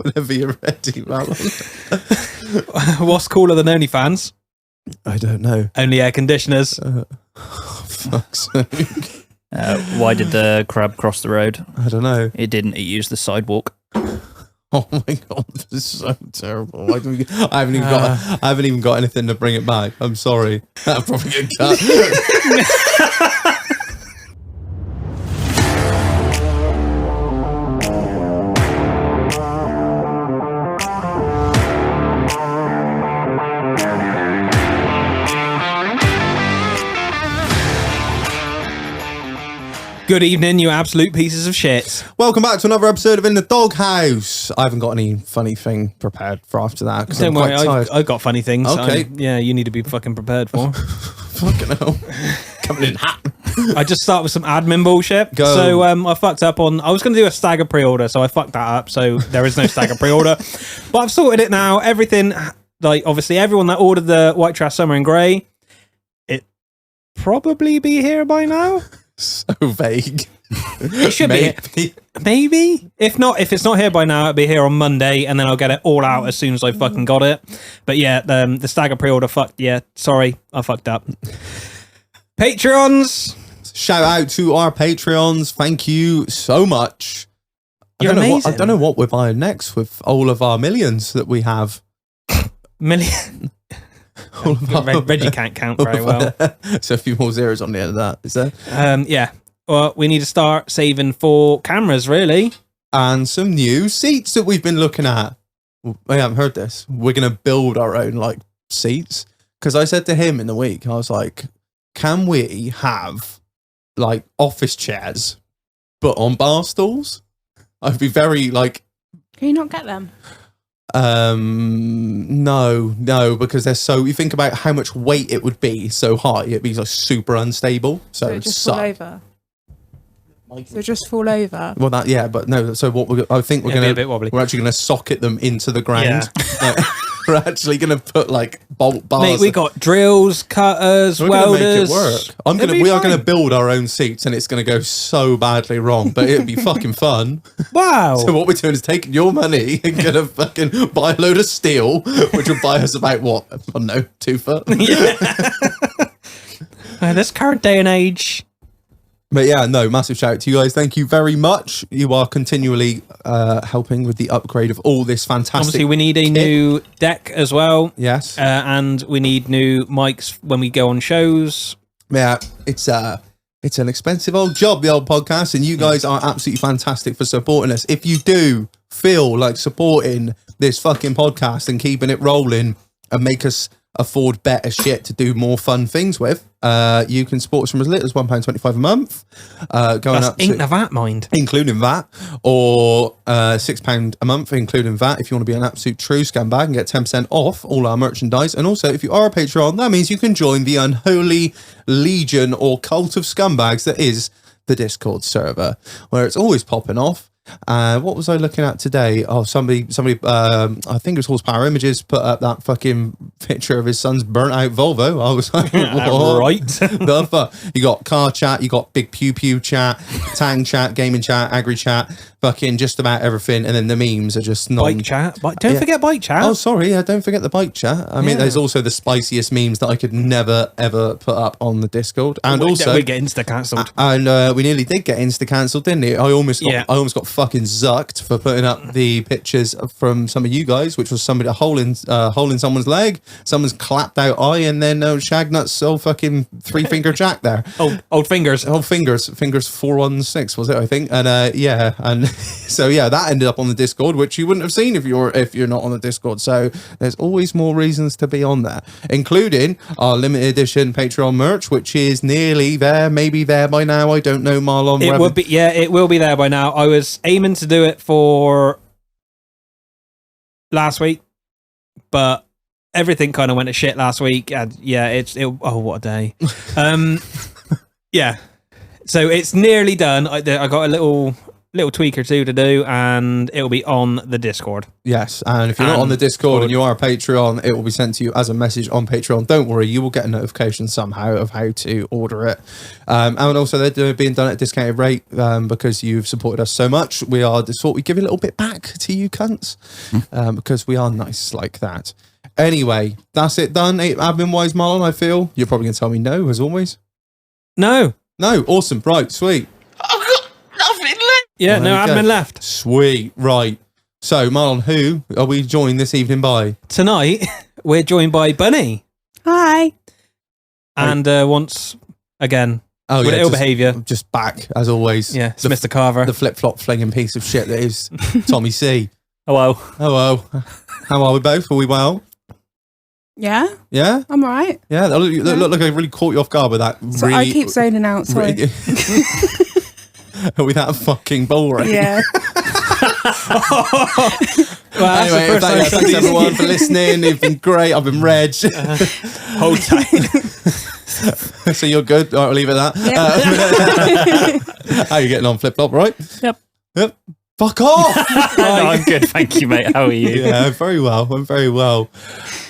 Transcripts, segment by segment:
Whenever you're ready, Marlon. What's cooler than OnlyFans? I don't know. Only air conditioners. Fuck's sake. Why did the crab cross the road? I don't know. It didn't. It used the sidewalk. Oh my god, this is so terrible. Why do I haven't even got anything to bring it back. I'm sorry. That'll probably get cut. Good evening, you absolute pieces of shit. Welcome back to another episode of In the Doghouse. I haven't got any funny thing prepared for after that. Don't worry, I've got funny things. Okay. You need to be fucking prepared for. Fucking hell. Coming in hot. I just start with some admin bullshit. Go. So I fucked up on, I was going to do a stagger pre-order, so I fucked that up. So there is no stagger pre-order. But I've sorted it now. Everything, like obviously everyone that ordered the White Trash Summer in Grey, it probably be here by now. So vague. It should be. Maybe. If it's not here by now, it'll be here on Monday, and then I'll get it all out as soon as I fucking got it. But yeah, the stagger pre-order sorry, I fucked up. Patreons. Shout out to our Patreons. Thank you so much. You're amazing. I don't know what we're buying next with all of our millions that we have. Million. Reggie can't count very well. So a few more zeros on the end of that, is there? Yeah. Well, we need to start saving for cameras, really. And some new seats that we've been looking at. I haven't heard this. We're going to build our own, seats. Because I said to him in the week, I was like, can we have, office chairs, but on bar stools? I'd be very, Can you not get them? No, because they're so, you think about how much weight it would be so high, it'd be super unstable. So it just fall over. So just fall over. Well, but no. So what I think we're It'll be a bit wobbly. we're actually gonna socket them into the ground. Yeah. We're actually gonna put bolt bars. Mate, we got drills, cutters, we're welders. Gonna make it work. We are gonna build our own seats, and it's gonna go so badly wrong, but it'll be fucking fun. Wow. So what we're doing is taking your money and gonna fucking buy a load of steel, which will buy us about what? I don't know, 2 foot. Yeah. This current day and age. But yeah, no, massive shout out to you guys. Thank you very much. You are continually helping with the upgrade of all this fantastic Obviously, we need a kit. new deck as well. Yes. And we need new mics when we go on shows. Yeah, it's an expensive old job, the old podcast, and you guys are absolutely fantastic for supporting us. If you do feel like supporting this fucking podcast and keeping it rolling and make us afford better shit to do more fun things with, you can support us from as little as £1.25 a month, going up to VAT, mind, including VAT, or £6 a month including VAT if you want to be an absolute true scumbag and get 10% off all our merchandise. And also, if you are a Patreon, that means you can join the unholy legion or cult of scumbags that is the Discord server, where it's always popping off. What was I looking at today? Oh, somebody, I think it was Horsepower Images put up that fucking picture of his son's burnt out Volvo. I was like, right. The fuck? You got car chat, you got big pew pew chat, tang chat, gaming chat, agri chat, fucking just about everything. And then the memes are just bike chat. Don't forget bike chat. Oh, sorry. Yeah, don't forget the bike chat. I mean, there's also the spiciest memes that I could never, ever put up on the Discord. And also, we get insta-cancelled. And we nearly did get insta-cancelled, didn't we? I almost got fucking zucked for putting up the pictures from some of you guys, which was somebody a hole in someone's leg, someone's clapped out eye, and then Shagnut's old fucking 3-finger jack there. Old fingers. Old fingers 416 was it, I think. And and so that ended up on the Discord, which you wouldn't have seen if you're not on the Discord. So there's always more reasons to be on there, including our limited edition Patreon merch, which is nearly there, maybe there by now. I don't know, Marlon. It will be there by now. I was aiming to do it for last week, but everything kind of went to shit last week, and what a day. So it's nearly done. I got a little little tweak or two to do, and it'll be on the Discord. Yes, and if you're not on the Discord and you are a Patreon, it will be sent to you as a message on Patreon. Don't worry, you will get a notification somehow of how to order it. And also, they're being done at a discounted rate because you've supported us so much. We just thought we'd give a little bit back to you cunts because we are nice like that. Anyway, that's it done. Admin-wise, Marlon, I feel. You're probably going to tell me no, as always. No, awesome, right, sweet. I've got nothing left. Yeah, Well, no there you admin go. left. Sweet, right. So, Marlon, who are we joined this evening by? Tonight, we're joined by Bunny. Hi. And once again, Oh, with ill just- behaviour. Just back, as always. Yeah, it's The- Mr. Carver. The flip-flop flinging piece of shit that is Tommy C. Hello. Hello. How are we both? Are we well? Yeah, Yeah? I'm alright. Yeah, look like I really caught you off guard with that. So really, I keep zoning out, sorry. Are we that fucking boring? Yeah. Well, that's Anyway, the first time thanks somebody's- everyone for listening. You've been great. I've been Reg. Hold tight. So you're good. All right, we'll leave it at that. How are you getting on, Flip-Flop, right? Yep. Fuck off! No, I'm good, thank you, mate. How are you? Yeah, very well. I'm very well.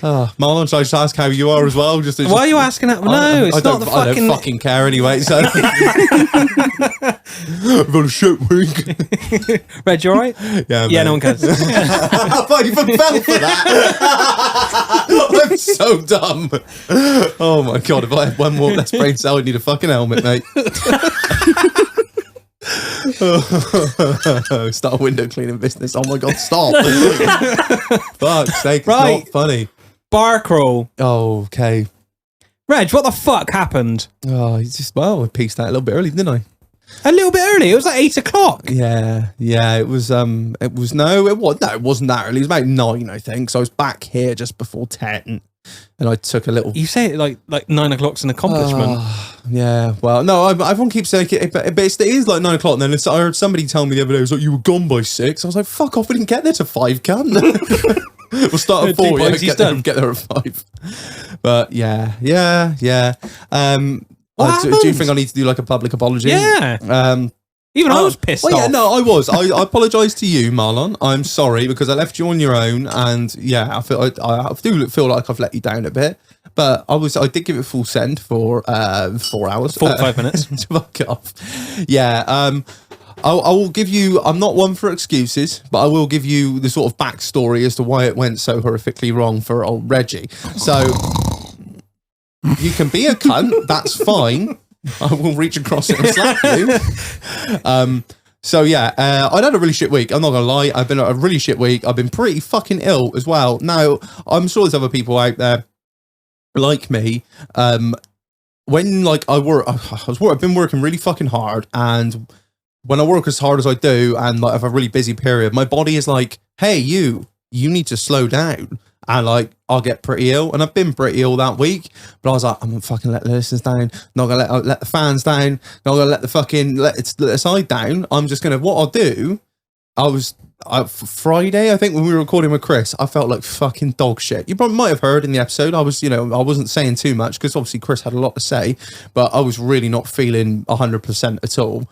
Marlon, should I just ask how you are as well? Why are you asking that? No, it's not the I fucking... don't fucking care anyway. So I've had a shit week. Reg, you alright? Yeah, Yeah, mate. no one cares. I even fell for that. I'm so dumb. Oh my god! If I had one more less brain cell, I'd need a fucking helmet, mate. Start a window cleaning business. Oh my god! Stop! Fuck's sake! It's Right. not funny. Bar crawl. Oh, okay. Reg, what the fuck happened? Oh, you just I pieced out a little bit early, didn't I? A little bit early. It was like 8 o'clock. Yeah. It was no, it wasn't that early. It was about 9, I think. So I was back here just before 10, and I took a little. You say it like 9 o'clock's an accomplishment. Yeah, well, no, everyone keeps saying it, but it is like 9 o'clock. And then I heard somebody tell me the other day, it was like, you were gone by 6. I was like, fuck off, we didn't get there to 5, can we'll start at 4, yeah, pints, he's done. get there at 5. But yeah. What Do you happened? think I need to do like a public apology? Yeah. Even I was pissed off. Yeah, no, I was. I apologise to you, Marlon. I'm sorry because I left you on your own, and yeah, I do feel like I've let you down a bit. But I did give it full send for 4 hours, 45 minutes. Fuck off. Yeah. I will give you. I'm not one for excuses, but I will give you the sort of backstory as to why it went so horrifically wrong for old Reggie. So you can be a cunt. That's fine. I will reach across it and slap you. So yeah, I'd had a really shit week. I'm not gonna lie. I've been a really shit week. I've been pretty fucking ill as well. Now, I'm sure there's other people out there like me. When like I've been working really fucking hard, and when I work as hard as I do, and like I have a really busy period, my body is like, "Hey, you need to slow down." And like I'll get pretty ill, and I've been pretty ill that week. But I was like, I'm not fucking let the listeners down. Not gonna let the fans down. Not gonna let the fucking let the side down. I'm just gonna what I'll do. Friday, I think when we were recording with Chris, I felt like fucking dog shit. You probably might have heard in the episode. I wasn't saying too much because obviously Chris had a lot to say, but I was really not feeling 100% at all.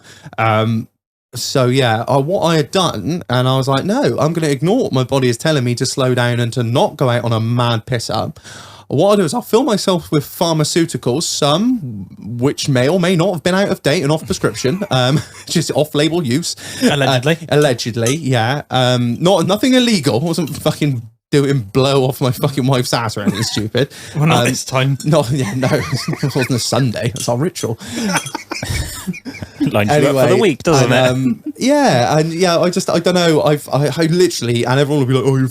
So yeah, what I had done, and I was like, no, I'm going to ignore what my body is telling me to slow down and to not go out on a mad piss up. What I'll do is I'll fill myself with pharmaceuticals, some which may or may not have been out of date and off prescription, just off-label use. Allegedly. Allegedly, yeah. Nothing illegal. I wasn't fucking doing blow off my fucking wife's ass or anything stupid. Well, not this time. No, it wasn't a Sunday. It's our ritual. Lines you up for the week, doesn't it? Yeah, I don't know. I literally, and everyone will be like, "Oh, you're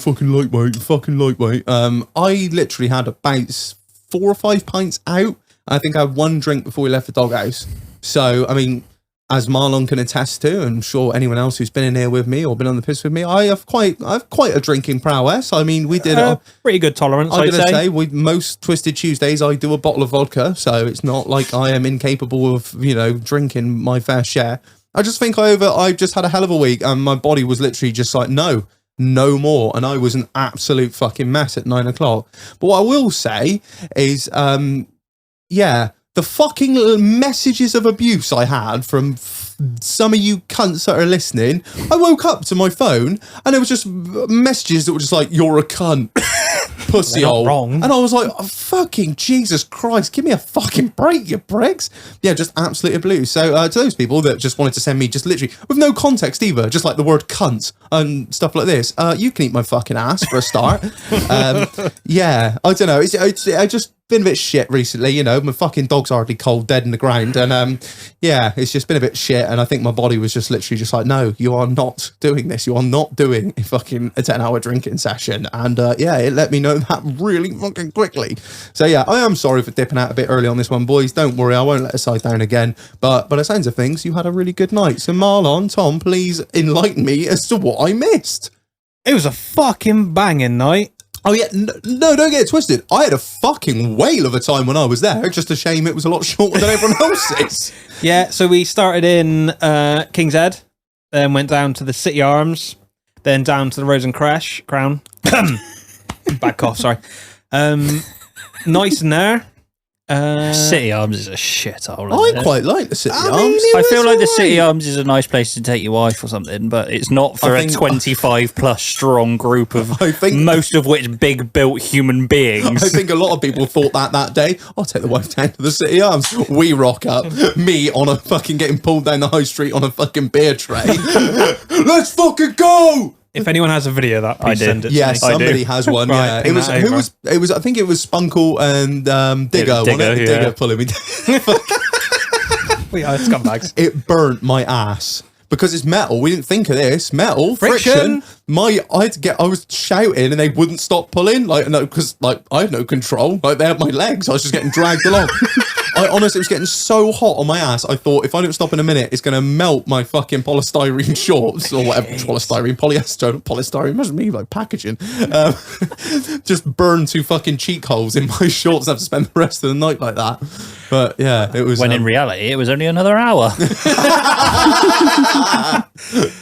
fucking lightweight, I literally had about 4 or 5 pints out. I think I had one drink before we left the doghouse. So, I mean, as Marlon can attest to, and I'm sure anyone else who's been in here with me or been on the piss with me, I have quite a drinking prowess. I mean, we did pretty good tolerance, I'm I'd going to say. say, most Twisted Tuesdays, I do a bottle of vodka, so it's not like I am incapable of, drinking my fair share. I just think I just had a hell of a week, and my body was literally just like, no more, and I was an absolute fucking mess at 9 o'clock. But what I will say is, the fucking messages of abuse I had from some of you cunts that are listening, I woke up to my phone and there was just messages that were just like, "You're a cunt." Pussy They're not hole. wrong. And I was like, oh, fucking Jesus Christ, give me a fucking break, you pricks. Yeah, just absolutely blue. So to those people that just wanted to send me just literally with no context either, just like the word cunt and stuff like this, you can eat my fucking ass for a start. Yeah, I don't know. I just been a bit shit recently, you know. My fucking dog's hardly cold, dead in the ground, and yeah, it's just been a bit shit. And I think my body was just literally just like, no, you are not doing this. You are not doing a 10-hour drinking session. And yeah, it let me know that really fucking quickly. So yeah, I am sorry for dipping out a bit early on this one, boys. Don't worry, I won't let us side down again. But by the sounds of things, you had a really good night. So Marlon, Tom, please enlighten me as to what I missed. It was a fucking banging night. Oh yeah, no, don't get it twisted. I had a fucking whale of a time when I was there. Just a shame it was a lot shorter than everyone else's. Yeah, so we started in King's Head, then went down to the City Arms, then down to the Rose and Crown. Bad cough, sorry. Nice in there. City Arms is a shithole. I quite like the City Arms. I feel like the City Arms is a nice place to take your wife or something, but it's not for a 25 plus strong group of most of which big built human beings. I think a lot of people thought that day, I'll take the wife down to the City Arms. We rock up, me on a fucking getting pulled down the high street on a fucking beer tray. Let's fucking go! If anyone has a video of that, please send it yeah, to me. somebody has one. Right, Yeah, it was. I think it was Spunkle and Digger. Digger pulling me down. We are scumbags. It burnt my ass because it's metal. We didn't think of this. Metal friction. I was shouting and they wouldn't stop pulling. Like no, because like I had no control. Like they had my legs. I was just getting dragged along. I honestly was getting so hot on my ass. I thought if I don't stop in a minute, it's going to melt my fucking polystyrene shorts or whatever. Polystyrene. Imagine me like packaging. Just burn 2 fucking cheek holes in my shorts. I have to spend the rest of the night like that. But yeah, it was. When in reality, it was only another hour.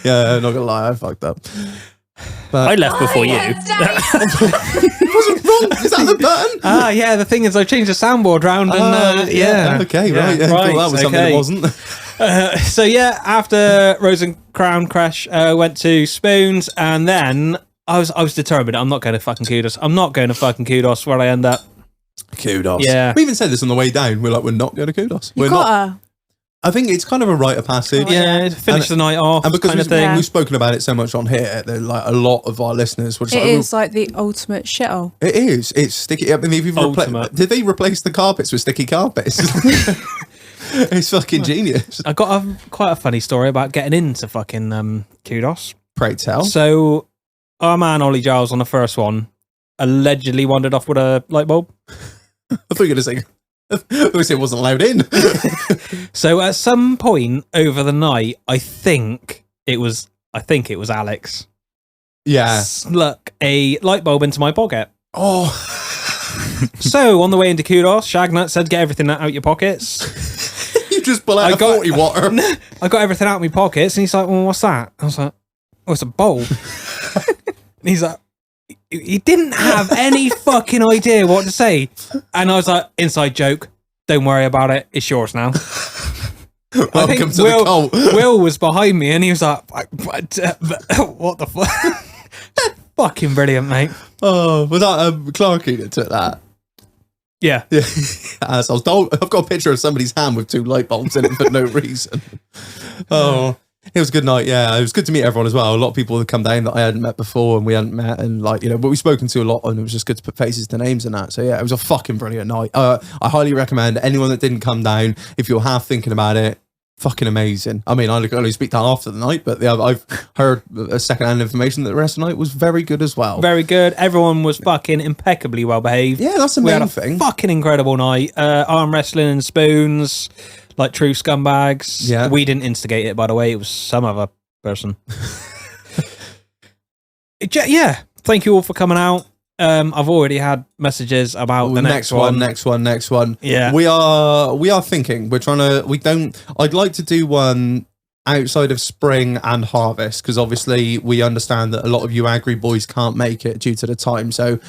Yeah, not gonna lie, I fucked up. But I left before you. it wasn't wrong. Is that the button? Yeah, the thing is, I changed the soundboard round and yeah. Okay, Yeah, right. Yeah, right, that was something it wasn't. So yeah, after Rose and Crown Crash, went to Spoons, and then I was determined. I'm not going to fucking kudos. I'm not going to fucking kudos where I end up. Kudos. Yeah. We even said this on the way down. We're like, we're not going to kudos. You We're gotta. not. I think it's kind of a rite of passage. Yeah, finish the night off, And because kind of thing. we've spoken about it so much on here, that like a lot of our listeners were just It like, is like the ultimate shithole. it is. It's sticky. I mean, if you've Ultimate. did they replace the carpets with sticky carpets? It's fucking genius. I got quite a funny story about getting into fucking kudos. Pray tell. So our man Ollie Giles on the first one allegedly wandered off with a light bulb. I thought you were going to say. I thought it wasn't allowed in. So at some point over the night, I think it was Alex. Yeah. Snuck a light bulb into my pocket. Oh. So on the way into kudos, Shagnut said, "Get everything out your pockets." You just pull out a 40 water. I got everything out of my pockets, and he's like, "Well, what's that?" I was like, "Oh, it's a bulb." And he's like, he didn't have any fucking idea what to say. And I was like, inside joke, don't worry about it, it's yours now. Welcome to the cult. Will was behind me and he was like, what the fuck? Fucking brilliant, mate. Oh, was that Clarky that took that? Yeah. Yeah. As I was told, I've got a picture of somebody's hand with 2 light bulbs in it for no reason. Oh. It was a good night, yeah. It was good to meet everyone as well. A lot of people had come down that I hadn't met before and we hadn't met, and like, you know, but we've spoken to a lot and it was just good to put faces to names and that. So yeah, it was a fucking brilliant night. I highly recommend anyone that didn't come down, if you're half thinking about it, fucking amazing. I mean, I could only speak to half of the night, but yeah, I've heard second-hand information that the rest of the night was very good as well. Very good. Everyone was fucking impeccably well behaved. Yeah, that's the we main had a thing. Fucking incredible night. Arm wrestling and spoons, like true scumbags. Yeah. We didn't instigate it, by the way. It was some other person. Yeah. Thank you all for coming out. I've already had messages about the next one. Next one. Yeah. We are thinking. I'd like to do one outside of spring and harvest, because obviously we understand that a lot of you agri boys can't make it due to the time. So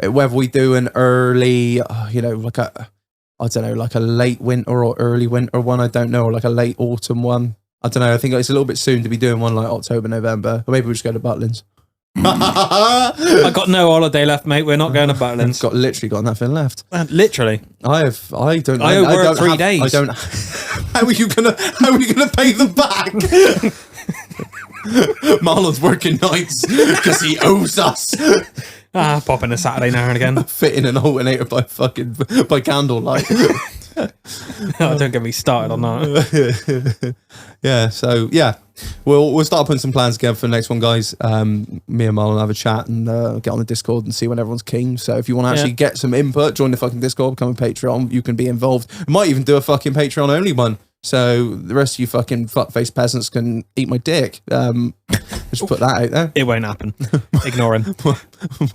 whether we do an early, like a late winter or early winter one, I don't know, or like a late autumn one. I don't know. I think it's a little bit soon to be doing one like October, November. Or maybe we'll just go to Butlins. I got no holiday left, mate. We're not going to Butlins. Literally got nothing left. Literally. I don't work 3 days. I don't. How are you gonna pay them back? Marlon's working nights because he owes us. Pop in a Saturday now and again. Fitting an alternator by candlelight. Oh, don't get me started on that. Yeah, so yeah, we'll start putting some plans together for the next one, guys. Me and Marlon have a chat and get on the Discord and see when everyone's keen. So if you want to actually get some input, join the fucking Discord, become a Patreon. You can be involved. We might even do a fucking Patreon only one. So the rest of you fucking fuckface peasants can eat my dick. Just put that out there. It won't happen. Ignore him.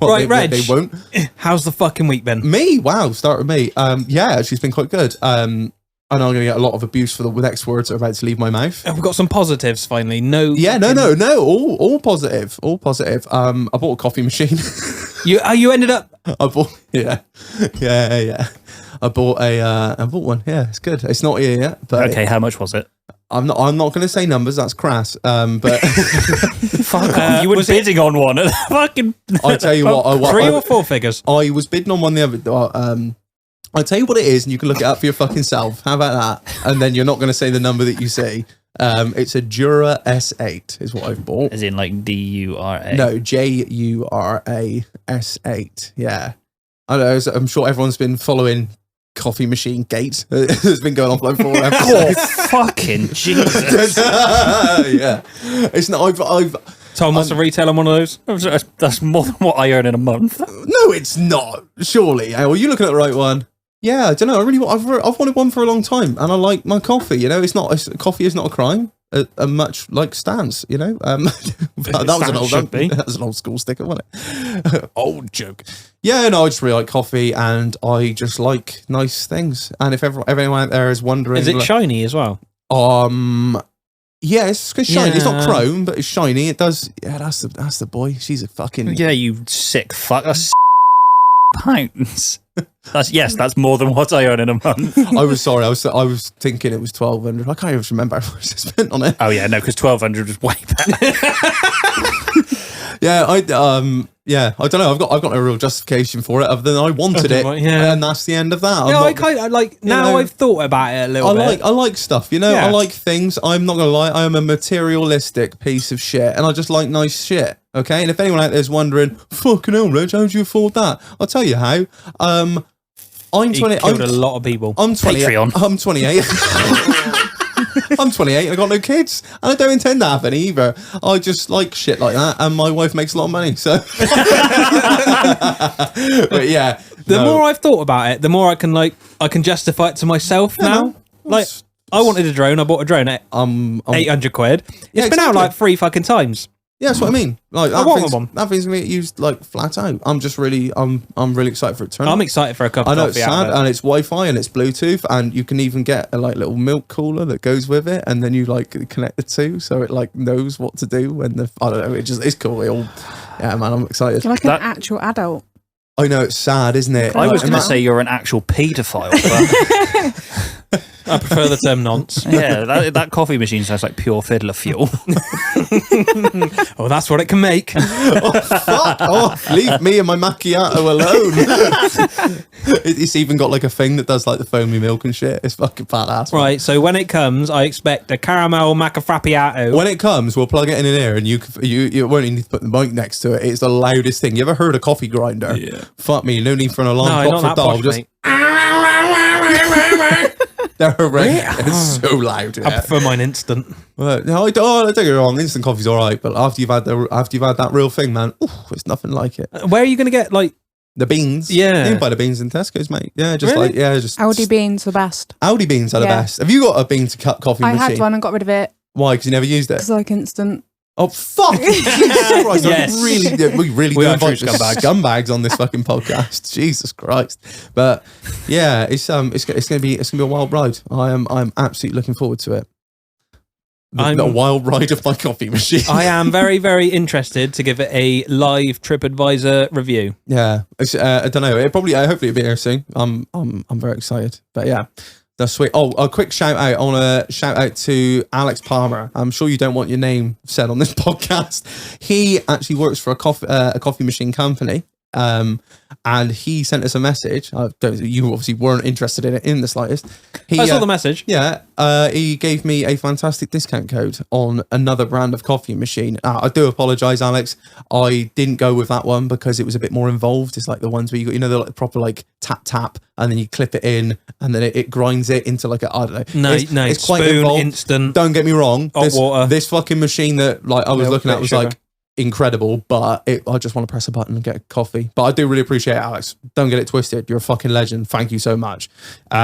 Right, Reg. They won't. How's the fucking week been? Me? Wow, start with me. Yeah, actually, it's been quite good. I know I'm going to get a lot of abuse for the next words that are about to leave my mouth. We've got some positives finally. No. Yeah, no. All positive. All positive. I bought a coffee machine. You ended up. I bought. Yeah. I bought one. Yeah, it's good. It's not here yet. But okay, how much was it? I'm not going to say numbers. That's crass. But fuck off. You were bidding on one. Fucking. I tell you what. 3 or 4 figures. I was bidding on one the other. I'll tell you what it is, and you can look it up for your fucking self. How about that? And then you're not going to say the number that you see. It's a Jura S8 is what I've bought. As in like DURA? No, JURA S8. Yeah. I know. I'm sure everyone's been following Coffee Machine Gate. It's been going on for like 4 episodes. Oh, fucking Jesus. Yeah. It's not. I've Tom, what's the retail on one of those? That's more than what I earn in a month. No, it's not. Surely. Are you looking at the right one? Yeah, I don't know. I've wanted one for a long time, and I like my coffee. You know, coffee is not a crime. A much like stance. You know, that was an old school sticker, wasn't it? Old joke. Yeah, no, I just really like coffee, and I just like nice things. And if everyone out there is wondering, is it shiny as well? Yeah, it's shiny. It's not chrome, but it's shiny. It does. Yeah, that's the boy. She's a fucking. Yeah, you sick fuck. That's pounds. That's more than what I earn in a month. I was sorry. I was thinking it was 1,200. I can't even remember how much I spent on it. Oh yeah, no, because 1,200 was way better. Yeah, I don't know. I've got a real justification for it other than I wanted it, and that's the end of that. I kind of like now. I've thought about it a little bit. I like stuff, you know. I like things. I'm not gonna lie. I am a materialistic piece of shit, and I just like nice shit. Okay, and if anyone out there's wondering, fucking hell, Reg, how do you afford that? I'll tell you how. I'm 20. Killed a lot of people. I'm 20. Patreon. I'm 28. I'm 28 and I got no kids, and I don't intend to have any either. I just like shit like that, and my wife makes a lot of money. So, but yeah, the more I've thought about it, the more I can justify it to myself now. Like, I wanted a drone. I bought a drone at 800 quid. It's been out like 3 fucking times. Yeah, that's what I mean. Like I want one. That thing's gonna get used like flat out. I'm really excited for it to turn. I'm excited for a cup of coffee. I know it's sad, and it's Wi-Fi and it's Bluetooth, and you can even get a like little milk cooler that goes with it, and then you like connect the two, so it like knows what to do when I don't know. It's cool. Yeah, man, I'm excited. You're like an actual adult. I know it's sad, isn't it? I was going to say you're an actual paedophile. But I prefer the term nonce. Yeah, that coffee machine sounds like pure fiddler fuel. Oh, that's what it can make. Oh, fuck off. Leave me and my macchiato alone. It's even got like a thing that does like the foamy milk and shit. It's fucking badass. Right, so when it comes, I expect a caramel macafrappiato. When it comes, we'll plug it in here, and you won't even need to put the mic next to it. It's the loudest thing. You ever heard a coffee grinder? Yeah. Fuck me, no need for an alarm No, clock for a dog. Just they're horrendous. It's so loud. Yeah. I prefer mine instant. No, don't get me wrong. Instant coffee's all right, but after you've had that real thing, man, it's nothing like it. Where are you going to get like the beans? Yeah, you can buy the beans in Tesco's, mate. Yeah, just really? just Aldi beans the best. Aldi beans are the best. Have you got a bean to cut coffee machine? I had one and got rid of it. Why? Because you never used it. Because like instant. Oh fuck! Jesus Christ! Yes. We really do are invite true scumbags on this fucking podcast. Jesus Christ! But yeah, it's gonna be a wild ride. I'm absolutely looking forward to it. The wild ride of my coffee machine. I am very, very interested to give it a live TripAdvisor review. Yeah, I don't know. Hopefully it'll be here soon. I'm very excited. But yeah. That's sweet. Oh, a quick shout out. I want to shout out to Alex Palmer. I'm sure you don't want your name said on this podcast. He actually works for a coffee machine company. And he sent us a message. You obviously weren't interested in it in the slightest. I saw the message. Yeah. He gave me a fantastic discount code on another brand of coffee machine. I do apologize, Alex. I didn't go with that one because it was a bit more involved. It's like the ones where you got, they're like proper like tap, and then you clip it in, and then it grinds it into like I don't know. It's quite spoon, involved. instant. Don't get me wrong. Hot water. This fucking machine that like I was looking at was sugar. like incredible, but I just want to press a button and get a coffee. But I do really appreciate it, Alex. Don't get it twisted. You're a fucking legend. Thank you so much. So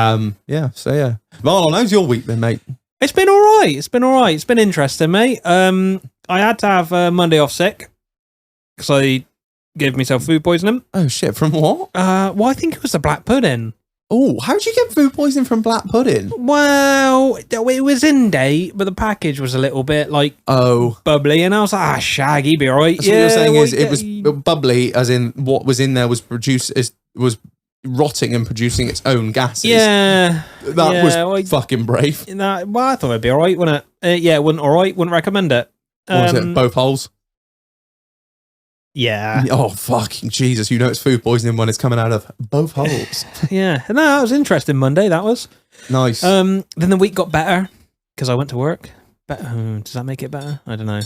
Marlon, how's your week then, mate? It's been all right. It's been interesting, mate. I had to have Monday off sick because I gave myself food poisoning. Oh shit, from what? Well, I think it was the black pudding. Oh, how'd you get food poisoning from black pudding? Well, it was in date, but the package was a little bit like bubbly, and I was like, shaggy, be all right. So what you're saying is it was bubbly, as in what was in there was was rotting and producing its own gases. Yeah, that was fucking brave. Well, I thought it'd be all right, wouldn't it? Yeah, it wouldn't all right. Wouldn't recommend it. What was it? Both holes. Yeah. Oh, fucking Jesus. It's food poisoning when it's coming out of both holes. Yeah. No, that was interesting Monday, that was. Nice. Then the week got better because I went to work. Does that make it better? I don't know.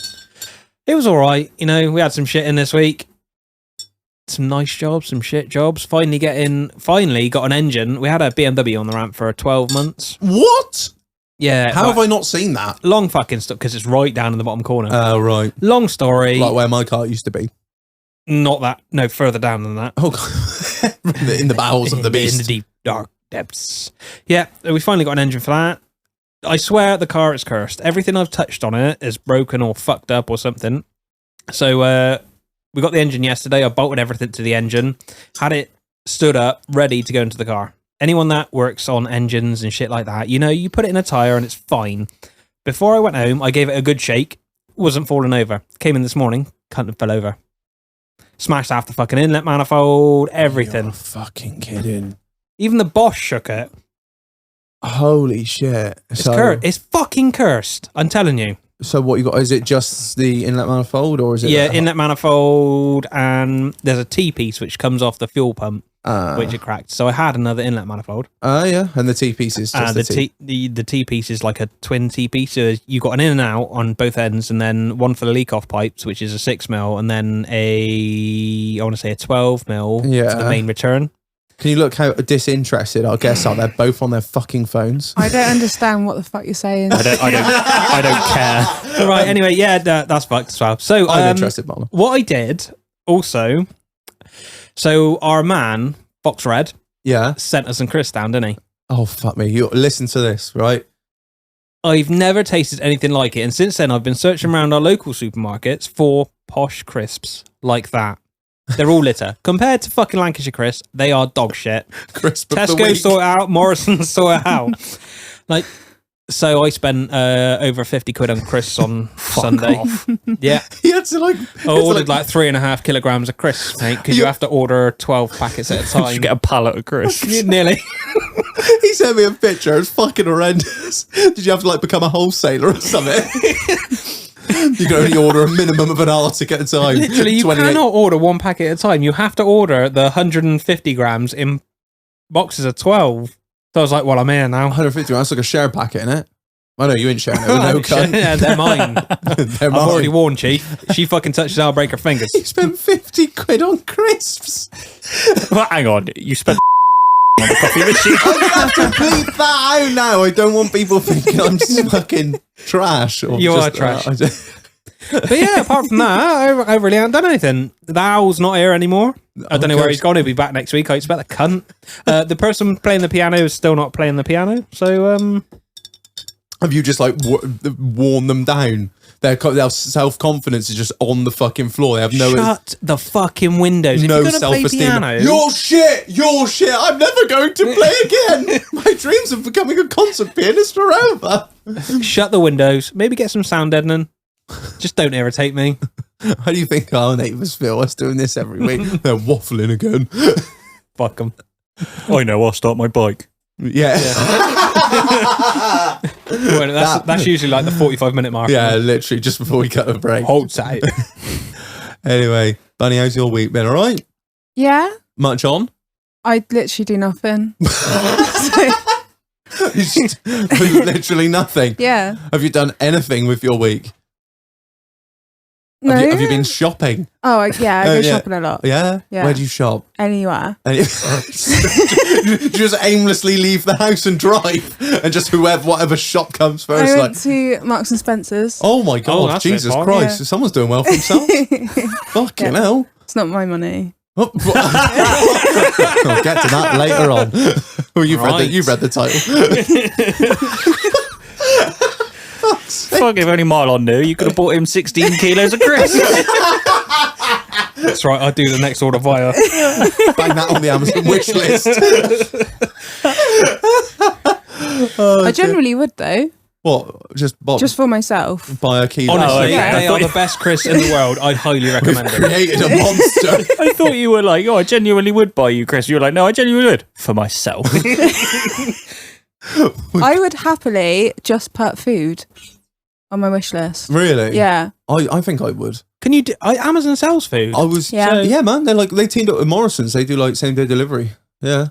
It was all right. We had some shit in this week. Some nice jobs, some shit jobs. Finally got an engine. We had a BMW on the ramp for 12 months. What? Yeah. How have I not seen that? Long fucking stuff because it's right down in the bottom corner. Oh, right. Long story. Like where my car used to be. Not that. No, further down than that. Oh, God. in the bowels of the beast. In the deep, dark depths. Yeah, we finally got an engine for that. I swear the car is cursed. Everything I've touched on it is broken or fucked up or something. So we got the engine yesterday. I bolted everything to the engine. Had it stood up, ready to go into the car. Anyone that works on engines and shit like that, you put it in a tyre and it's fine. Before I went home, I gave it a good shake. Wasn't falling over. Came in this morning, cunt and fell over. Smashed half the fucking inlet manifold, everything. You're fucking kidding. Even the Bosch shook it. Holy shit. It's fucking cursed. I'm telling you. So what you got? Is it just the inlet manifold or is it? Yeah, inlet manifold, and there's a T-piece which comes off the fuel pump, which it cracked. So I had another inlet manifold. Yeah, and the T-piece is just the T-piece is like a twin T-piece. So you got an in and out on both ends, and then one for the leak-off pipes, which is a 6mm, and then I want to say a 12mm for the main return. Can you look how disinterested our guests are? They're both on their fucking phones. I don't understand what the fuck you're saying. I don't care. Right, anyway, yeah, that's fucked as well. So I'm interested, Marlon. What I did also, so our man, Fox Red, sent us some Chris down, didn't he? Oh, fuck me. You listen to this, right? I've never tasted anything like it. And since then, I've been searching around our local supermarkets for posh crisps like that. They're all litter. Compared to fucking Lancashire crisps, they are dog shit. Crisp of the Tesco week. sort it out, Morrison's sort it out. So I spent over 50 quid on crisps on Sunday. Yeah. He had to I ordered like 3.5 kilograms of crisps, mate, because you have to order 12 packets at a time. You get a pallet of crisps. Nearly. He sent me a picture. It's fucking horrendous. Did you have to become a wholesaler or something? You can only order a minimum of an artic at a time. Literally, you cannot order one packet at a time. You have to order the 150 grams in boxes of 12. So I was like, well, I'm here now. 150 grams, that's like a share packet, innit? I know you ain't sharing it with no cunt. Yeah, they're mine. They're I've mine. already warned Chief. She fucking touches, I'll break her fingers. You spent 50 quid on crisps. Well, hang on, you spent on the coffee machine. I'm gonna have to bleep that out now. I don't want people thinking I'm just fucking trash. Or You are trash. But yeah, apart from that, I really haven't done anything. The owl's not here anymore. I don't know where he's gone. He'll be back next week. I expect the cunt. The person playing the piano is still not playing the piano. So, have you just worn them down? Their self-confidence is just on the fucking floor. They have no... Shut the fucking windows. No if you're gonna self-esteem. play piano, Your shit. I'm never going to play again. My dreams of becoming a concert pianist are over. shut the windows. Maybe get some sound deadening. Just don't irritate me. How do you think our neighbours feel us doing this every week? They're waffling again. Fuck them. I know, I'll start my bike. Yeah. Well, that's usually like the 45-minute mark. Yeah, literally just before we cut a break. Hold tight. Anyway, Bunny, how's your week been? All right? Yeah. Much on? I literally do nothing. Literally nothing. Yeah. Have you done anything with your week? No. Have you been shopping? Oh, yeah. I go Yeah. shopping a lot. Yeah? Yeah. Where do you shop? Anywhere. And you just aimlessly leave the house and drive, and just whatever shop comes first. I went to Marks and Spencer's. Oh my God, that's a bit Jesus far. Christ. Yeah. Someone's doing well for themselves. Fucking hell. It's not my money. Oh, I'll get to that later on. Well, you've read the title. Fuck, if only Marlon knew, you could have bought him 16 kilos of crisps. That's right. I do the next order via. Bang that on the Amazon wish list. I generally would though, What? Just for myself. buy a kilo. Honestly, okay. they are the best crisps in the world. I'd highly recommend them. Created a monster. I thought you were like, oh, I genuinely would buy you crisps. You were like, no, I genuinely would. For myself. I would happily just put food on my wish list. Really? Yeah. I think I would. Can you do? Amazon sells food. I was. Yeah. Yeah, man. They teamed up with Morrison's. They do like same day delivery. Yeah.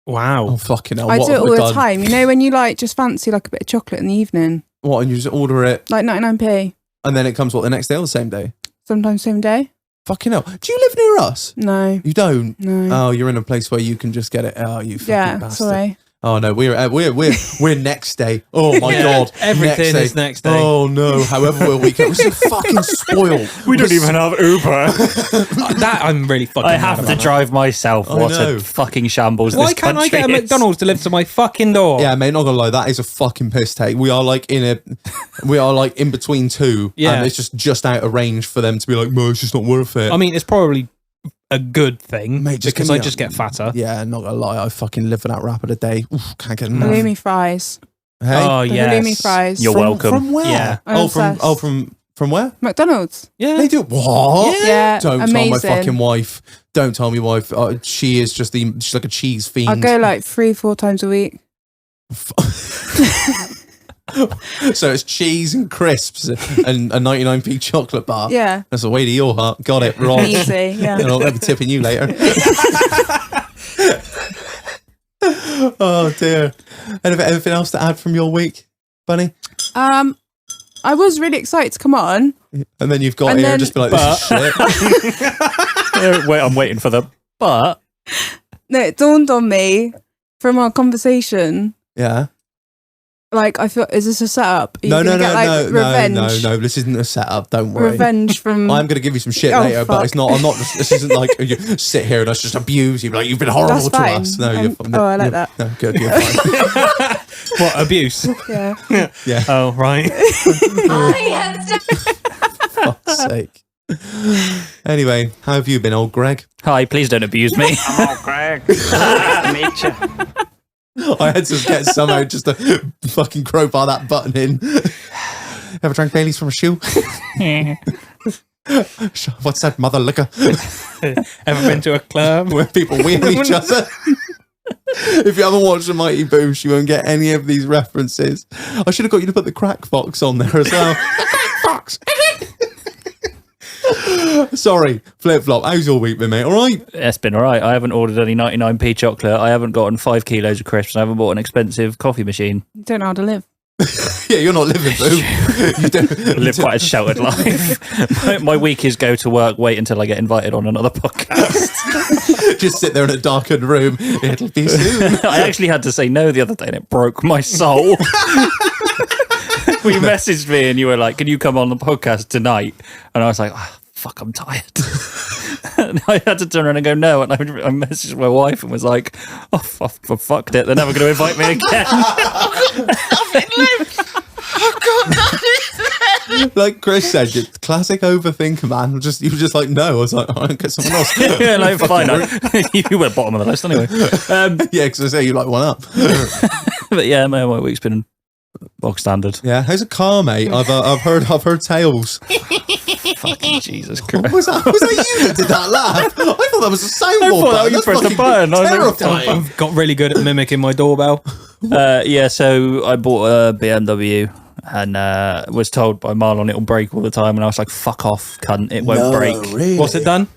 Wow. Oh fucking hell! I what do it have all we the done? time. You know when you like just fancy like a bit of chocolate in the evening, What? And you just order it, like 99p. and then it comes the next day or the same day? Sometimes same day. Fucking hell! Do you live near us? No. You don't. No. Oh, you're in a place where you can just get it. Oh, you fucking Yeah. bastard. Sorry. Oh no, we're next day. Oh my Yeah, God, everything is next day. Oh no, however we're weekend, we're so fucking spoiled. We don't even have Uber. That I'm really fucking. I mad have to about. drive myself. I What know. a fucking shambles Why this can't I country get a is. McDonald's delivered to my fucking door? Yeah, mate, not gonna lie, that is a fucking piss take. We are like in between two. Yeah. And it's just out of range for them to be like, no, it's just not worth it. I mean, it's probably a good thing, Mate, just because give me I a- just get fatter. Yeah, not gonna lie, I fucking live for that wrap of the day. Oof, can't get enough. Halloumi fries. Hey, Oh The yes. halloumi fries. You're welcome. From where? Yeah. I'm from obsessed. from where? McDonald's. Yeah. They do what? Yeah. Don't amazing. tell my fucking wife. Don't tell me wife. She is just she's like a cheese fiend. I go like 3-4 times a week. So it's cheese and crisps and a 99p chocolate bar. Yeah. That's the way to your heart. Got it, right. Easy. Yeah. I'll be tipping you later. Oh dear. Anything else to add from your week, Bunny? I was really excited to come on. And then you've got And here and then- just be like, this is shit. Wait, I'm waiting for the but. No, it dawned on me from our conversation. Yeah. Like, I thought, is this a setup? Are you No, gonna get, like, revenge? no. This isn't a setup. Don't worry. Revenge from. I'm going to give you some shit Oh, later, but fuck. it's not. I'm not. This isn't like you sit here and us just abuse you. Like you've been horrible That's to fine. us. No, you're fine. Oh, I like You're- that. No, good. You're fine. What abuse? Yeah. Yeah. Oh right. Fuck's sake. Anyway, how have you been, old Greg? Hi, please don't abuse me. Greg. Meet you. I had to get somehow just to fucking crowbar that button in. Ever drank Baileys from a shoe? What's that, mother liquor? Ever been to a club? Where people wheel each other? If you haven't watched The Mighty Boosh, you won't get any of these references. I should have got you to put the Crack Fox on there as well. Crack Fox! Sorry, Flip Flop. How's your week been, mate? All right? It's been all right. I haven't ordered any 99p chocolate. I haven't gotten 5 kilos of crisps. I haven't bought an expensive coffee machine. You don't know how to live. Yeah, you're not living, boo. You don't I live quite a sheltered life. my week is go to work, wait until I get invited on another podcast. just sit there in a darkened room. It'll be soon. I actually had to say no the other day and it broke my soul. We messaged me and you were like, can you come on the podcast tonight? And I was like, oh, fuck, I'm tired. And I had to turn around and go, no. And I messaged my wife and was like, oh, fucked it. They're never going to invite me again. Like Chris said, you're classic overthinker, man. You were just like, no. I was like, I'll get someone else. Yeah, like, fine. You were bottom of the list anyway. Yeah, because I say you like one up. But yeah, my week's been bog standard. Yeah, how's a car, mate? I've heard tales. Fucking Jesus Christ. Was that you that did that laugh? I thought that was a soundboard. thought that you pressed the button. I was like, terrifying. I've got really good at mimicking my doorbell. Yeah, so I bought a BMW and was told by Marlon it'll break all the time, and I was like, fuck off, cunt, it won't break. Really? What's it done?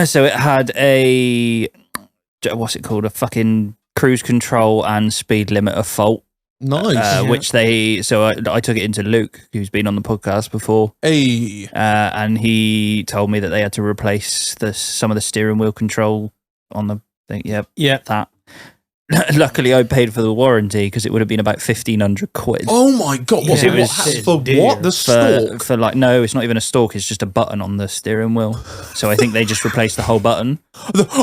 So it had a, what's it called, a fucking cruise control and speed limiter fault. Nice. Which I took it into Luke, who's been on the podcast before. Hey. And he told me that they had to replace some of the steering wheel control on the thing. Yep. Yeah. That. Luckily, I paid for the warranty because it would have been about 1,500 quid. Oh my god! What, Yeah, what, it was- for dear. what? The stalk? For like, no, it's not even a stalk. It's just a button on the steering wheel. So I think they just replaced the whole button.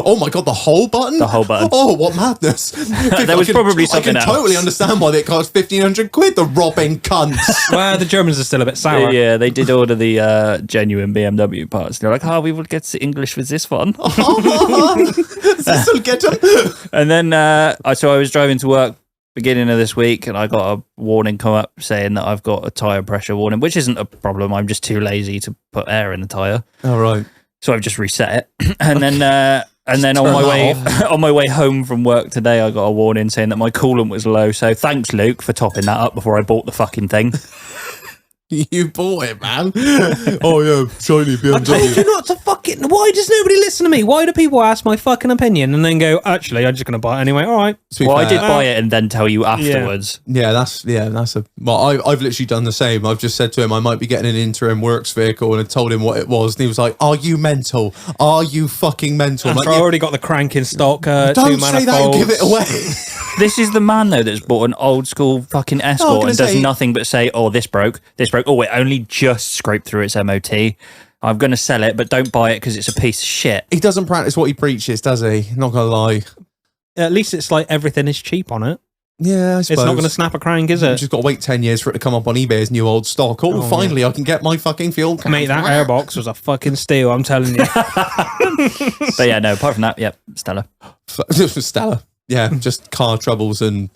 Oh my god! The whole button? The whole button. Oh, what madness! There was probably something I else. can totally understand why they cost 1,500 quid. The robbing cunts. Well, the Germans are still a bit sour. Yeah, they did order the genuine BMW parts. They're like, we will get English with this one. This will get them. And then, so I was driving to work beginning of this week, and I got a warning come up saying that I've got a tyre pressure warning, which isn't a problem. I'm just too lazy to put air in the tyre. All right. So I've just reset it. And then on my way home from work today, I got a warning saying that my coolant was low. So thanks, Luke, for topping that up before I bought the fucking thing. You bought it, man. Oh yeah, shiny BMW. I told you not to fucking. Why does nobody listen to me? Why do people ask my fucking opinion and then go, actually, I'm just going to buy it anyway? All right. To be Well, I fair- did buy it and then tell you afterwards. that's a. Well, I've literally done the same. I've just said to him I might be getting an interim works vehicle, and I told him what it was, and he was like, "Are you mental? Are you fucking mental?" I'm After like, I already got the crank in stock. don't say that and give it away. This is the man, though, that's bought an old school fucking Escort gonna and does say- nothing but say, this broke. Oh, it only just scraped through its MOT. I'm going to sell it, but don't buy it because it's a piece of shit. He doesn't practice what he preaches, does he? Not gonna lie. At least it's like everything is cheap on it. Yeah, I suppose. It's not going to snap a crank, is I've it? just got to wait 10 years for it to come up on eBay as new old stock. Oh, finally, I can get my fucking fuel. Mate, that airbox was a fucking steal, I'm telling you. But yeah, no, apart from that, yep, Stella. Stella. Yeah, just car troubles and...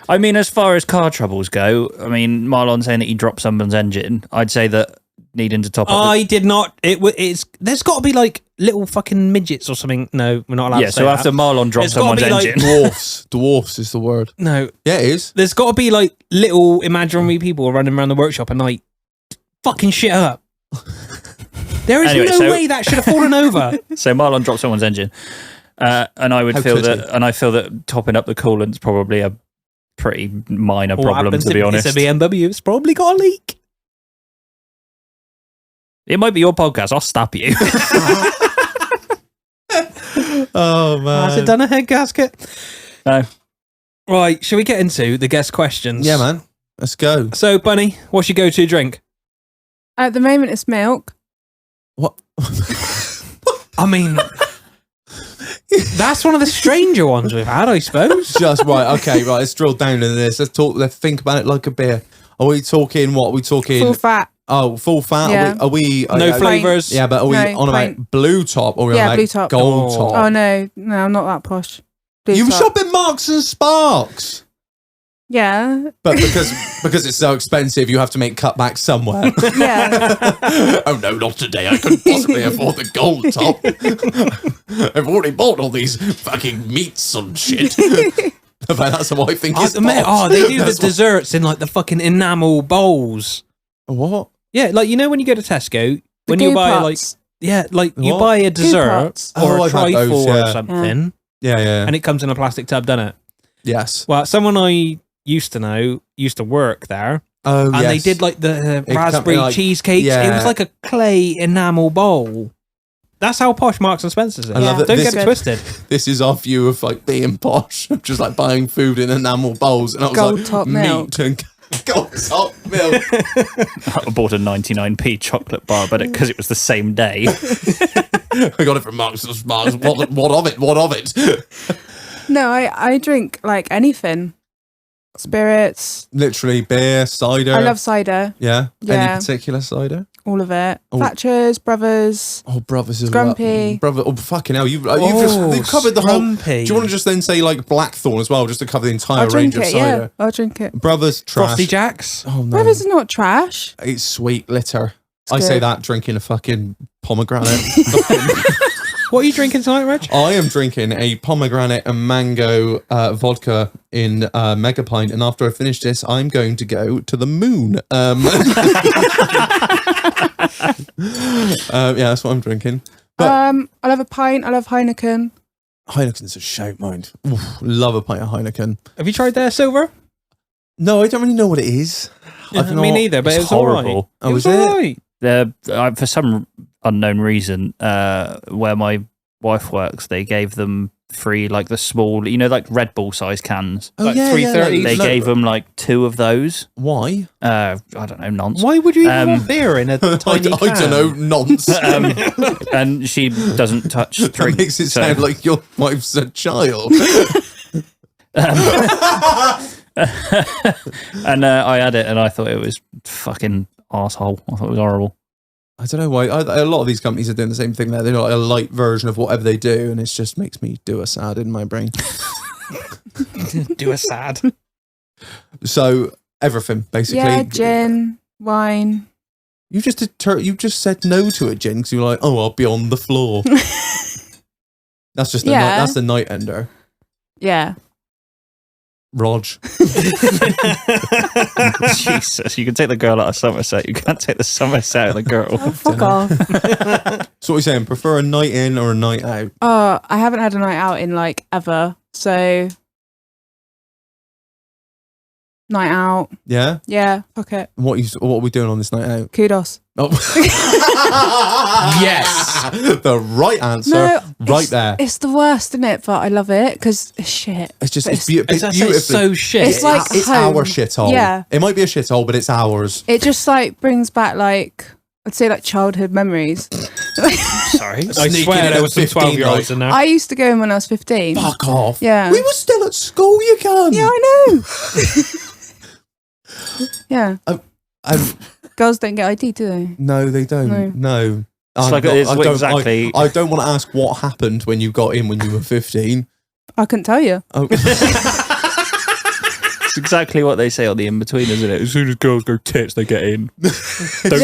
I mean, as far as car troubles go, I mean, Marlon saying that he dropped someone's engine, I'd say that needing to top up... I did not. There's got to be like little fucking midgets or something. No, we're not allowed to say so after that. Marlon dropped It's gotta someone's be like- engine... Dwarfs is the word. No, Yeah, it is. there's got to be like little imaginary people running around the workshop and like fucking shit up. There is Anyway, no so- way that should have fallen over. So Marlon dropped someone's engine. And I would How feel could that, and I feel that topping up the coolant's probably a pretty minor What problem, happens to be if honest. It's a BMW. It's probably got a leak. It might be your podcast. I'll stab you. Oh, man. Has it done a head gasket? No. Right, shall we get into the guest questions? Yeah, man. Let's go. So, Bunny, what's your go-to drink? At the moment, it's milk. What? I mean, that's one of the stranger ones we've had, I suppose. Just right. Okay, right. Let's drill down into this. Let's think about it like a beer. Are we talking what? Are we talking... Full fat. Oh, full fat? Yeah. Are we No flavours. Yeah, but are we No, on plain. about blue top or are we Yeah, on blue about top. gold Oh. top? Oh, no, I'm not that posh. Blue You top. shop in Marks and Sparks. Yeah, But because it's so expensive, you have to make cutbacks somewhere. yeah. Oh no, not today. I couldn't possibly afford the gold top. I've already bought all these fucking meats and shit. But that's how I think it's Mate, bought. they do the That's what- desserts in like the fucking enamel bowls. What? Yeah, like you know when you go to Tesco, when you Goo buy pots. like you What? buy a dessert pots. or Oh, a I've had trifle those, or yeah. something, Yeah. and it comes in a plastic tub, doesn't it? Yes. Well, someone I used to know used to work there, Oh, and yes. they did like the It raspberry come- like- cheesecakes. It yeah. was like a clay enamel bowl. That's how posh Marks and Spencer's is. I love that Don't this- get it twisted. This is our view of like being posh, just like buying food in enamel bowls, and I was Gold like, top meat milk. and gold top milk. I bought a 99p chocolate bar, but because it was the same day. I got it from Marks and Sparks. What of it? What of it? No, I drink like anything. Spirits. Literally beer, cider. I love cider. Yeah. Any Yeah. particular cider? All of it. Oh. Thatcher's, Brothers. Oh, brothers as Scrumpy. well. Brother, oh fucking hell! You've covered the Scrumpy. whole. Do you want to just then say like Blackthorn as well, just to cover the entire I'll drink range of it, yeah. cider? I'll drink it. Brothers trash. Frosty Jacks. Oh no, Brothers is not trash. it's sweet litter. I say good. that drinking a fucking pomegranate. What are you drinking tonight, Reg? I am drinking a pomegranate and mango vodka in Mega Pint, and after I finish this, I'm going to go to the moon. Yeah, that's what I'm drinking. But I love a pint. I love Heineken. Heineken's a shout, mind. Oof, love a pint of Heineken. Have you tried their silver? No, I don't really know what it is. I've Me not- neither, but It's it was alright. horrible. Oh, It was is it? alright. For some unknown reason, where my wife works, they gave them free, like the small, like Red Bull size cans. Oh, Like yeah, 330s. They gave them like 2 of those. Why? I don't know, nonsense. Why would you even want Um, beer in a tiny I don't know, nonce. And she doesn't touch That drink. makes it so- sound like your wife's a child. And I had it, and I thought it was fucking arsehole. I thought it was horrible. I don't know why. A lot of these companies are doing the same thing there. They're like a light version of whatever they do, and it just makes me do a sad in my brain. Do a sad. So everything basically. Yeah, gin, wine. You just said no to a gin because you're like, oh, I'll be on the floor. That's just Yeah. that's the night ender. Yeah. Rog. Jesus, you can take the girl out of Somerset. You can't take the Somerset out of the girl. Oh, fuck off. So what are you saying? Prefer a night in or a night out? Oh, I haven't had a night out in like ever. So night out. Yeah. Yeah, fuck it. What are we doing on this night out? Kudos. Oh. Yes. The right answer. No, right there. It's the worst, isn't it? But I love it because it's shit. It's just But it's beautiful. It's so shit. It's like it's home. our shithole. Yeah. It might be a shithole, but it's ours. It just like brings back like I'd say like childhood memeries. Sorry. I Sneaking swear in there at was some 15 12-year-olds in there. I used to go in when I was 15. Fuck off. Yeah. We were still at school, you can. Yeah, I know. Yeah. Girls don't get ID, do they? No, they don't. No. It's like it's exactly. I don't want to ask what happened when you got in when you were 15. I couldn't tell you. Oh. It's exactly what they say on the in between, isn't it? As soon as girls go tits, they get in. Don't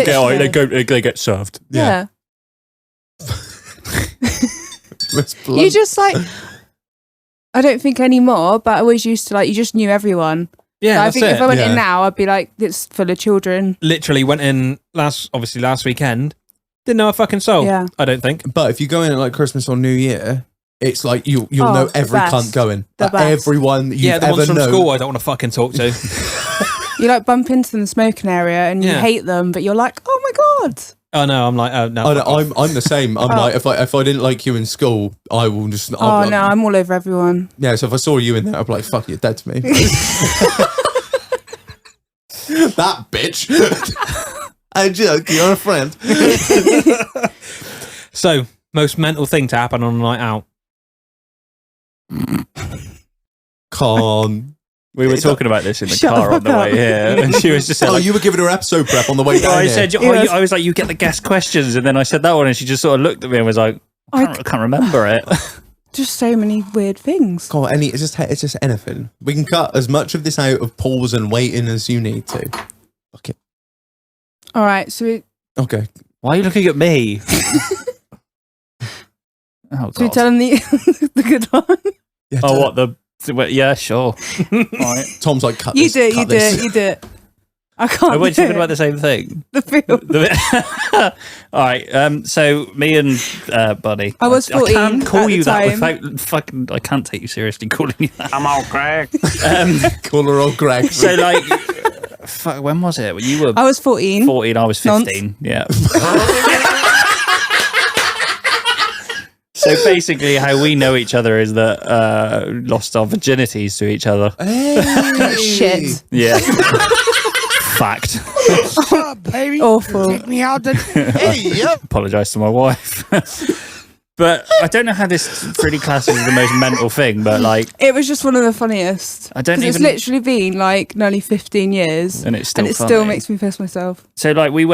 get Literally. they get served. Yeah. Let's You blunt. just like I don't think anymore, but I always used to like you just knew everyone. Yeah, Like, I that's think it. if I went Yeah. in now, I'd be like, it's full of children. Literally went in last weekend. Didn't know a fucking soul. Yeah. I don't think. But if you go in at like Christmas or New Year, it's like you'll Oh, know the every best. cunt going. The Like, best. everyone that you've Yeah, the ever ones from known. school I don't want to fucking talk to. You like bump into them in the smoking area and you Yeah. hate them, but you're like, oh my God. Oh no, I'm like, oh no. I fuck know, off. I'm the same. I'm Oh. like if I didn't like you in school, I will just. Oh no, I'm all over everyone. Yeah, so if I saw you in there, I'd be like, "Fuck, you're dead to me." That bitch. I joke. You're a friend. So, most mental thing to happen on a night out. Con. We were It's a- talking about this in the Shut car the on the fuck way up. here, and she was just Oh, like, you were giving her episode prep on the way down I here. said, Yes. I was like, you get the guest questions, and then I said that one, and she just sort of looked at me and was like, I can't remember it. Just so many weird things. God, it's just anything. We can cut as much of this out of pause and waiting as you need to. Fuck it. All right, so we Okay. Why are you looking at me? Oh, should we God. tell them the good one? Yeah, Oh, what the? Yeah, sure. Right. Tom's like, cut You this. do it, cut you do this. it, you do it. I can't. Are we do talking it. about the same thing? the film? All right. So me and Buddy. I was 14 I can't call at you the that time. without fucking. I can't take you seriously calling you that. I'm all Greg. Call her old Greg. So like, fuck. When was it? When you were I was 14. 14, I was 15. Yeah. So basically, how we know each other is that lost our virginities to each other. Hey. Shit. Yeah. Fact. Awful. Apologise to my wife. But I don't know how this really classes as the most mental thing, but like, It was just one of the funniest. I don't 'Cause it's even- literally been like nearly 15 years. and it's still it funny. still makes me piss myself. So like we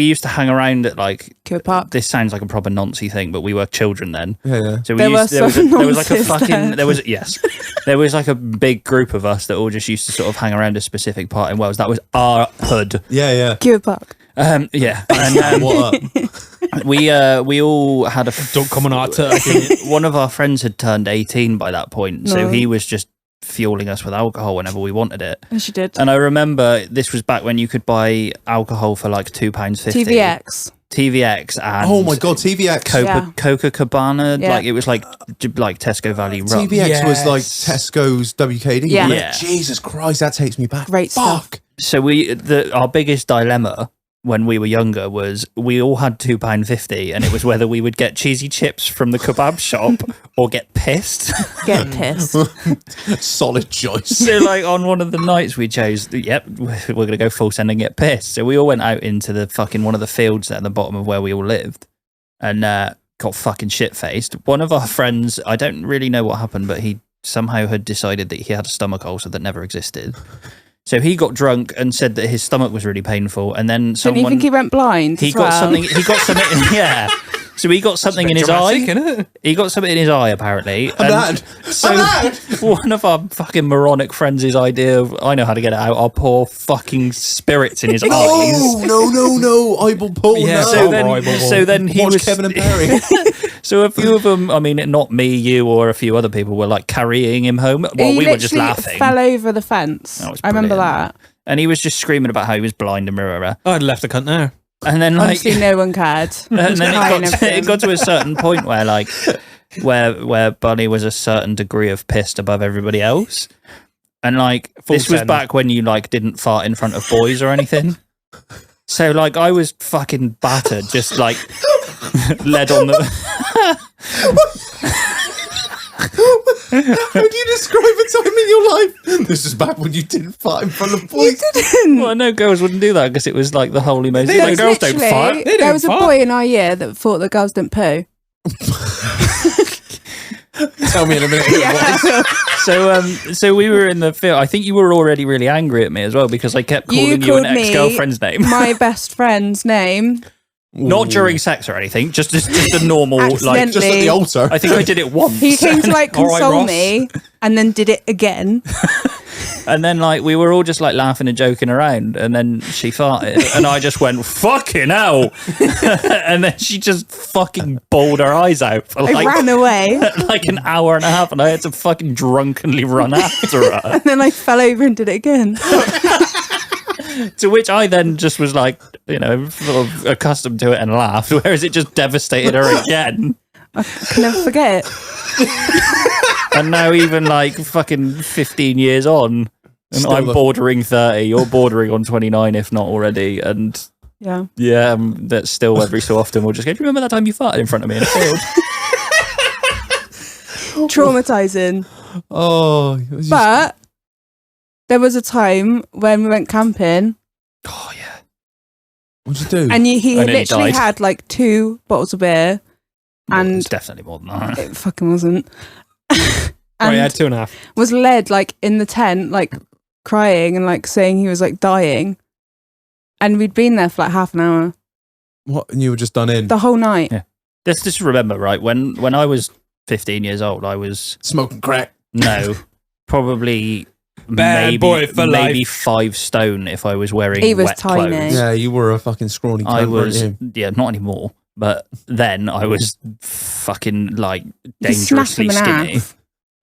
used to hang around at like, Kill Park. this sounds like a proper Nancy thing, but we were children then. Yeah. So There were there was some there was like a nonces fucking there. there was yes there was like a big group of us that all just used to sort of hang around a specific part in Wales. That was our hood. Yeah. Kill Park. Yeah, and What up? we all had a Don't come on our turkey. one of our friends had turned 18 by that point, so No. he was just fueling us with alcohol whenever we wanted it. And she did. And I remember this was back when you could buy alcohol for like £2.50. TVX and Oh my god, TVX. Yeah. Coca-Cabana, Yeah. like it was like Tesco Valley rum. TVX was like Yes. Tesco's WKD. Yeah. wasn't it? Yeah. Jesus Christ, that takes me back. Great stuff. Fuck. So our biggest dilemma when we were younger was we all had £2.50, and it was whether we would get cheesy chips from the kebab shop or get pissed. Get pissed. Solid choice. So like on one of the nights we chose, we're going to go full send and get pissed. So we all went out into the fucking one of the fields at the bottom of where we all lived and got fucking shit-faced. One of our friends, I don't really know what happened, but he somehow had decided that he had a stomach ulcer that never existed. So he got drunk and said that his stomach was really painful, and then Don't someone you think he went blind? he as got well? something. He got something. Yeah. So he got something in his Dramatic, eye. innit? He got something in his eye apparently. I'm mad. So I'm mad. one of our fucking moronic friends' idea of I know how to get it out. Our poor fucking spirits in his eyes. No. Eyeball Paul. Yeah, no. So then he Watch was Kevin and Perry. So a few of them, I mean, not me, you, or a few other people were like carrying him home while He we were just literally laughing. fell over the fence. That was I remember brilliant. that. And he was just screaming about how he was blind and rah. I'd left the cunt now. And then like, Honestly, no one cared. and then Crying it got to a certain point where like, where Bunny was a certain degree of pissed above everybody else. And like, this was send. back when you like didn't fart in front of boys or anything. So like, I was fucking battered, just like led on the. How do you describe a time in your life? This is back when you didn't fart in front of boys. Well, no girls wouldn't do that because it was like the holy most. They Like, don't- girls don't Literally, fart. They there don't was a fart. boy in our year that thought that girls didn't poo. Tell me in a minute who it was. So we were in the field. I think you were already really angry at me as well because I kept calling you called an me ex-girlfriend's name. My best friend's name. Not during sex or anything, just a normal like. Accidentally. Just at the altar. I think I did it once. He came to like All right, console Ross. me and then did it again. And then like we were all just like laughing and joking around, and then she farted, and I just went fucking hell, and then she just fucking bawled her eyes out for I like ran away like an hour and a half, and I had to fucking drunkenly run after her. and then I fell over and did it again. To which I then just was like, you know, sort of accustomed to it and laughed, whereas it just devastated her again. I can never forget it. And now even like fucking 15 years on, and Still I'm the- bordering 30, you're bordering on 29 if not already, and Yeah. yeah, that's still every so often we'll just go, do you remember that time you farted in front of me in a field? Traumatizing. Oh, it was just- But there was a time when we went camping Oh yeah. what'd you do? and he I nearly literally died. had like 2 bottles of beer Well, and it's definitely more than that. it fucking wasn't. Right, I and had 2.5. was led like in the tent, like crying and like saying he was like dying. And we'd been there for like half an hour What? And you were just done in the whole night. Yeah. Let's just remember, right, when I was 15 years old, I was smoking crack. probably Bad boy for maybe life. 5 stone if I was wearing He was wet tiny. clothes. Yeah, you were a fucking scrawny cunt, I was, weren't you? yeah, not anymore. But then I was fucking like You snapped dangerously him in skinny.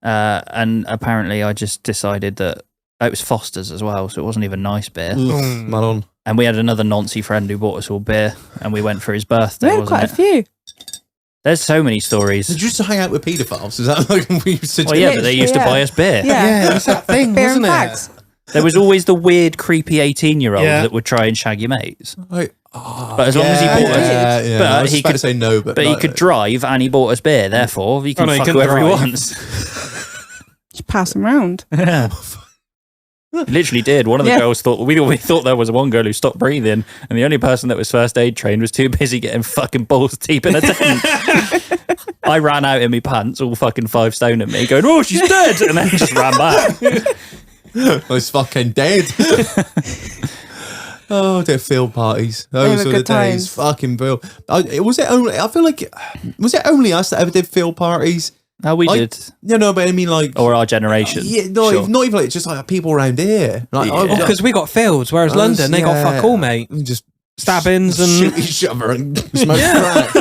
half. And apparently I just decided that it was Foster's as well, so it wasn't even nice beer. Oof, man on. And we had another Nancy friend who bought us all beer, and we went for his We birthday, had wasn't quite it? a few. There's so many stories. Did you used to hang out with paedophiles? Is that like we used to Well, do? yeah, but they used to Yeah. buy us beer. Yeah. it was that thing, Beer wasn't and it? fags. There was always the weird, creepy 18-year-old Yeah. that would try and shag your mates. Like, But as long as he bought us, yeah, yeah. but I was he about to could- say no, but but he like- could drive and he bought us beer. Therefore, he can no, he fuck couldn't whoever he drive. wants. Just pass them around. Yeah. Literally did. One of the Yeah. girls thought we thought there was one girl who stopped breathing, and the only person that was first aid trained was too busy getting fucking balls deep in a tent. I ran out in my pants, all fucking 5 stone at me, going, "Oh, she's dead," and then just ran back. Those fucking dead. Oh, they're field parties. Those were were the good days. times. Fucking field. Was it only? I feel like was it only us that ever did field parties? Oh, we I- did, You know, but I mean, like, or our generation. yeah, no, Sure. not even like just like people around here. Like, Yeah. Because we got fields, whereas London, they got fuck all, mate. We just stabbings and shoot each other and smoke crack.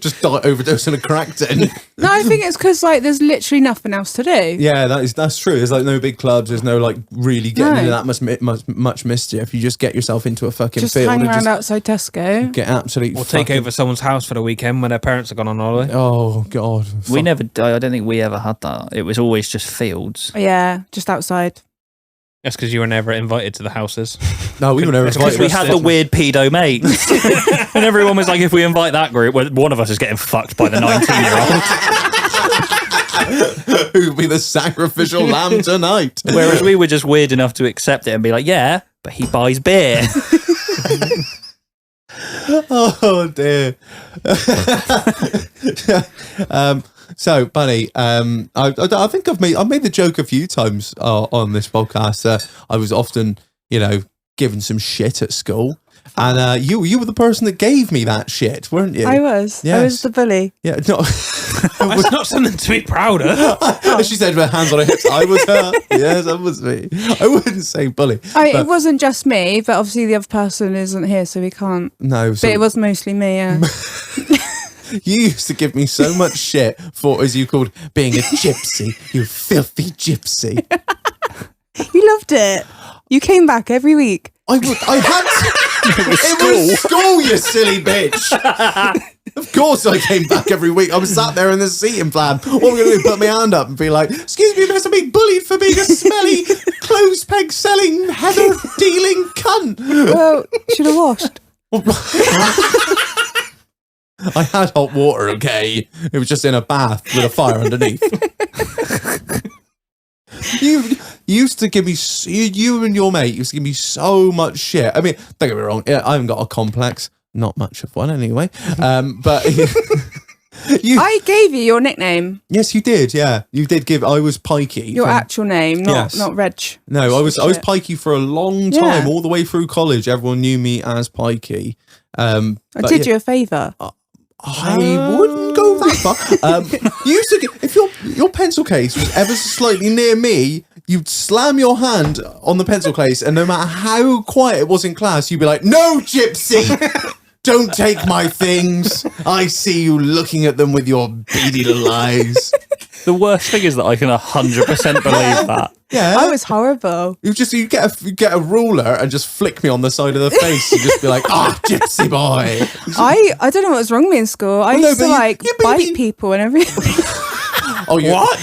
Just die overdose in a crack den. No, I think it's because like there's literally nothing else to do. Yeah, that's true. There's like no big clubs. There's no like really getting into that much mischief. You just get yourself into a fucking Just field hang and around just outside Tesco. get absolutely. or take over someone's house for the weekend when their parents are gone on holiday. Oh god, We never. I don't think we ever had that. It was always just fields. Yeah, just outside. That's because you were never invited to the houses. No, we were never Because invited. we had the weird pedo mates. And everyone was like, if we invite that group, well, one of us is getting fucked by the 19-year-old. Who'd be the sacrificial lamb tonight? Whereas we were just weird enough to accept it and be like, yeah, but he buys beer. Oh dear. So, Bunny, I think I've made the joke a few times on this podcast. I was often, given some shit at school, and you were the person that gave me that shit, weren't you? I was. I was Yes. the bully. Yeah, no. It's not something to be proud of. She said with hands on her hips, I was her. Yes, that was me. I wouldn't say bully. It wasn't just me, but obviously the other person isn't here, so we can't. No, But it was mostly me. Yeah. you used to give me so much shit for, as you called, being a gypsy. You filthy gypsy. You loved it. You came back every week. I had to. It was school, you silly bitch. Of course I came back every week. I was sat there in the seating plan. What am I going to do? Put my hand up and be like, excuse me, miss, I'm being bullied for being a smelly, clothes peg selling, heather dealing cunt. Well, should have washed. I had hot water, okay? It was just in a bath with a fire underneath. You used to give me, you and your mate used to give me so much shit. I mean, don't get me wrong, I haven't got a complex. Not much of one anyway. But I gave you your nickname, yes, you did. Yeah, you did give. I was Pikey. your actual name, Yes. not Reg. No, I was Pikey for a long time, Yeah. all the way through college. Everyone knew me as Pikey. I did you a favour. I wouldn't go that far. You used to get, if your pencil case was ever so slightly near me, you'd slam your hand on the pencil case, and no matter how quiet it was in class, you'd be like, "No, gypsy, don't take my things. I see you looking at them with your beady little eyes." The worst thing is that I can 100% believe that. Yeah, I was horrible. you get a ruler and just flick me on the side of the face. You just be like, "Ah, gypsy boy." I don't know what was wrong with me in school. I Well, no, used to but you bite maybe- people and everything. Oh, What?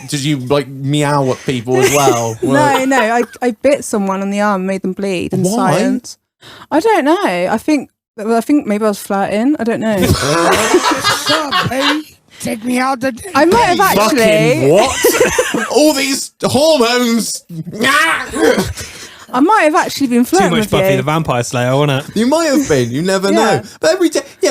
Did you like meow at people as well? No, I bit someone on the arm, made them bleed in Why? science. I don't know. I think maybe I was flirting. I don't know. What's up, hey? Take me out the I might have actually. What? All these hormones. I might have actually been Too flirting much with Buffy you. the Vampire Slayer, wasn't it? You might have been. You never know. Yeah. But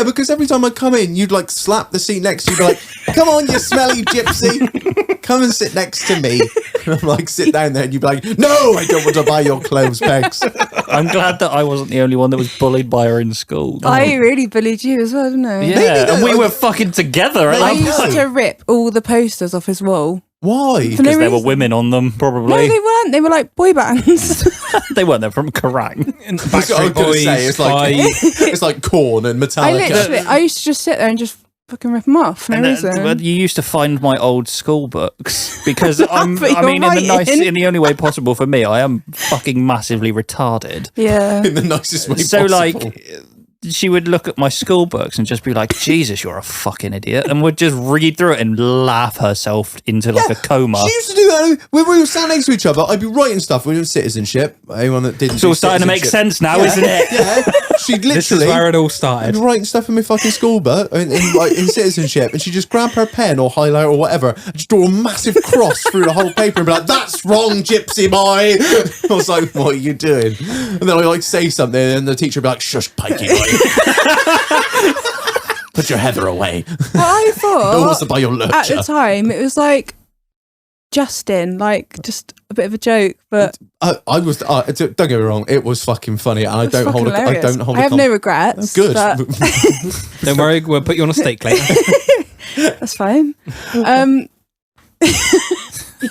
because every time I come in, you'd like slap the seat next to you, be like, "Come on, you smelly gypsy, come and sit next to me." And I'm like, sit down there, and you'd be like, "No, I don't want to buy your clothes pegs." I'm glad that I wasn't the only one that was bullied by her in school. I really bullied you as well, didn't I? Yeah, and we were fucking together at I that used point. to rip all the posters off his wall. Why? For no Because there were reason. women on them, No, probably. they weren't. They were like boy bands. They weren't. They're from Kerrang. And That's what I was Backstreet gonna Boys, say. It's like Spy. it's like Korn and Metallica. I used to just sit there and just fucking rip them off for no reason. But you used to find my old school books because But you're in writing. the only way possible for me, I am fucking massively retarded. Yeah. In the nicest way So possible. like, she would look at my school books and just be like, "Jesus, you're a fucking idiot," and would just read through it and laugh herself into like a coma. She used to do that when we were sat next to each other. I'd be writing stuff. We were doing citizenship. Anyone that didn't. It's all do starting to make citizenship- sense now, isn't it? Yeah, she'd This is literally. where it all I'd started. writing stuff in my fucking school book in citizenship, and she'd just grab her pen or highlighter or whatever, and just draw a massive cross through the whole paper and be like, "That's wrong, gypsy boy." I was like, "What are you doing?" And then I like say something, and the teacher would be like, "Shush, pikey boy." Put your heather away. Well, I Who wants to thought buy your at lurcher? the time it was like Justin, like just a bit of a joke, but I was. Don't get me wrong. It was fucking funny, and I it's don't fucking hold. I hilarious. don't hold. I have no regrets. Good. but Don't worry, we'll put you on a steak later. that's fine.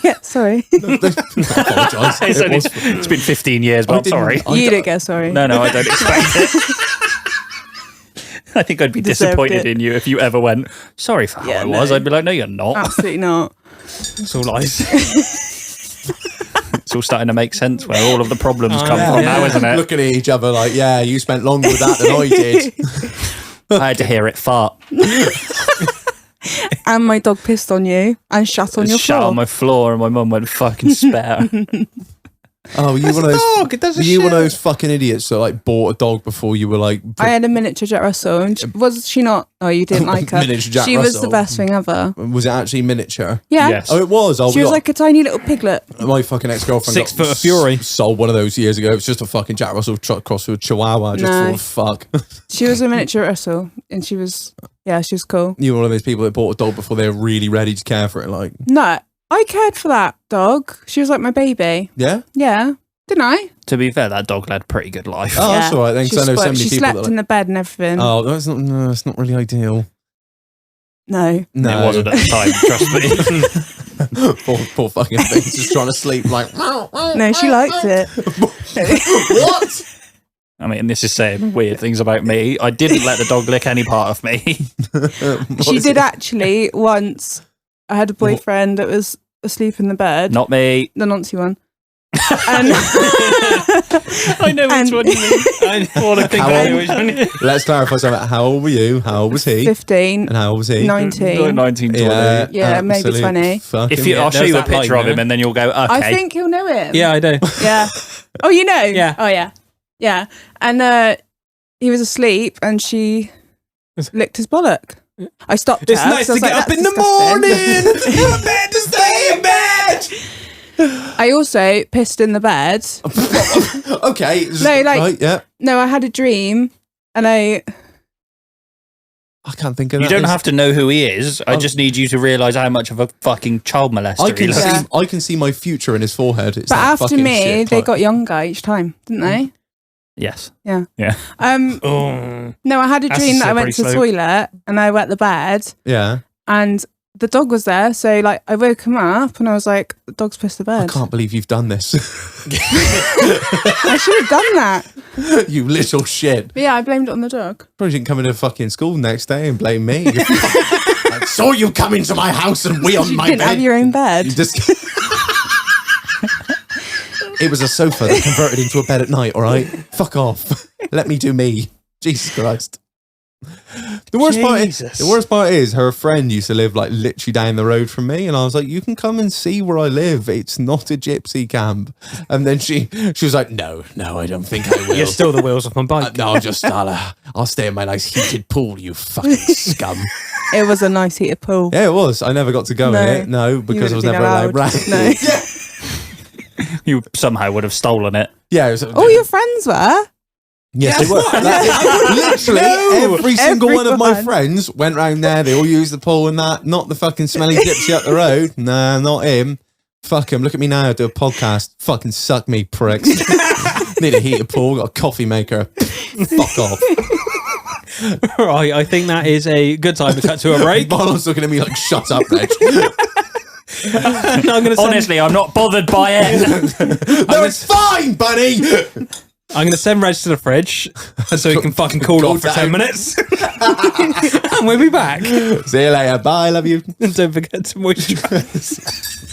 Yeah, sorry. Apologise. It's been 15 years, but I'm sorry. You didn't get sorry. No, I don't expect it. I think I'd be Deserved disappointed it. in you if you ever went, sorry for how Yeah, I was. no. I'd be like, no, you're not. Absolutely not. It's all lies. It's all starting to make sense where all of the problems come Yeah, from now, isn't it? Looking at each other like, yeah, you spent longer with that than I did. I had to hear it fart. And my dog pissed on you and shat on your Shut floor. on my floor, and my mum went fucking spare. Oh, were you one of those? dog, it does a Were you one of shit. those fucking idiots that like bought a dog before you were like? I had a miniature Jack Russell, and was she not? Oh, you didn't like her. Miniature Jack she was the Russell. best thing ever. Was it actually miniature? Yeah. Yes. Oh, it was. Oh, She was like a tiny little piglet. my fucking ex-girlfriend 6 got foot of fury. sold one of those years ago. It's just a fucking Jack Russell cross with a Chihuahua. Just No. for fuck. She was a miniature Russell, and she was cool. You were one of those people that bought a dog before they were really ready to care for it. Like, No, I cared for that dog. She was like my baby. yeah. Yeah, didn't I? To be fair, that dog led a pretty good life. Oh, Yeah. that's all right then. She, 'Cause I know so spoiled- many she people slept that in the bed and everything. oh, that's not. No, it's not really ideal. No. No, It wasn't at the time, trust me. poor fucking thing, just trying to sleep. Like, No, she liked it. what? I mean, this is saying weird things about me. I didn't let the dog lick any part of me. She did actually once. I had a boyfriend that was asleep in the bed. Not me. The Nancy one. And I know which one you mean. I want to think How I know old- which one. Let's clarify something. How old were you? How old was he? 15, And how old was he? 19. 19, 20. Yeah, maybe absolute 20. fucking- If you, I'll show there's you a that line picture of him, there. and then you'll go, okay. I think he'll know him. Yeah, I do. Yeah. Oh, you know? Yeah. Oh, yeah. Yeah. And he was asleep and she licked his bollock. I stopped It's her. nice 'cause I to was get like, up in "That's the disgusting." morning. You're bed to stay in bed. I also pissed in the bed. Okay. No, like- right, yeah. No, I had a dream and I can't think of You that. don't have to know who he is. I Oh. just need you to realise how much of a fucking child molester I he can looks. Yeah. see. I can see my future in his forehead. It's but that after fucking me, shit they type. got younger each time, didn't they? Yes. Yeah. Yeah. Oh. No, I had a That's a dream that I went to the slippery toilet and I wet the bed Yeah. and the dog was there. So like I woke him up and I was like, the dog's pissed the I bed. can't believe you've done this. I should have done that. You little shit. But yeah, I blamed it on the dog. Probably didn't come into fucking school next day and blame me. I saw you come into my house and we on You my didn't bed. have your own bed. You just. It was a sofa that converted into a bed at night. All right, fuck off. Let me do me. Jesus Christ. The worst part is her friend used to live like literally down the road from me, and I was like, "You can come and see where I live. It's not a gypsy camp." And then she was like, "No, I don't think I will." You're still the wheels off my bike. No, I'll stay in my nice heated pool. You fucking scum. It was a nice heated pool. Yeah, it was. I never got to go No. in it. No, because I was wouldn't never have allowed been round. No. You somehow would have stolen it. Yeah. It was, All your friends were? yes, they were. Literally, every single one of my Everyone. friends went round there. They all used the pool and that. Not the fucking smelly gypsy up the road. Nah, not him. Fuck him. Look at me now. I do a podcast. Fucking suck me, pricks. Need a heated pool. Got a coffee maker. Fuck off. Right, I think that is a good time to cut to a break. Marlon's looking at me like, shut up, Reg. I'm going to send, Honestly, I'm not bothered by it. No, it's fine, buddy. I'm going to send Reg to the fridge so he can fucking cool off for down. 10 minutes. And we'll be back. See you later. Bye. Love you. And don't forget to moisturise.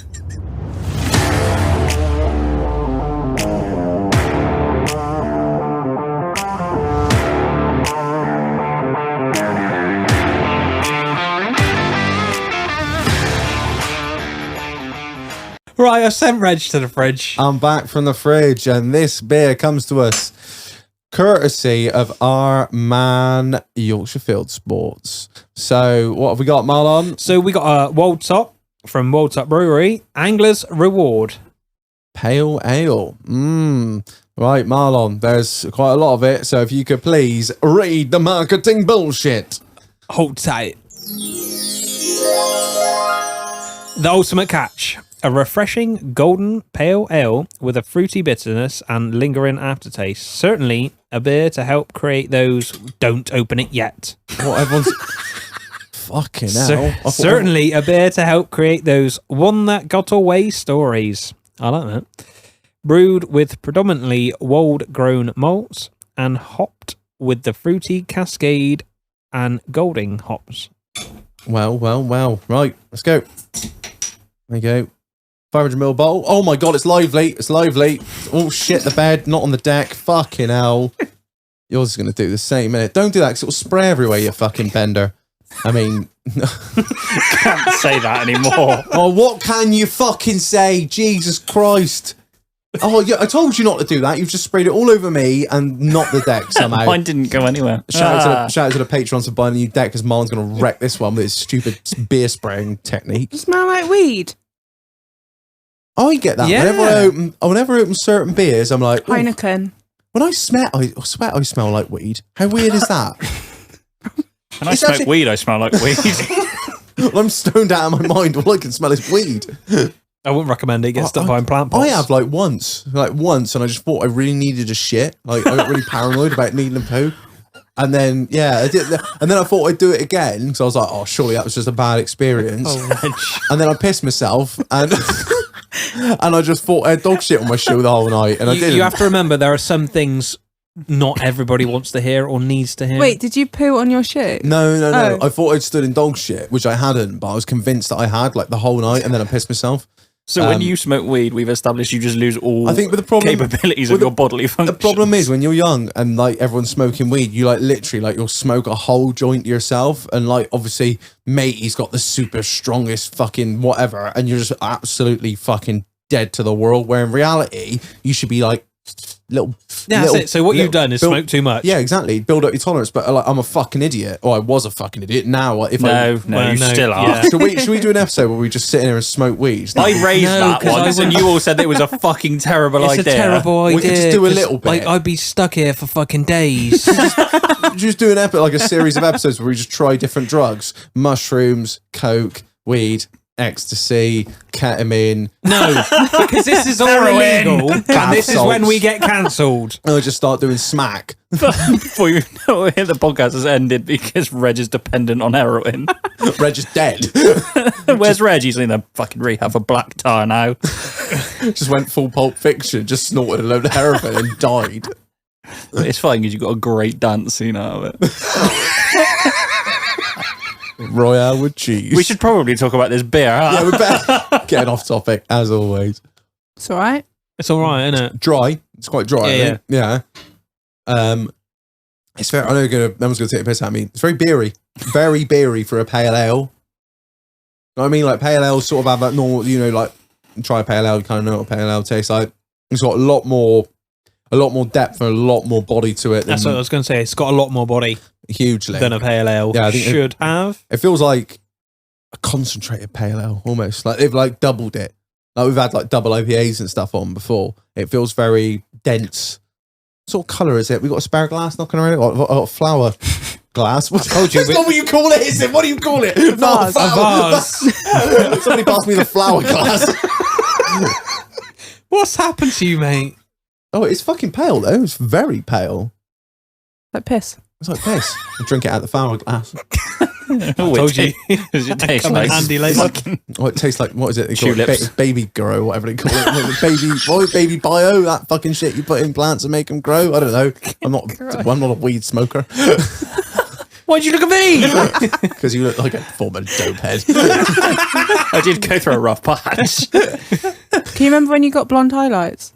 Right, I sent Reg to the fridge. I'm back from the fridge, and this beer comes to us courtesy of our man Yorkshire Field Sports. So, what have we got, Marlon? So we got a Wold Top from Wold Top Brewery, Angler's Reward. Pale ale. Right, Marlon, there's quite a lot of it. So, if you could please read the marketing bullshit. Hold tight. The ultimate catch. A refreshing golden pale ale with a fruity bitterness and lingering aftertaste. Certainly a beer to help create those don't open it yet. What everyone's fucking hell. I thought- Certainly a beer to help create those one that got away stories. I like that. Brewed with predominantly Wold grown malts and hopped with the fruity Cascade and Golding hops. Well. Right, let's go. There you go. 500ml bottle. Oh my god, it's lively. It's lively. Oh shit, the bed, not on the deck. Fucking hell. Yours is going to do the same, innit? Don't do that because it'll spray everywhere, you fucking bender. I mean... Can't say that anymore. Oh, what can you fucking say? Jesus Christ. Oh, yeah, I told you not to do that. You've just sprayed it all over me and not the deck somehow. Mine didn't go anywhere. Shout out to the patrons for buying a new deck because mine's going to wreck this one with his stupid beer spraying technique. You smell like weed. I get that. Yeah. Whenever I open certain beers, I'm like, oh, Heineken. when I sweat, I smell like weed. How weird is that? When I It's smoke actually- weed, I smell like weed. When I'm stoned out of my mind, all I can smell is weed. I wouldn't recommend it. Get stuck behind plant pots. I have like once, and I just thought I really needed a shit. Like I got really paranoid about needing a poo. And then, yeah, I did, and then I thought I'd do it again. So I was like, oh, surely that was just a bad experience. And then I pissed myself and and I just thought I had dog shit on my shoe the whole night. And I didn't. You have to remember there are some things not everybody wants to hear or needs to hear. Wait, did you poo on your shoe? No. Oh. I thought I'd stood in dog shit, which I hadn't, but I was convinced that I had like the whole night, and then I pissed myself. So when you smoke weed, we've established you just lose all I think with the problem, capabilities with of your bodily function. the problem is when you're young and like everyone's smoking weed, you like literally like you'll smoke a whole joint yourself, and like obviously mate, he's got the super strongest fucking whatever, and you're just absolutely fucking dead to the world. Where in reality, you should be like little. Yeah, that's it. So what you've done is build- smoke too much. Yeah, exactly. Build up your tolerance. But like, I'm a fucking idiot, or I was a fucking idiot. Now, if No, Well, you no, still are. yeah. should we do an episode where we just sit in here and smoke weed? I raised No, that 'cause I once, and wouldn't- you all said that it was a fucking terrible It's idea. a terrible idea. We could just do a 'cause, little bit. Like I'd be stuck here for fucking days. Just do like a series of episodes where we just try different drugs: mushrooms, coke, weed, ecstasy, ketamine. No, because this is all Heroin. illegal, and this is Bath when salts. we get cancelled. And I just start doing smack. Before you know it, the podcast has ended because Reg is dependent on heroin. Reg is dead. Where's Reg? He's in a fucking rehab for black tar now. Just went full Pulp Fiction, just snorted a load of heroin and died. It's fine because you got a great dance scene out of it. Royale with cheese. We should probably talk about this beer, huh? Yeah, we're better. Getting off topic as always. It's all right. It's all right, isn't it? Dry. It's quite dry. Yeah, I think. Yeah. It's very. I know no one's gonna take a piss at me. It's very beery. Very beery for a pale ale. You know what I mean? Like pale ales sort of have that normal. You know, like try a pale ale. You kind of know what pale ale tastes like. It's got a lot more depth and a lot more body to it. That's what I was going to say. It's got a lot more body Hugely. than a pale ale Yeah, I think should have. It feels like a concentrated pale ale almost. Like they've like doubled it. Like we've had like double IPAs and stuff on before. It feels very dense. What sort of colour is it? We got a asparagus knocking around. Or flower glass. What, told you, That's not what you call it, is it? What do you call it? Vase. No, A vase. Somebody passed me the flower glass. What's happened to you, mate? Oh, it's fucking pale though. It's very pale. Like piss. It's like piss. I drink it out of the flower glass. Told you. Does it taste Come in like handy later. fucking- Oh, it tastes like, what is it? They call Tulips. it baby grow, whatever they call it. Baby bio, that fucking shit you put in plants and make them grow. I don't know. I'm not a weed smoker. Why'd you look at me? Because you look like a former dope head. I did go through a rough patch. Can you remember when you got blonde highlights?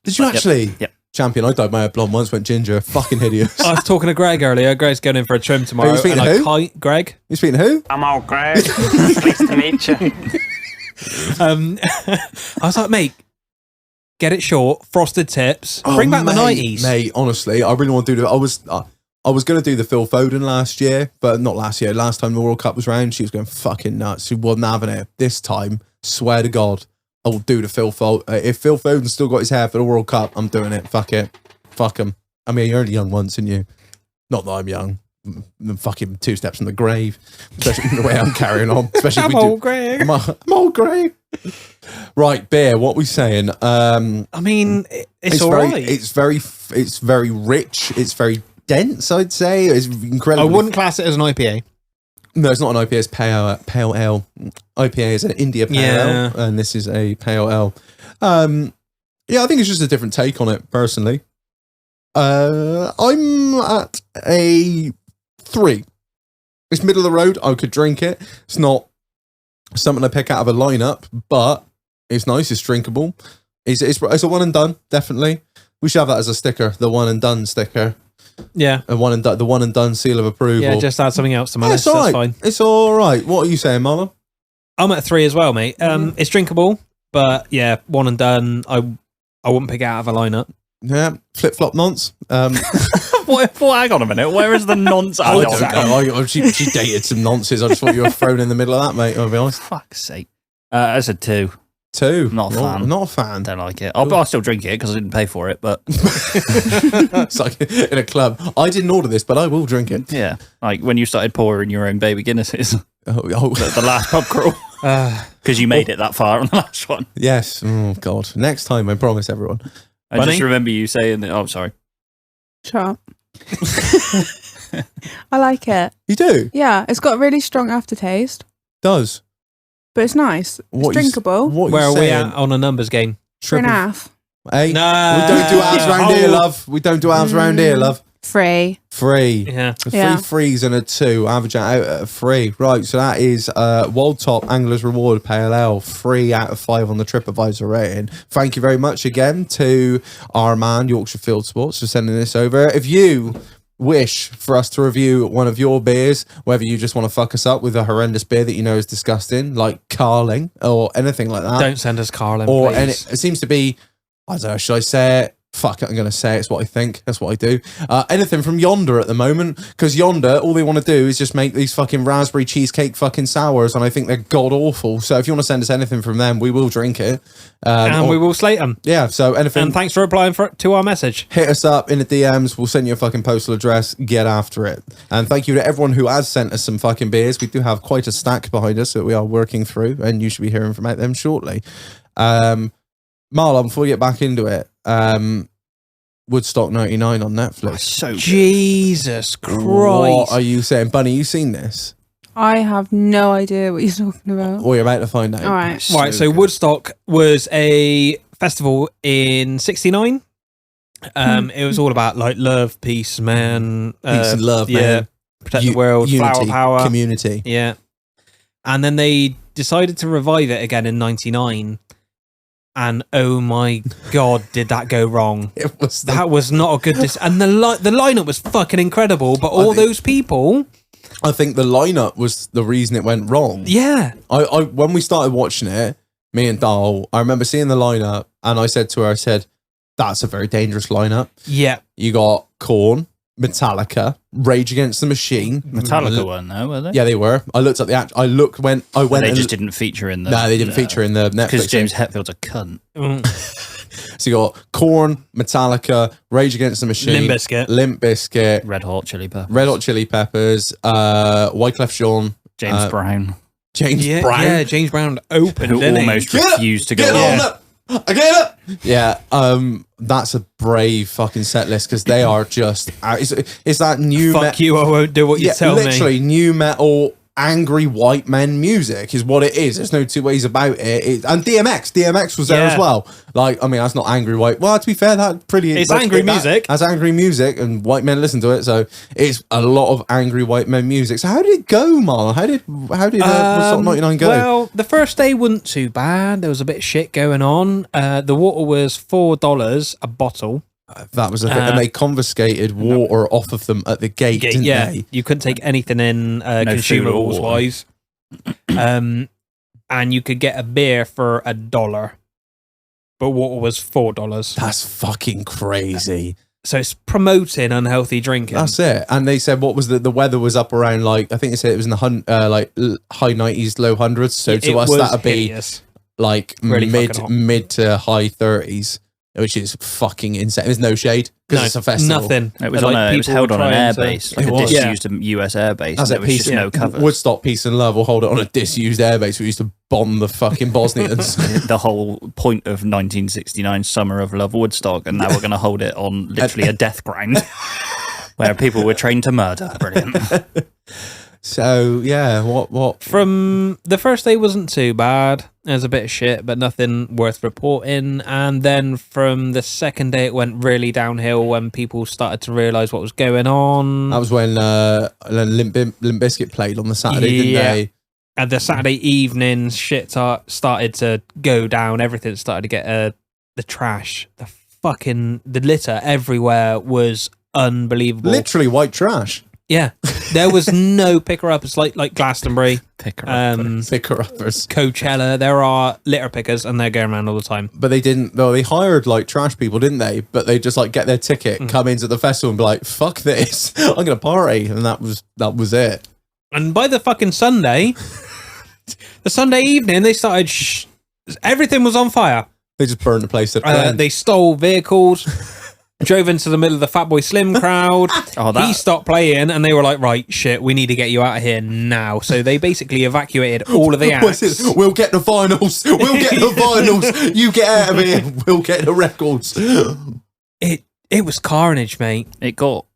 Did you actually? Yep. Champion, I dyed my hair blonde once, went ginger. Fucking hideous. I was talking to Greg earlier. Greg's going in for a trim tomorrow. Who, you speaking and to who? Greg. You speaking to who? I'm all Greg. Nice to meet you. I was like, mate, get it short, frosted tips, bring back the 90s. Mate, honestly, I really want to do I was going to do the Phil Foden last year, but not last year. Last time the World Cup was round, she was going fucking nuts. She wasn't having it. This time, swear to God, I'll do the Phil Foden. If Phil Foden's still got his hair for the World Cup, I'm doing it. Fuck it. Fuck him. I mean, you're only young once, and you. Not that I'm young. I'm fucking 2 steps from the grave, especially the way I'm carrying on. Especially if I'm we do- old Greg. I'm old Greg. Right, beer. What we saying? I mean, it's all very, right. It's very rich. It's very dense. I'd say it's I incredible. wouldn't class it as an IPA. No, it's not an IPA. It's pale ale. IPA is an India pale ale, and this is a pale ale. Yeah, I think it's just a different take on it. Personally, I'm at a 3. It's middle of the road. I could drink it. It's not something I pick out of a lineup, but it's nice. It's drinkable. It's a one and done. Definitely, we should have that as a sticker. The one and done sticker. Yeah, The one and done seal of approval. yeah. Just add something else to my Yeah, list. it's all That's right. fine. It's all right. What are you saying, Marlon? I'm at 3 as well, mate. It's drinkable, but yeah, one and done. I wouldn't pick it out of a lineup. Yeah, flip flop nonce. Hang on a minute. Where is the nonce? I don't know. She dated some nonces. I just thought you were thrown in the middle of that, mate. I'll be honest. Fuck's sake. I said 2. 2. Not a fan. Not a fan. Don't like it. I'll still drink it because I didn't pay for it. But It's like in a club. I didn't order this, but I will drink it. yeah, like when you started pouring your own baby Guinnesses, Oh, the last pub crawl, because you made it that far on the last one. yes. Oh God. Next time, I promise everyone. I Bunny? just remember you saying that. Oh, sorry. Shut up. I like it. You do. Yeah, it's got a really strong aftertaste, Does. but it's nice. It's What you s- drinkable. What Where you are we saying? at on a numbers game? 3.5. Hey, No. we don't do halves round here, Oh. love. We don't do halves round here, love. 3. 3. Yeah. Yeah. 3 threes and a 2, average out at a 3. Right, so that is Wold Top Anglers Reward Pale Ale, 3 out of 5 on the TripAdvisor rating. Thank you very much again to our man Yorkshire Field Sports for sending this over. If you wish for us to review one of your beers, whether you just want to fuck us up with a horrendous beer that you know is disgusting, like Carling or anything like that, Don't send us Carlin, or please. and it seems to be, I don't know, should I say it? Fuck it, I'm going to say it. It's what I think. That's what I do. Anything from Yonder at the moment, because Yonder, all they want to do is just make these fucking raspberry cheesecake fucking sours, and I think they're god awful. So if you want to send us anything from them, we will drink it. and we will slate them. Yeah, so anything, And thanks for replying to our message. hit us up in the DMs. We'll send you a fucking postal address. Get after it. And thank you to everyone who has sent us some fucking beers. We do have quite a stack behind us that we are working through, and you should be hearing from them shortly. Marlon, before we get back into it, Woodstock 99 on Netflix. So good. Jesus Christ. What are you saying? Bunny, you seen this? I have no idea what you're talking about. Or you're about to find out. All right. Right, so good. Woodstock was a festival in '69. It was all about like love, peace, man, Peace and love, yeah, man. protect the world, flower Unity, power, community. yeah. And then they decided to revive it again in '99, and oh my god, did that go wrong? It was the, That was not a good. And the lineup was fucking incredible, but all think- those people, I think the lineup was the reason it went wrong. yeah, I when we started watching it, me and Dahl, I remember seeing the lineup, and I said to her, I said, "That's a very dangerous lineup. yeah. You got Korn, Metallica, Rage Against the Machine. Metallica weren't there, were they? Yeah, they were. I looked at the act. I looked when I went. They and- just didn't feature in the. No, they didn't feature in the Netflix. because James thing. Hetfield's a cunt. Mm. So you got Korn, Metallica, Rage Against the Machine, Limp Bizkit, Red Hot Chili Peppers. Red Hot Chili Peppers, Wyclef Jean, James Brown, James Yeah, Brown. yeah, James Brown opened, who didn't he? almost Get up! refused to go Get on. on up! I get up! Yeah, that's a brave fucking set list because they are just. It's that new. Fuck you! I won't do what you tell literally me. new metal. Angry white men music is what it is. There's no two ways about it. And DMX was there Yeah. as well. Like, I mean, that's not angry white. Well, to be fair, that pretty. It's like, angry that- music. That's angry music, and white men listen to it. So it's a lot of angry white men music. So how did it go, Marlon? How did Woodstock 99 go? Well, the first day wasn't too bad. There was a bit of shit going on. The water was $4 a bottle. That was the thing, and they confiscated water off of them at the gate, didn't Yeah, they? you couldn't take anything in consumables food or wise. And you could get a beer for $1, but water was $4. That's fucking crazy. So it's promoting unhealthy drinking. That's it. And they said what was the weather was up around like I think they said it was in the high 90s, low hundreds. So It to us was that'd be hideous. like Really fucking hot. mid to high 30s, which is fucking insane. There's no shade because No, it's a festival. nothing. It was Like, it was people held were on an trying to- airbase, like It a was. disused US airbase. As And a there was piece, just no covers. Woodstock Peace and Love will hold it on a disused airbase. We used to bomb the fucking Bosnians. The whole point of 1969 Summer of Love Woodstock, and now we're going to hold it on literally a death ground where people were trained to murder. Brilliant. So yeah, what? From the first day wasn't too bad. It was a bit of shit, but nothing worth reporting. And then from the second day, it went really downhill when people started to realise what was going on. That was when Limp Bizkit played on the Saturday, didn't they? And the Saturday evening, shit started to go down. Everything started to get the trash, the litter everywhere was unbelievable. Literally white trash. Yeah, there was no picker-uppers like Glastonbury, Picker-uppers. Coachella. There are litter pickers, and they're going around all the time. But they didn't. Well, they hired like trash people, didn't they? But they just like get their ticket, come into the festival, and be like, "Fuck this! I'm gonna party," and that was it. And by the fucking Sunday, the Sunday evening, they started. Everything was on fire. They just burned the place to the ground. They stole vehicles. Drove into the middle of the Fatboy Slim crowd. He stopped playing, and they were like, "Right, shit, we need to get you out of here now." So they basically evacuated all of the acts. We'll get the finals. We'll get the finals. You get out of here. We'll get the records. It was carnage, mate. It got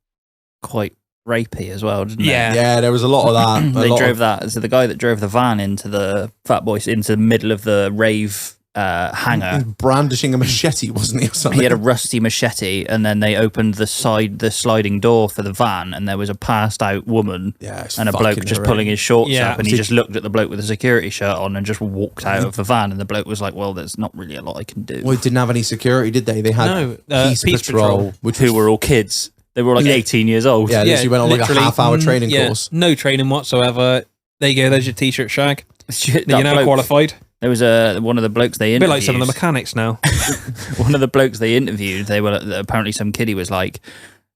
quite rapey as well, didn't it? Yeah, there was a lot of that. They drove that. So the guy that drove the van into the Fatboy into the middle of the rave hangar, brandishing a machete, wasn't he, or something? He had a rusty machete, and then they opened the sliding door for the van, and there was a passed out woman and a bloke just pulling his shorts up, and he just looked at the bloke with the security shirt on and just walked out of the van, and the bloke was like, "Well, there's not really a lot I can do." Well, they didn't have any security, did they? They had Peace Patrol, who were all kids. They were like 18 years old. Yeah, you went on like a half-hour training course. No training whatsoever. There you go. There's your t-shirt, Shag. Shit, you're now qualified. There was one of the blokes they interviewed. A bit like some of the mechanics now. One of the blokes they interviewed, they were apparently some kiddie was like,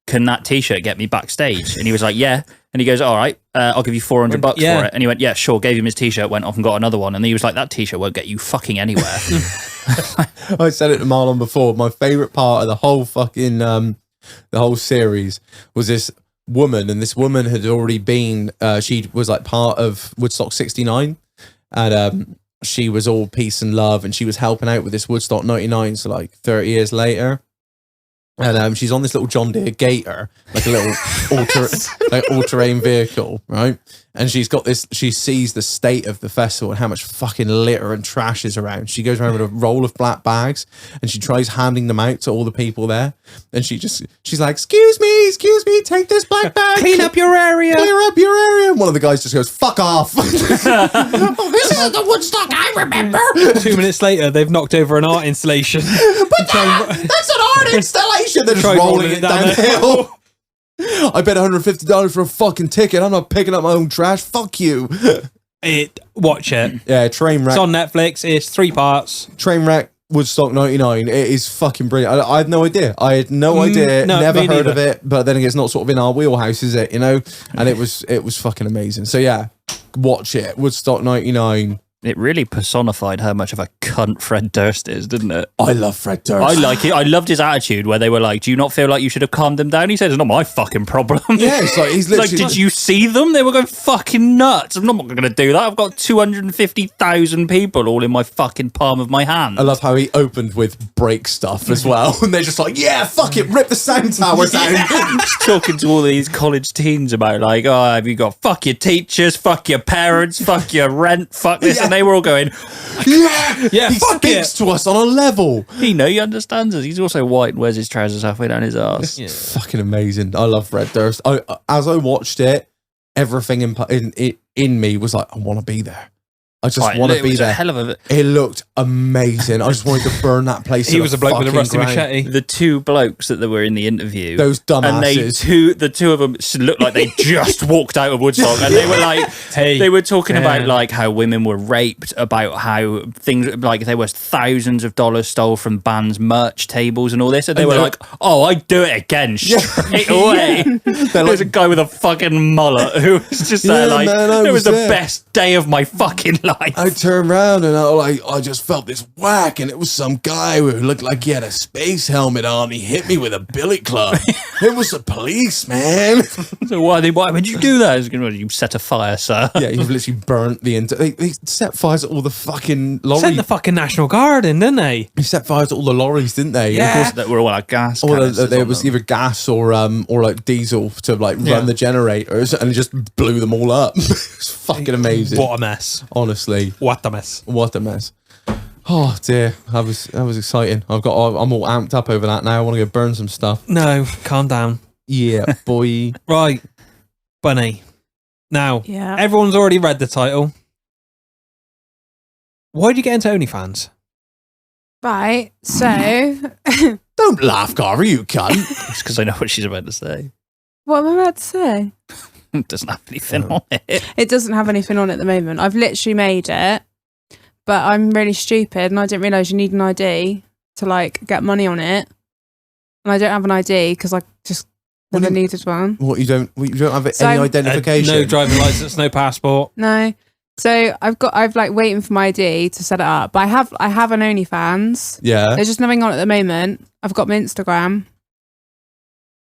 "Can that t-shirt get me backstage?" And he was like, "Yeah." And he goes, "All right, I'll give you $400 for it." And he went, "Yeah, sure." Gave him his t-shirt, went off and got another one. And he was like, "That t-shirt won't get you fucking anywhere." I said it to Marlon before. My favourite part of the whole fucking the whole series was this woman, and this woman had already been. She was like part of Woodstock '69, and she was all peace and love, and she was helping out with this Woodstock '99. So like 30 years later. And she's on this little John Deere Gator, like a little all-terrain vehicle, right? And she's got this. She sees the state of the festival and how much fucking litter and trash is around. She goes around with a roll of black bags, and she tries handing them out to all the people there. And she's like, excuse me, take this black bag, clean up your area, clear up your area. And one of the guys just goes, "Fuck off!" Oh, this is the Woodstock I remember. 2 minutes later, they've knocked over an art installation. But that's an art installation. They're just rolling it down the hill. I bet $150 for a fucking ticket. I'm not picking up my own trash. Fuck you. Watch it. Yeah, Trainwreck. It's on Netflix. It's 3 parts. Trainwreck Woodstock '99. It is fucking brilliant. I had no idea. Never heard of it. But then it's not sort of in our wheelhouse, is it? You know. And it was fucking amazing. So yeah, watch it. Woodstock '99. It really personified how much of a cunt Fred Durst is, didn't it? I love Fred Durst. I like it. I loved his attitude where they were like, "Do you not feel like you should have calmed them down?" He said, "It's not my fucking problem." Yeah, it's like he's literally like, did you see them? They were going fucking nuts. I'm not going to do that. I've got 250,000 people all in my fucking palm of my hand. I love how he opened with break stuff as well, and they're just like, "Yeah, fuck it, rip the sound tower down." He's talking to all these college teens about like, "Oh, have you got fuck your teachers, fuck your parents, fuck your rent, fuck this," and they were all going, "Yeah, he speaks to us on a level." He understands us. He's also white and wears his trousers halfway down his arse. Yeah. Fucking amazing. I love Fred Durst. As I watched it, everything in me was like, I want to be there. I just want to be there. Hell of a... It looked amazing. I just wanted to burn that place. He was a bloke with a rusty machete. The 2 blokes that were in the interview, those dumbasses, and the two of them looked like they just walked out of Woodstock, and they were like, they were talking about like how women were raped, about how things like there was thousands of dollars stole from bands' merch tables and all this, and they were like, "Oh, I'd do it again straight away." There was a guy with a fucking mullet who was just there like, "It was the best day of my fucking life." life. I turned around and I just felt this whack, and it was some guy who looked like he had a space helmet on. He hit me with a billy club. It was the police, man. So why would you do that? You set a fire, sir. Yeah, you've literally burnt the they set fires at all the fucking lorries. Sent the fucking National Guard in, didn't they? They set fires at all the lorries, didn't they? Yeah. Of course, That were all like gas. or canisters there on was them. either gas or like diesel to like Yeah. run the generators, and it just blew them all up. It's fucking amazing. What a mess. Honestly, What a mess. what a mess. Oh dear, that was exciting. I'm all amped up over that now. I want to go burn some stuff. No, calm down. Yeah, boy. Right, Bunny. Now, Yeah. everyone's already read the title. Why did you get into OnlyFans? Right. So, Don't laugh, Garvey, you cunt. It's because I know what she's about to say. what am I about to say? It doesn't have anything on it. It doesn't have anything on at the moment. I've literally made it, but I'm really stupid and I didn't realise you need an ID to like get money on it. And I don't have an ID because I just What never do you- needed one. What you don't have So- any identification? No driving license, no passport. No. So I've like waiting for my ID to set it up. But I have an OnlyFans. Yeah. There's just nothing on at the moment. I've got my Instagram.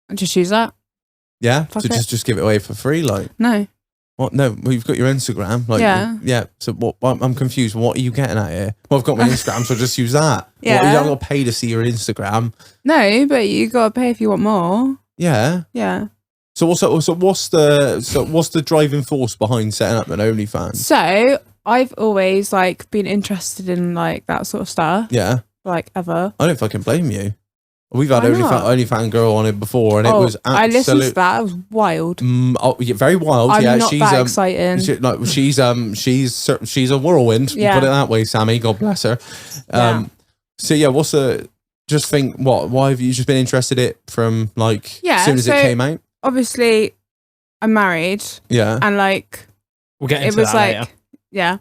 I just use that. Yeah. Fuck So it. just give it away for free, like No. what? No, well, you've got your Instagram, like Yeah. So what? I'm confused. What are you getting at here? Well, I've got my Instagram, so just use that. Yeah. What, you don't got to pay to see your Instagram. No, but you gotta pay if you want more. Yeah. Yeah. So what's the driving force behind setting up an OnlyFans? So I've always like been interested in like that sort of stuff. Yeah. Like ever. I don't fucking blame you. We've had Why not? OnlyFan girl on it before, and it was I listened to absolute. that. It was wild. Yeah, very wild. I'm yeah, not she's that exciting. she's a whirlwind. Yeah. Put it that way, Sammy. God bless her. Yeah. So yeah, what's the? Just think, why have you just been interested in it from like Yeah, as soon as so- it came out? Obviously, I'm married, Yeah. and like We'll get it into was that like, later. yeah,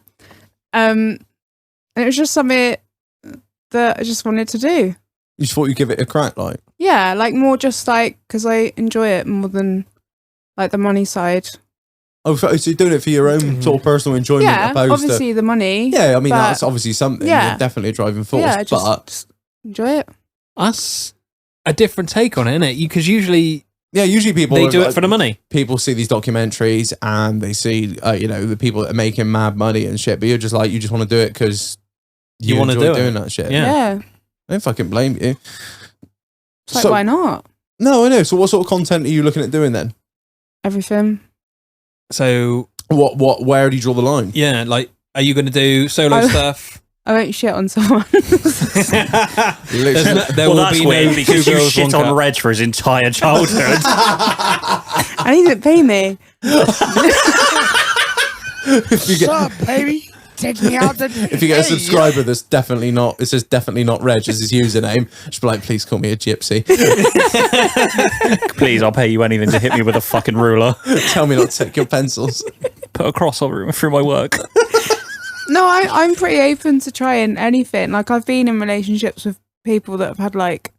and it was just something that I just wanted to do. You just thought you'd give it a crack, like. Yeah, like more just like because I enjoy it more than like the money side. Oh, so you're doing it for your own sort of personal enjoyment, Yeah, opposed obviously the money. to. Yeah, I mean but- that's obviously something. Yeah. Yeah, definitely a driving force. yeah, but just enjoy it. That's a different take on it, isn't it? Because usually yeah, usually people they do it for the money. people see these documentaries and they see, the people that are making mad money and shit. But you're just like, you just want to do it because You wanna enjoy do it. doing that shit. Yeah. Yeah, I don't fucking blame you. it's like So- why not? No, I know. So what sort of content are you looking at doing then? Everything. So Where do you draw the line? yeah, like, are you going to do solo Oh. stuff? I won't shit on someone. There's no, there Well, will that's be weird no because two you girls, shit one on cup. Reg for his entire childhood. and he didn't pay me. If you What's get up, baby? Take me out to if you get a subscriber that's definitely not, it says definitely not Reg as his username, just be like, please call me a gypsy. Please, I'll pay you anything to hit me with a fucking ruler. Tell me not to take your pencils. Put a crossover through my work. No, I'm pretty open to trying anything. Like I've been in relationships with people that have had like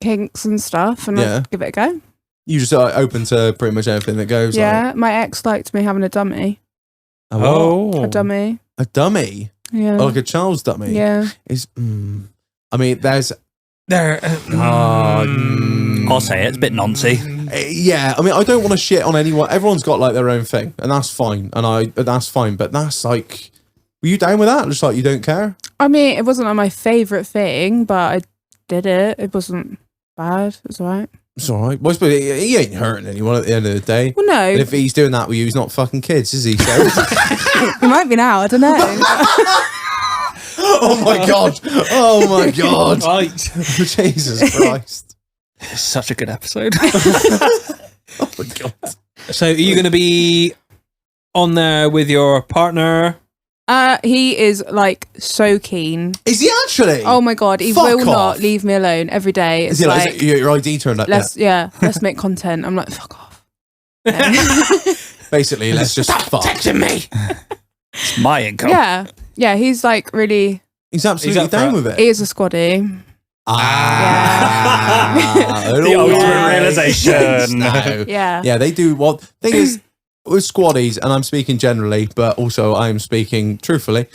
kinks and stuff, and Yeah. I'd give it a go. You just are open to pretty much anything that goes. Yeah, my ex liked me having a dummy. Like, what? A dummy. A dummy, Yeah. oh, like a child's dummy. Yeah. Is I mean, there's There. I'll say it. It's a bit noncy. yeah. I mean, I don't want to shit on anyone. Everyone's got like their own thing, and that's fine. And that's fine. But that's like, were you down with that? Just like you don't care? I mean, it wasn't like my favourite thing, but I did it. It wasn't bad. It was alright. It's all right. Well, but he ain't hurting anyone at the end of the day. Well, no. And if he's doing that with you, he's not fucking kids, is he? So. He might be now. I don't know. Oh my god! Oh my god! Right. Jesus Christ! It's such a good episode. Oh my god! So are you going to be on there with your partner? He is like so keen. Is he actually? Oh my god, he Fuck will off. not leave me alone every day. Is It's he like, is your ID turned up? let's let's make content. I'm like, fuck off. Basically, let's just fuck. Texting me. It's my income. Yeah, he's like really. He's absolutely up for down it. with it. He is a squaddy. Ah, it The all ultimate makes realization. sense now. Yeah. Yeah, they do. Well, thing is, with squaddies, and I'm speaking generally, but also I am speaking truthfully.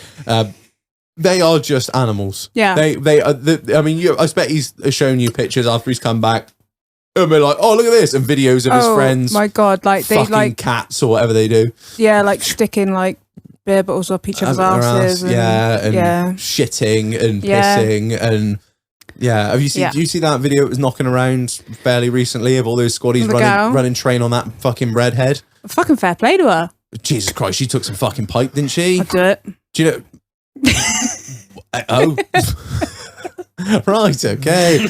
They are just animals. Yeah. They are. I mean, I bet he's shown you pictures after he's come back, and they're like, "Oh, look at this!" and videos of his friends. My God, like they fucking like cats or whatever they do. Yeah, like sticking like beer bottles up each other's asses. And shitting and pissing and. Yeah, have you seen? Do you see that video that was knocking around fairly recently of all those squaddies running train on that fucking redhead? Fucking fair play to her. Jesus Christ, she took some fucking pipe, didn't she? I'd do it. Do you know? Oh, right, okay.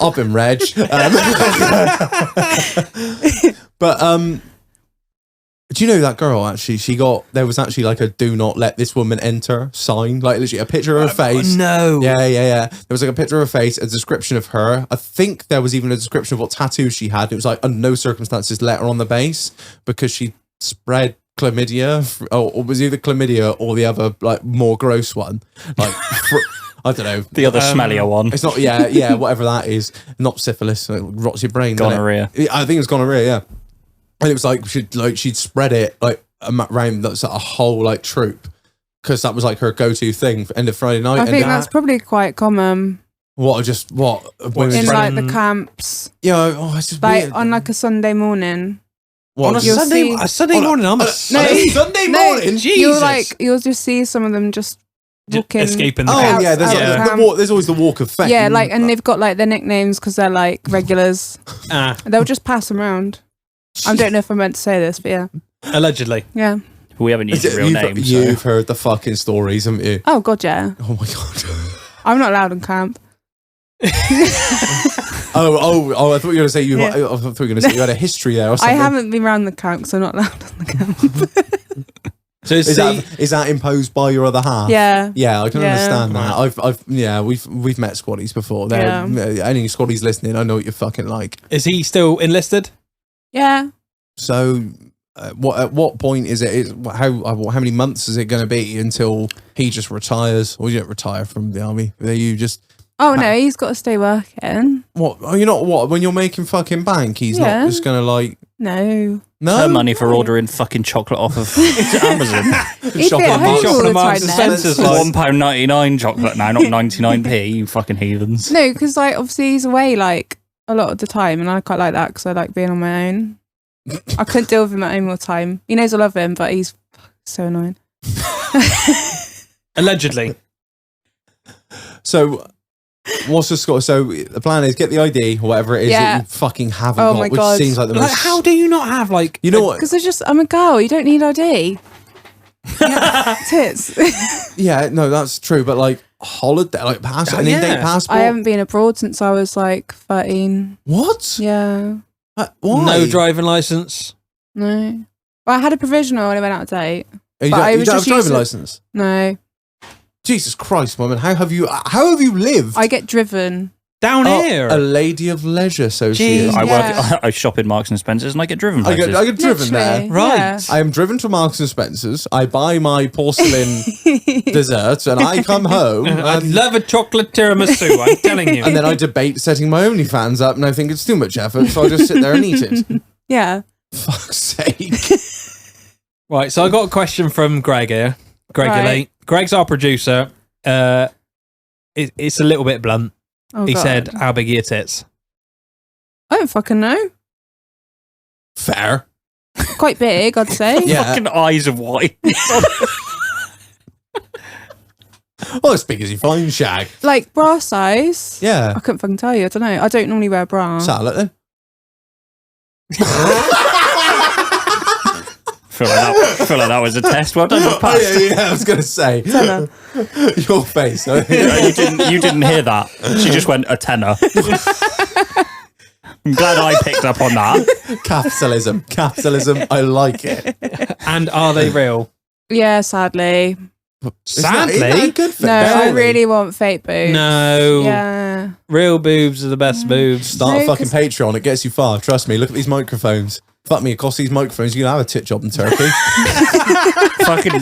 Up in Reg, but do you know that girl actually? There was actually like a "Do not let this woman enter" sign, like literally a picture of her face. No. Yeah. There was like a picture of her face, a description of her. I think there was even a description of what tattoos she had. It was like, under no circumstances let her on the base because she spread chlamydia, or was either chlamydia or the other like more gross one, like I don't know, the other smellier one. It's not, whatever that is, not syphilis. It rots your brain. Gonorrhea. I think it was gonorrhea. Yeah. And it was like she'd spread it like around that's a whole like troop because that was like her go-to thing for end of Friday night. I think that's probably quite common. What in like the camps? Yeah, it's just like weird. on like a Sunday morning. What, on a Sunday morning. Sunday morning. Jesus. You'll just see some of them just walking, escaping the there's always the walk of fame. Yeah, like, and they've got like their nicknames because they're like regulars. They'll just pass them around. I don't know if I'm meant to say this, but yeah. Allegedly. Yeah. We haven't used a real name. You've heard the fucking stories, haven't you? Oh, God, yeah. Oh, my God. I'm not allowed in camp. I thought you were going to say you had a history there or something. I haven't been around the camp, so I'm not allowed on the camp. So is that imposed by your other half? Yeah. Yeah, I can understand that. We've met squaddies before. Any squaddies listening, I know what you're fucking like. Is he still enlisted? Yeah. So, at what point is it? How many months is it going to be until he just retires, or you don't retire from the army? Are you just? Oh no, he's got to stay working. What? Oh, you're not what? When you're making fucking bank, he's not just going to like. No. Her money for ordering fucking chocolate off of Amazon. He'd be at home all the time then. £1.99 chocolate now, not 99p. You fucking heathens. No, because like obviously he's away like a lot of the time, and I quite like that because I like being on my own. I couldn't deal with him at home all the time. He knows I love him, but he's so annoying. Allegedly. So, what's the score? So the plan is get the ID, or whatever it is that you fucking haven't got, my which God. seems like the most. How do you not have like? You know what? Because I'm a girl. You don't need ID. Tits. Yeah, no, that's true. But like holiday, like an in-date passport. I haven't been abroad since I was like 13. What? Yeah. Why? No driving license. No. Well, I had a provisional when I went out to date. You don't have a driving license? No. Jesus Christ, woman! How have you lived? I get driven. Down here. A lady of leisure, so she is. I shop in Marks and Spencer's and I get driven places. I get driven there. Right. Yeah. I am driven to Marks and Spencer's. I buy my porcelain desserts, and I come home. I'd And, love a chocolate tiramisu. I'm telling you. and then I debate setting my OnlyFans up, and I think it's too much effort, so I just sit there and eat it. Yeah. Fuck's sake! Right. So I got a question from Greg here. Right. Greg's our producer. It's a little bit blunt. Oh, He God. said, "How big are your tits?" I don't fucking know. Fair. Quite big, I'd say. Yeah. Fucking eyes of white. Well, as big as you find, shag. Like bra size. Yeah. I couldn't fucking tell you. I don't know. I don't normally wear a bra. Salad then. feel like that was a test. Well done, you passed. Yeah, I was gonna say Tenner. your face. You didn't hear that. She just went a tenner. I'm glad I picked up on that. Capitalism. I like it. And are they real? Yeah, sadly. Sadly? Isn't that a good thing? No, I Barely. really want fake boobs. No. Yeah. Real boobs are the best boobs. Start a No, fucking Patreon. It gets you far. Trust me. Look at these microphones. Fuck me. Across these microphones, you can have a tit job in Turkey. Fucking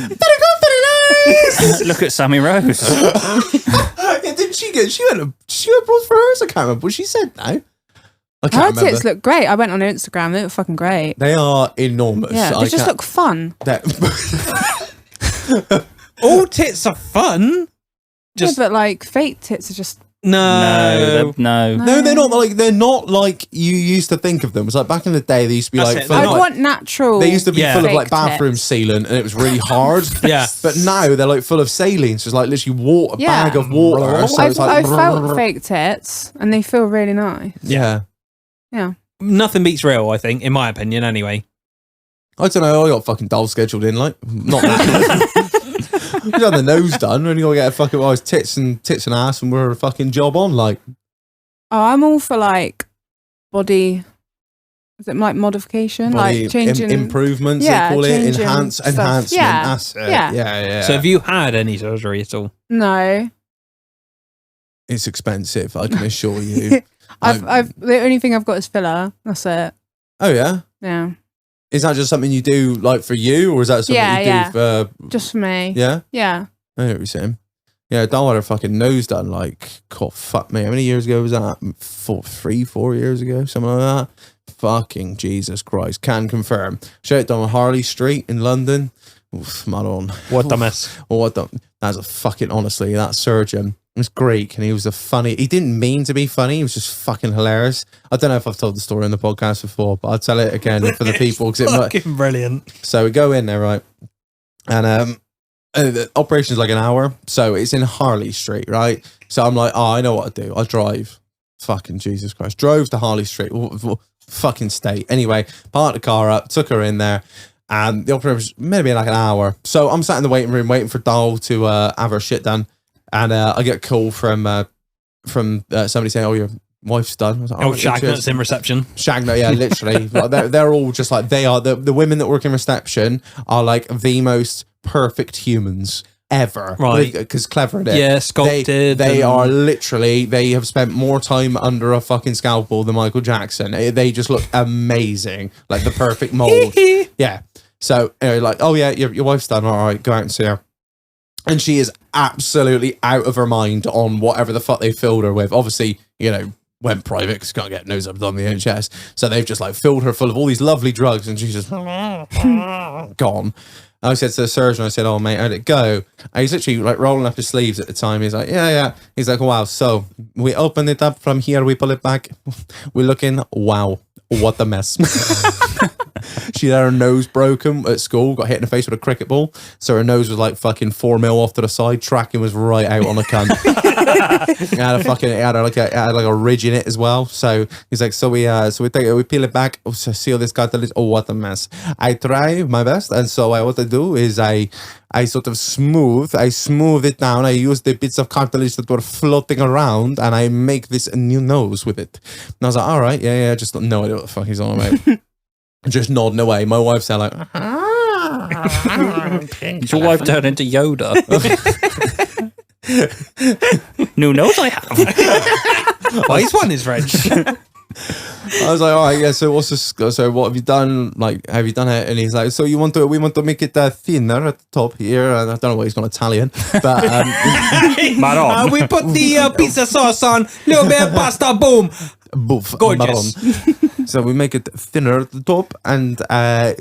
look at Sammy Rose. Yeah, didn't she get? She went abroad for hers. I can't remember what she said now. I can't Her remember. tits look great. I went on her Instagram. They look fucking great. They are enormous. Yeah, I they just can't- look fun. All tits are fun. Just Yeah, but like fake tits are just. no. No. No, they're not like you used to think of them. It's like back in the day they used to be That's like it. full I of, like, want natural. they used to be Yeah. full of like fake bathroom tits. sealant and it was really hard. Yeah. But now they're like full of saline, so it's like literally water, Yeah. bag of water. So it's I've like felt fake tits and they feel really nice. Yeah. Yeah. Nothing beats real, I think, in my opinion, anyway. I don't know. I got fucking dolls scheduled in, like not. You had the nose done, and you gotta get a fucking tits and ass, and we're a fucking job on. Like, Oh, I'm all for like body. Is it like modification? body Like changing. improvements. Yeah, they call it changing enhancement. stuff. Yeah, That's it. yeah. Yeah. So have you had any surgery at all? No. It's expensive, I can assure you. I've the only thing I've got is filler. That's it. Oh yeah. Yeah. Is that just something you do like for you, or is that something Yeah, you yeah. do for? Just for me. Yeah. Yeah. I know what you're saying. Yeah, Doll had her fucking nose done. Like, God, fuck me. How many years ago was that? 4 years ago, something like that. Fucking Jesus Christ. Can confirm. Shout out down Harley Street in London. Oof, man on. What a mess. Oh, what the? That's a fucking, honestly, that surgeon was Greek and he was he didn't mean to be funny. He was just fucking hilarious. I don't know if I've told the story on the podcast before, but I'll tell it again for the people. Cause Fucking brilliant. so we go in there, right? And the operation's like an hour. So it's in Harley Street, right? So I'm like, oh, I know what to do. I'll drive. Fucking Jesus Christ. Drove to Harley Street. Fucking state. Anyway, parked the car up, took her in there. And the operation was maybe like an hour. So I'm sat in the waiting room waiting for Doll to have her shit done. And I get a call from somebody saying, "Oh, your wife's done." I was like, Oh, right, shag cheers. nuts in reception. Shagnut, yeah, literally. Like, they're all just like, they are the women that work in reception are like the most perfect humans ever. Right. Because clever at it. Yeah, sculpted. They and- are literally, they have spent more time under a fucking scalpel than Michael Jackson. They just look amazing. Like the perfect mold. Yeah. So, anyway, like, oh yeah, your wife's done. All right, go out and see her. And she is absolutely out of her mind on whatever the fuck they filled her with. Obviously, went private because you can't get nose up on the NHS. So they've just like filled her full of all these lovely drugs and she's just gone. I said to the surgeon, I said, "Oh mate, how'd it go?" And he's literally like rolling up his sleeves at the time. He's like, yeah. He's like, "Wow, so we open it up from here, we pull it back. We're looking, wow, what a mess." She had her nose broken at school, got hit in the face with a cricket ball. So her nose was like fucking 4 mil off to the side. Tracking was right out on the cunt. It had like a ridge in it as well. So he's like, so we peel it back. Oh, so see all this cartilage. Oh, what a mess. I try my best. And so what I do is I sort of smooth it down. I use the bits of cartilage that were floating around and I make this new nose with it. And I was like, all right, yeah, just no idea what the fuck he's on about. Just nodding away. My wife's there like, Did your wife turn into Yoda? New nose I have. Oh, he's won his Reg. I was like, all right, yeah. So what's this? So what have you done? Like, have you done it? And he's like, so we want to make it thinner at the top here. And I don't know why he's gone Italian, but Maron. We put the pizza sauce on, little bit of pasta, boom. boof, Gorgeous. marron. So we make it thinner at the top, and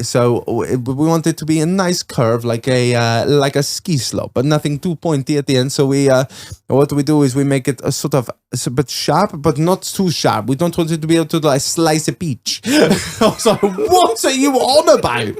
so we want it to be a nice curve, like a ski slope, but nothing too pointy at the end. So what we do is we make it a sort of a bit sharp, but not too sharp. We don't want it to be able to like slice a peach. I was like, what are you on about?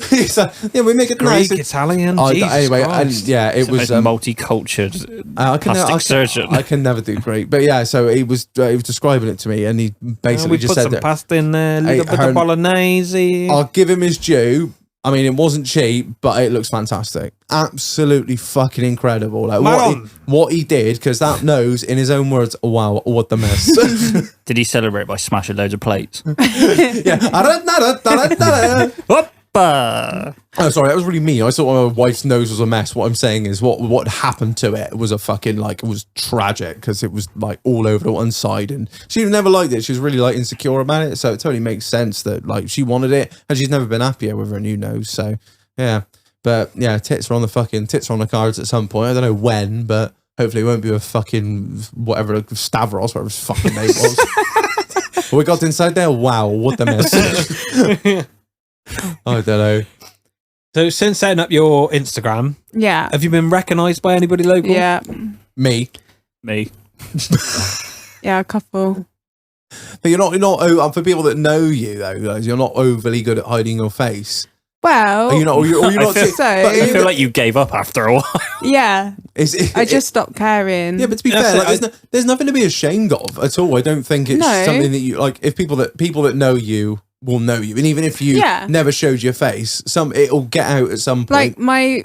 He's like, yeah, we make it Greek, nice. Italian. Oh, Jesus anyway, Christ. it was Multicultured plastic surgeon. I can never do Greek, but yeah. So he was describing it to me, and he basically we just put said some that pasta in there, a little Hey, bit her- of bolognese. I'll give him his due. I mean, it wasn't cheap, but it looks fantastic. Absolutely fucking incredible. Like what he did, because that nose, in his own words, wow, what the mess. Did he celebrate by smashing loads of plates? Yeah. Hoppa! Oh, sorry, that was really mean. I thought my wife's nose was a mess. What I'm saying is what happened to it was a fucking, like, it was tragic because it was like all over the one side, and she never liked it. She was really like insecure about it, so it totally makes sense that like she wanted it, and she's never been happier with her new nose. So yeah, but yeah, tits are on the cards at some point. I don't know when, but hopefully it won't be a fucking whatever Stavros, whatever his fucking name was. We got inside there. Wow, what a message. I don't know. So since setting up your Instagram, Yeah. have you been recognised by anybody local? Yeah. Me. Yeah, a couple. But you're not for people that know you though, guys, you're not overly good at hiding your face. Well, Are you not? Or you're not so, I feel like you gave up after a while. yeah. I just stopped caring. Yeah, but to be fair, like, there's nothing to be ashamed of at all. I don't think it's something that you like. If people that know you will know you, and even if you never showed your face, it'll get out at some point. Like my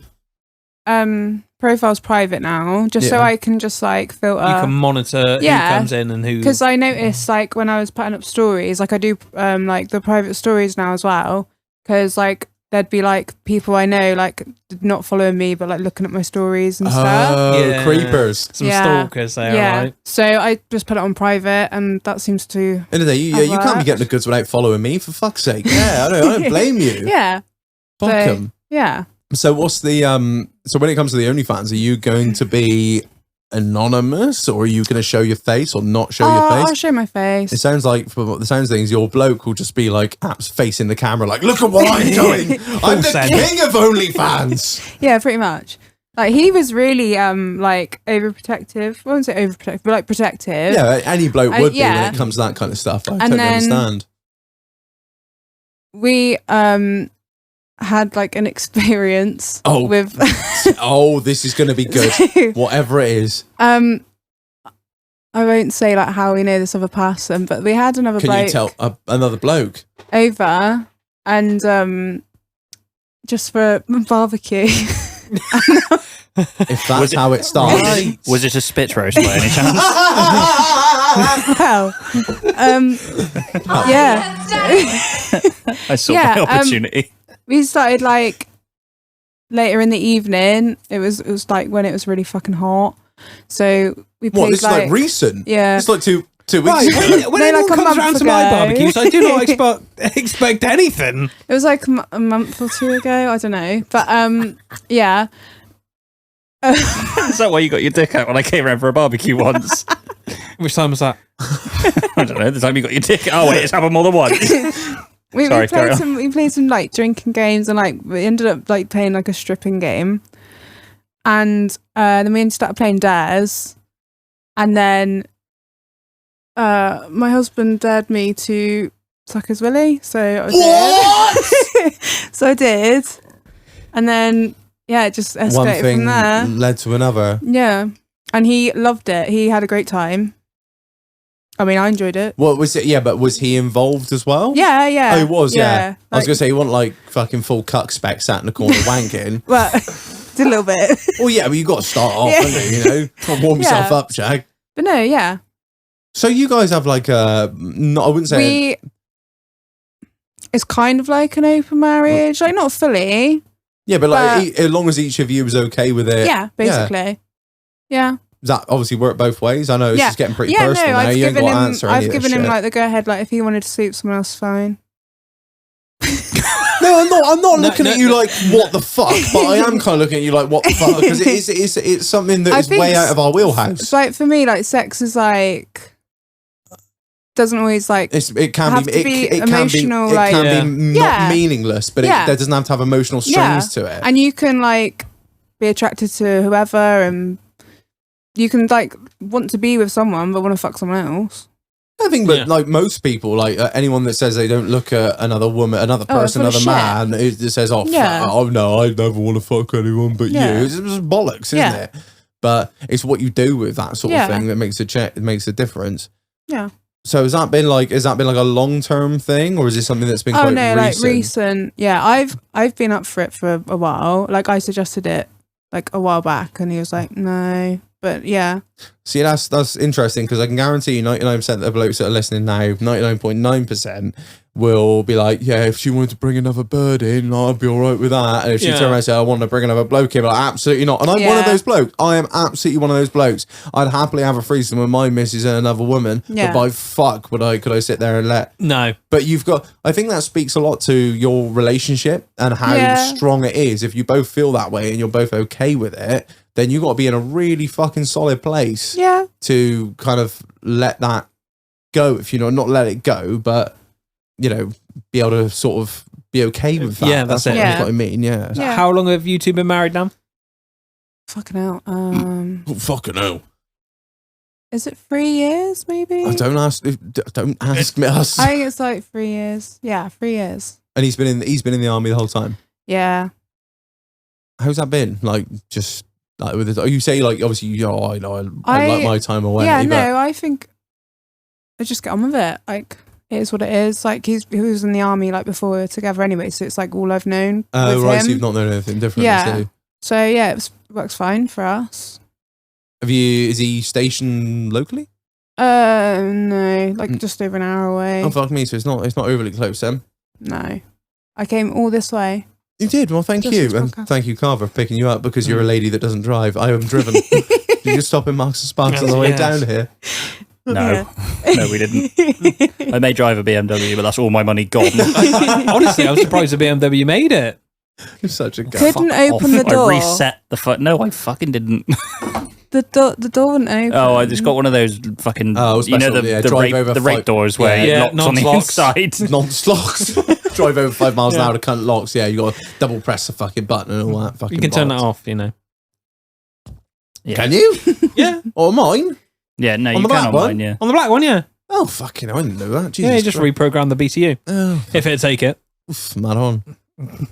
profile's private now, just so I can just like filter. You can monitor who comes in and who. Because I noticed like when I was putting up stories, like I do like the private stories now as well. Because like there'd be like people I know like not following me, but like looking at my stories and stuff. Oh, creepers! Some stalkers there, right? So I just put it on private, and that seems to. In the day, you can't be getting the goods without following me, for fuck's sake. Yeah, I don't blame you. Yeah. Fuck them. Yeah. So what's the so when it comes to the OnlyFans, are you going to be anonymous, or are you going to show your face or not show your face? I'll show my face. It sounds like, from the sounds of things, your bloke will just be like apps facing the camera, like, look at what I'm doing. I'm the king of OnlyFans. Yeah, pretty much. Like he was really like overprotective. I wouldn't say overprotective, but like protective. Yeah, any bloke would be when yeah. it comes to that kind of stuff. I And totally then- understand. We had like an experience with Oh, this is going to be good. Whatever it is. I won't say like how we know this other person, but we had another Can bloke you tell another bloke? over and just for barbecue. If that's how it starts. Was it a spit roast by any chance? Well, yeah. I saw my opportunity. We started like later in the evening. It was like when it was really fucking hot. So we played. What? This is like recent. Yeah, it's like two weeks Right, ago. when No, anyone like a comes month around to my ago. barbecues, I do not expect anything. it was like a month or two ago. I don't know, but yeah. Is that why you got your dick out when I came around for a barbecue once? Which time was that? I don't know. The time you got your dick. Oh wait, it's happened more than once. We Sorry, carry played some like drinking games, and like we ended up like playing like a stripping game, and then we started playing dares, and then my husband dared me to suck his willy, so I did. So I did, and then it just escalated One thing from there. led to another. Yeah, and he loved it. He had a great time. I mean, I enjoyed it. What was it? Yeah, but was he involved as well? Yeah. Oh, he was, yeah. I was Like, going to say, he wasn't like fucking full cuck spec sat in the corner wanking. well, did a little bit. Well, yeah, but you got to start off, Yeah. haven't you? You know, try to warm yourself up, Jag. But no, yeah. So you guys have like I wouldn't say. It's kind of like an open marriage, like not fully. Yeah, but like as long as each of you was okay with it. Yeah, basically. Yeah. Does that obviously work both ways? I know it's just getting pretty personal now. You ain't got to answer any I've of this given him shit. like the go ahead. Like if he wanted to sleep with someone else, fine. No, I'm not looking at you like what the fuck, but I am kind of looking at you like what the fuck, because it's something that is way out of our wheelhouse. It's like for me, like sex is like doesn't always like It can have be to be it emotional, can be, like- it can be not meaningless, but Yeah. there doesn't have to have emotional strings to it. and you can like be attracted to whoever, and you can like want to be with someone but want to fuck someone else. I think that like most people, like anyone that says they don't look at another woman, another person, full of another man, it just says, "Oh, oh no, I never want to fuck anyone but you." It's just bollocks, isn't it? But it's what you do with that sort of thing that makes it makes a difference. Yeah. So has that been like a long term thing, or is this something that's been quite recent? like recent. Yeah, I've been up for it for a while. Like I suggested it like a while back, and he was like, no. But yeah. See, that's interesting, because I can guarantee you 99% of the blokes that are listening now, 99.9% will be like, yeah, if she wanted to bring another bird in, I'd be all right with that. And if she turned around and said, I want to bring another bloke in, but like, absolutely not. And I'm one of those blokes. I am absolutely one of those blokes. I'd happily have a threesome with my missus and another woman, but by fuck could I sit there and let... No. But I think that speaks a lot to your relationship and how strong it is. If you both feel that way and you're both okay with it, then you got to be in a really fucking solid place to kind of let that go if you know, not let it go, but you know, be able to sort of be okay with that. Yeah, that's it. That's what I mean. Yeah. So Yeah. how long have you two been married now? Fucking hell. Oh, fucking hell. Is it 3 years? Maybe. Don't ask me us. I think it's like 3 years. Yeah, 3 years. And he's been in the army the whole time. Yeah. How's that been? Like, just like with you say, like, obviously, you know, I like my time away. Yeah, but no, I think I just get on with it. Like, it is what it is. Like, he was in the army like before we were together anyway, so it's like all I've known. Oh, with right. him. So you've not known anything different. Yeah. So. So yeah, it works fine for us. Is he stationed locally? No, like just over an hour away. Oh, fuck me. So it's not overly close then. No, I came all this way. You did. Well, thank Just you. this And podcast. thank you, Carver, for picking you up because you're a lady that doesn't drive. I am driven. Did you stop in Marks and Sparks on the way Yes. down here? No, no, we didn't. I may drive a BMW, but that's all my money gone. Honestly, I was surprised the BMW made it. You're such a guy. Couldn't open the door. I reset the foot. No, I fucking didn't. The door wouldn't open. Oh, I just got one of those fucking, Oh, you know, special, yeah, the drive over rape five- doors where Yeah. it locks on the non-locks. inside. Non-locks. Drive over 5 miles an hour to cunt locks. Yeah, you got to double press the fucking button and all that fucking You can turn that bollocks. off, you know. Yeah. Can you? Yeah, Or mine? Yeah, no, On you the can black on one? mine, yeah. on the black one, yeah. Oh, fucking hell, I didn't know that. Jesus Yeah, you just Christ. reprogram the BTU Oh, if it'd take it. oof, mad on.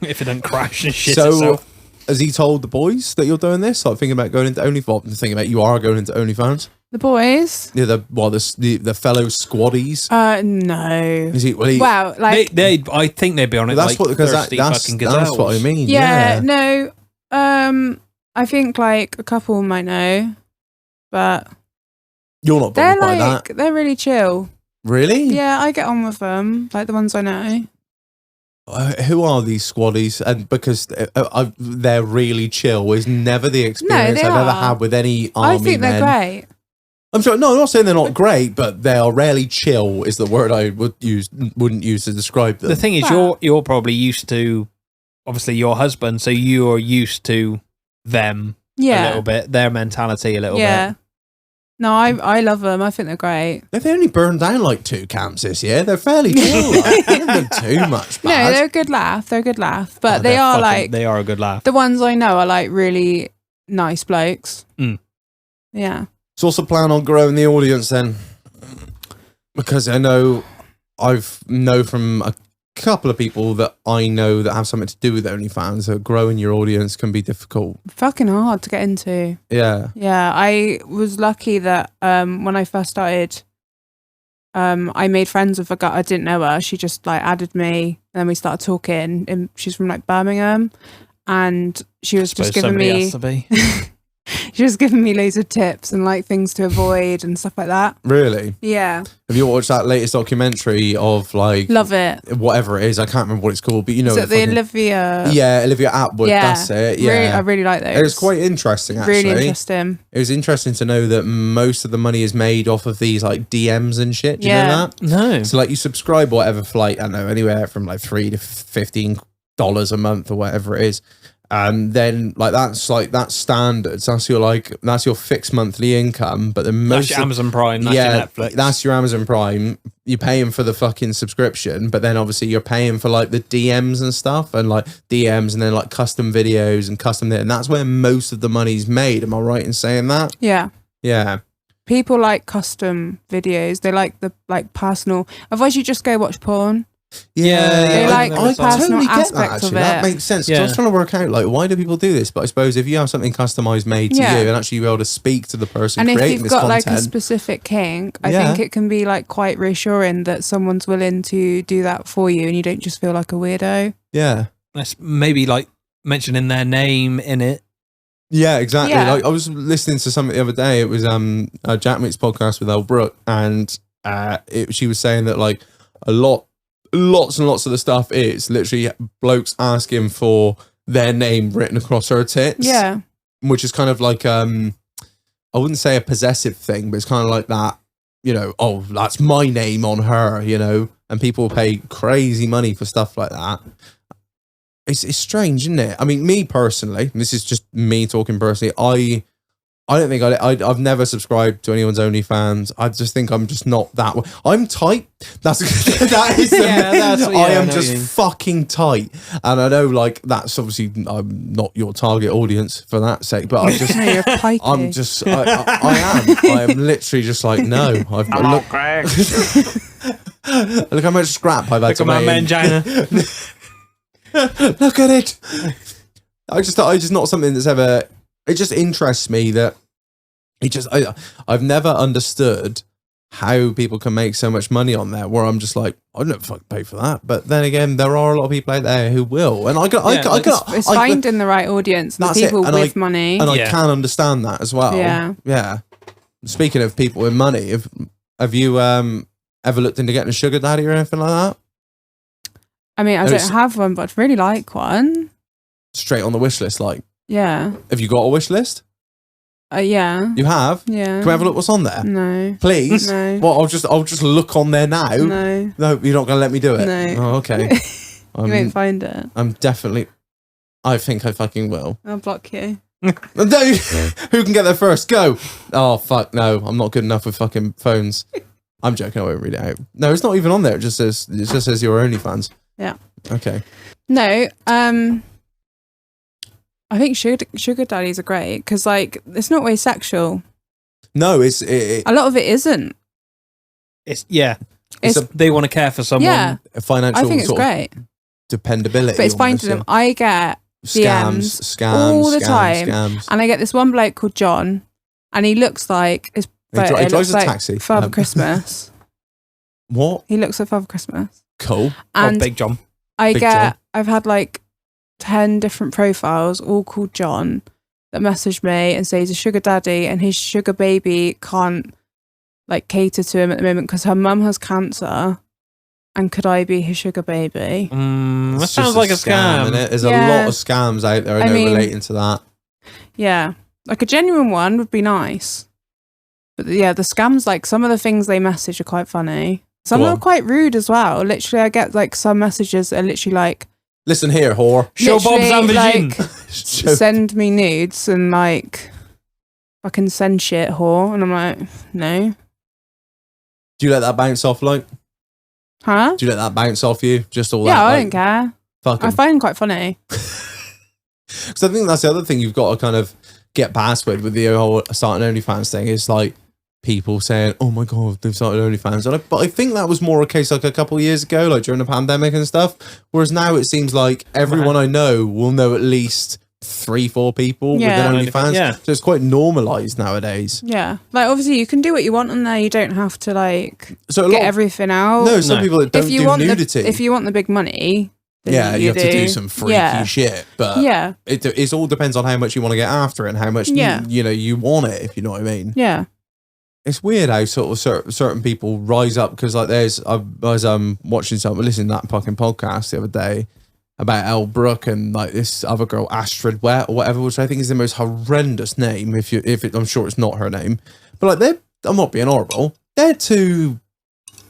If it doesn't crash and shit So, itself. has he told the boys that you're doing this? Like, thinking about going into OnlyFans? Well, thinking about you are going into OnlyFans? The boys? Yeah, the fellow squaddies. No. Is he? Well, he, Wow, like I think they'd be on it that's like what because thirsty that's fucking gazelles. that's what I mean. yeah, no. I think like a couple might know, but You're not they're bothered by like that, they're really chill. really? Yeah, I get on with them, like the ones I know. Who are these squaddies? And because they're really chill is never the experience they I've ever are. had with any army I think men. they're great. I'm sorry, no, I'm not saying they're not great, but they are rarely chill. Is the word I wouldn't use to describe them. The thing is, Wow. you're probably used to, obviously, your husband, so you're used to them a Yeah, little bit, their mentality a little yeah. bit. No, I love them. I think they're great. They've only burned down like 2 camps this year. They're fairly chill. Like, they haven't done too much No, bad. they're a good laugh. They're a good laugh, but Oh, they they're are fucking- like they are a good laugh. the ones I know are like really nice blokes. Mm. Yeah. So what's the plan on growing the audience then? Because I know from a couple of people that I know that have something to do with OnlyFans that growing your audience can be difficult. Fucking hard to get into. Yeah. Yeah, I was lucky that when I first started, I made friends with a girl. I didn't know her. She just like added me, and then we started talking. And she's from like Birmingham, and she was just giving me she was giving me loads of tips and like things to avoid and stuff like that. Really? Yeah, Have you watched that latest documentary of like love it. whatever it is? I can't remember what it's called, but you know Is it the fucking- Olivia? Yeah, Olivia Atwood. Yeah. That's it. Really, Yeah. I really like those. It was quite interesting, actually. really interesting. It was interesting to know that most of the money is made off of these like DMs and shit. Do you Yeah. know that? No. So like you subscribe or whatever for like, I don't know, anywhere from like $3 to $15 a month or whatever it is. And then that's standard. So that's your fixed monthly income. But the That's most your Amazon Prime, that's your Netflix. that's your Amazon Prime. You're paying for the fucking subscription, but then obviously you're paying for like the DMs and stuff, and like DMs, and then like custom videos and and that's where most of the money's made. Am I right in saying that? Yeah. Yeah. People like custom videos. They like the like personal. Otherwise, you just go watch porn. Yeah, They like the I personal totally get that. aspect of Actually, that it. makes sense. 'Cause I was Yeah. trying to work out like why do people do this? But I suppose if you have something customized made to Yeah. you and actually be able to speak to the person And if creating you've this got content, like a specific kink, I Yeah. think it can be like quite reassuring that someone's willing to do that for you, and you don't just feel like a weirdo. yeah, That's maybe like mentioning their name in it. yeah, exactly. Yeah. Like I was listening to something the other day. It was Jack Mick's podcast with Elle Brooke, and she was saying that like lots and lots of the stuff is literally blokes asking for their name written across her tits. Yeah. Which is kind of like I wouldn't say a possessive thing, but it's kind of like that, you know, oh, that's my name on her, you know, and people pay crazy money for stuff like that. It's strange, isn't it? I mean, me personally, and this is just me talking personally, I don't think I've never subscribed to anyone's OnlyFans. I just think I'm just not that way. I'm tight. That is I am just fucking tight. And I know like that's obviously I'm not your target audience for that sake, but I just No, you're pikey. I'm just I am literally just like no. I've I'm look, on Greg. look how much scrap I've had Look to at my make. mangina. Look at it. I just not something that's ever. It just interests me that I've never understood how people can make so much money on there. Where I'm just like, I'd never fucking pay for that. But then again, there are a lot of people out there who will, and It's finding the right audience, the That's it, people and with money. and I Yeah. can understand that as well. Yeah. Speaking of people with money, have you ever looked into getting a sugar daddy or anything like that? I mean, I There's- don't have one, but I'd really like one. Straight on the wish list, like. Yeah. Have you got a wish list? Yeah. You have? Yeah. Can we have a look what's on there? No. Please? No. Well, I'll just look on there now. No. No, you're not going to let me do it? No. Oh, okay. You won't find it. I'm definitely... I think I fucking will. I'll block you. No, who can get there first? Go! Oh, fuck, no. I'm not good enough with fucking phones. I'm joking, I won't read it out. No, it's not even on there. It just says your OnlyFans. Yeah. Okay. No. I think sugar daddies are great because, like, it's not always sexual. No, it's... A lot of it isn't. It's It's they want to care for someone. Yeah. a financial I think it's sort of great. dependability. But it's finding them. I get DMs all the time. Scams. And I get this one bloke called John, and he looks like his He photo drives looks a like taxi. Father Christmas. What? He looks like Father Christmas. Cool. And Big John. I've Big had like 10 different profiles, all called John, that message me and say he's a sugar daddy and his sugar baby can't like cater to him at the moment because her mum has cancer. And could I be his sugar baby? That It's sounds just like a scam. innit? There's Yeah. a lot of scams out there. I know relating to that. Yeah. Like a genuine one would be nice. But yeah, the scams, like some of the things they message are quite funny. Some Go are on. quite rude as well. Literally, I get like some messages that are literally like, Listen here, whore. Show Bob's literally, Ambergine. like, send me nudes and like fucking send shit, whore. And I'm like, no. Do you let that bounce off, like? Huh? Do you let that bounce off you? Just all Yeah, that? I like, don't care. Fuck I 'em. find it quite funny. Because I think that's the other thing you've got to kind of get past with the whole starting OnlyFans thing is like people saying, "Oh my god, they've started OnlyFans." But I think that was more a case like a couple of years ago, like during the pandemic and stuff. Whereas now it seems like everyone I know will know at least 3-4 people Yeah. with an OnlyFans. Yeah. So it's quite normalized nowadays. Yeah. Like obviously you can do what you want on there. You don't have to like So a get lot everything out. no, some No. people that don't if you do want nudity. if you want the big money, then yeah, you have to do some freaky yeah. shit. But Yeah. it all depends on how much you want to get after it and how much Yeah. you want it, if you know what I mean. Yeah. It's weird how sort of certain people rise up because like I was watching listening to that fucking podcast the other day about Elle Brooke and like this other girl Astrid Wet or whatever, which I think is the most horrendous name. I'm sure it's not her name, but like I'm not being horrible. They're two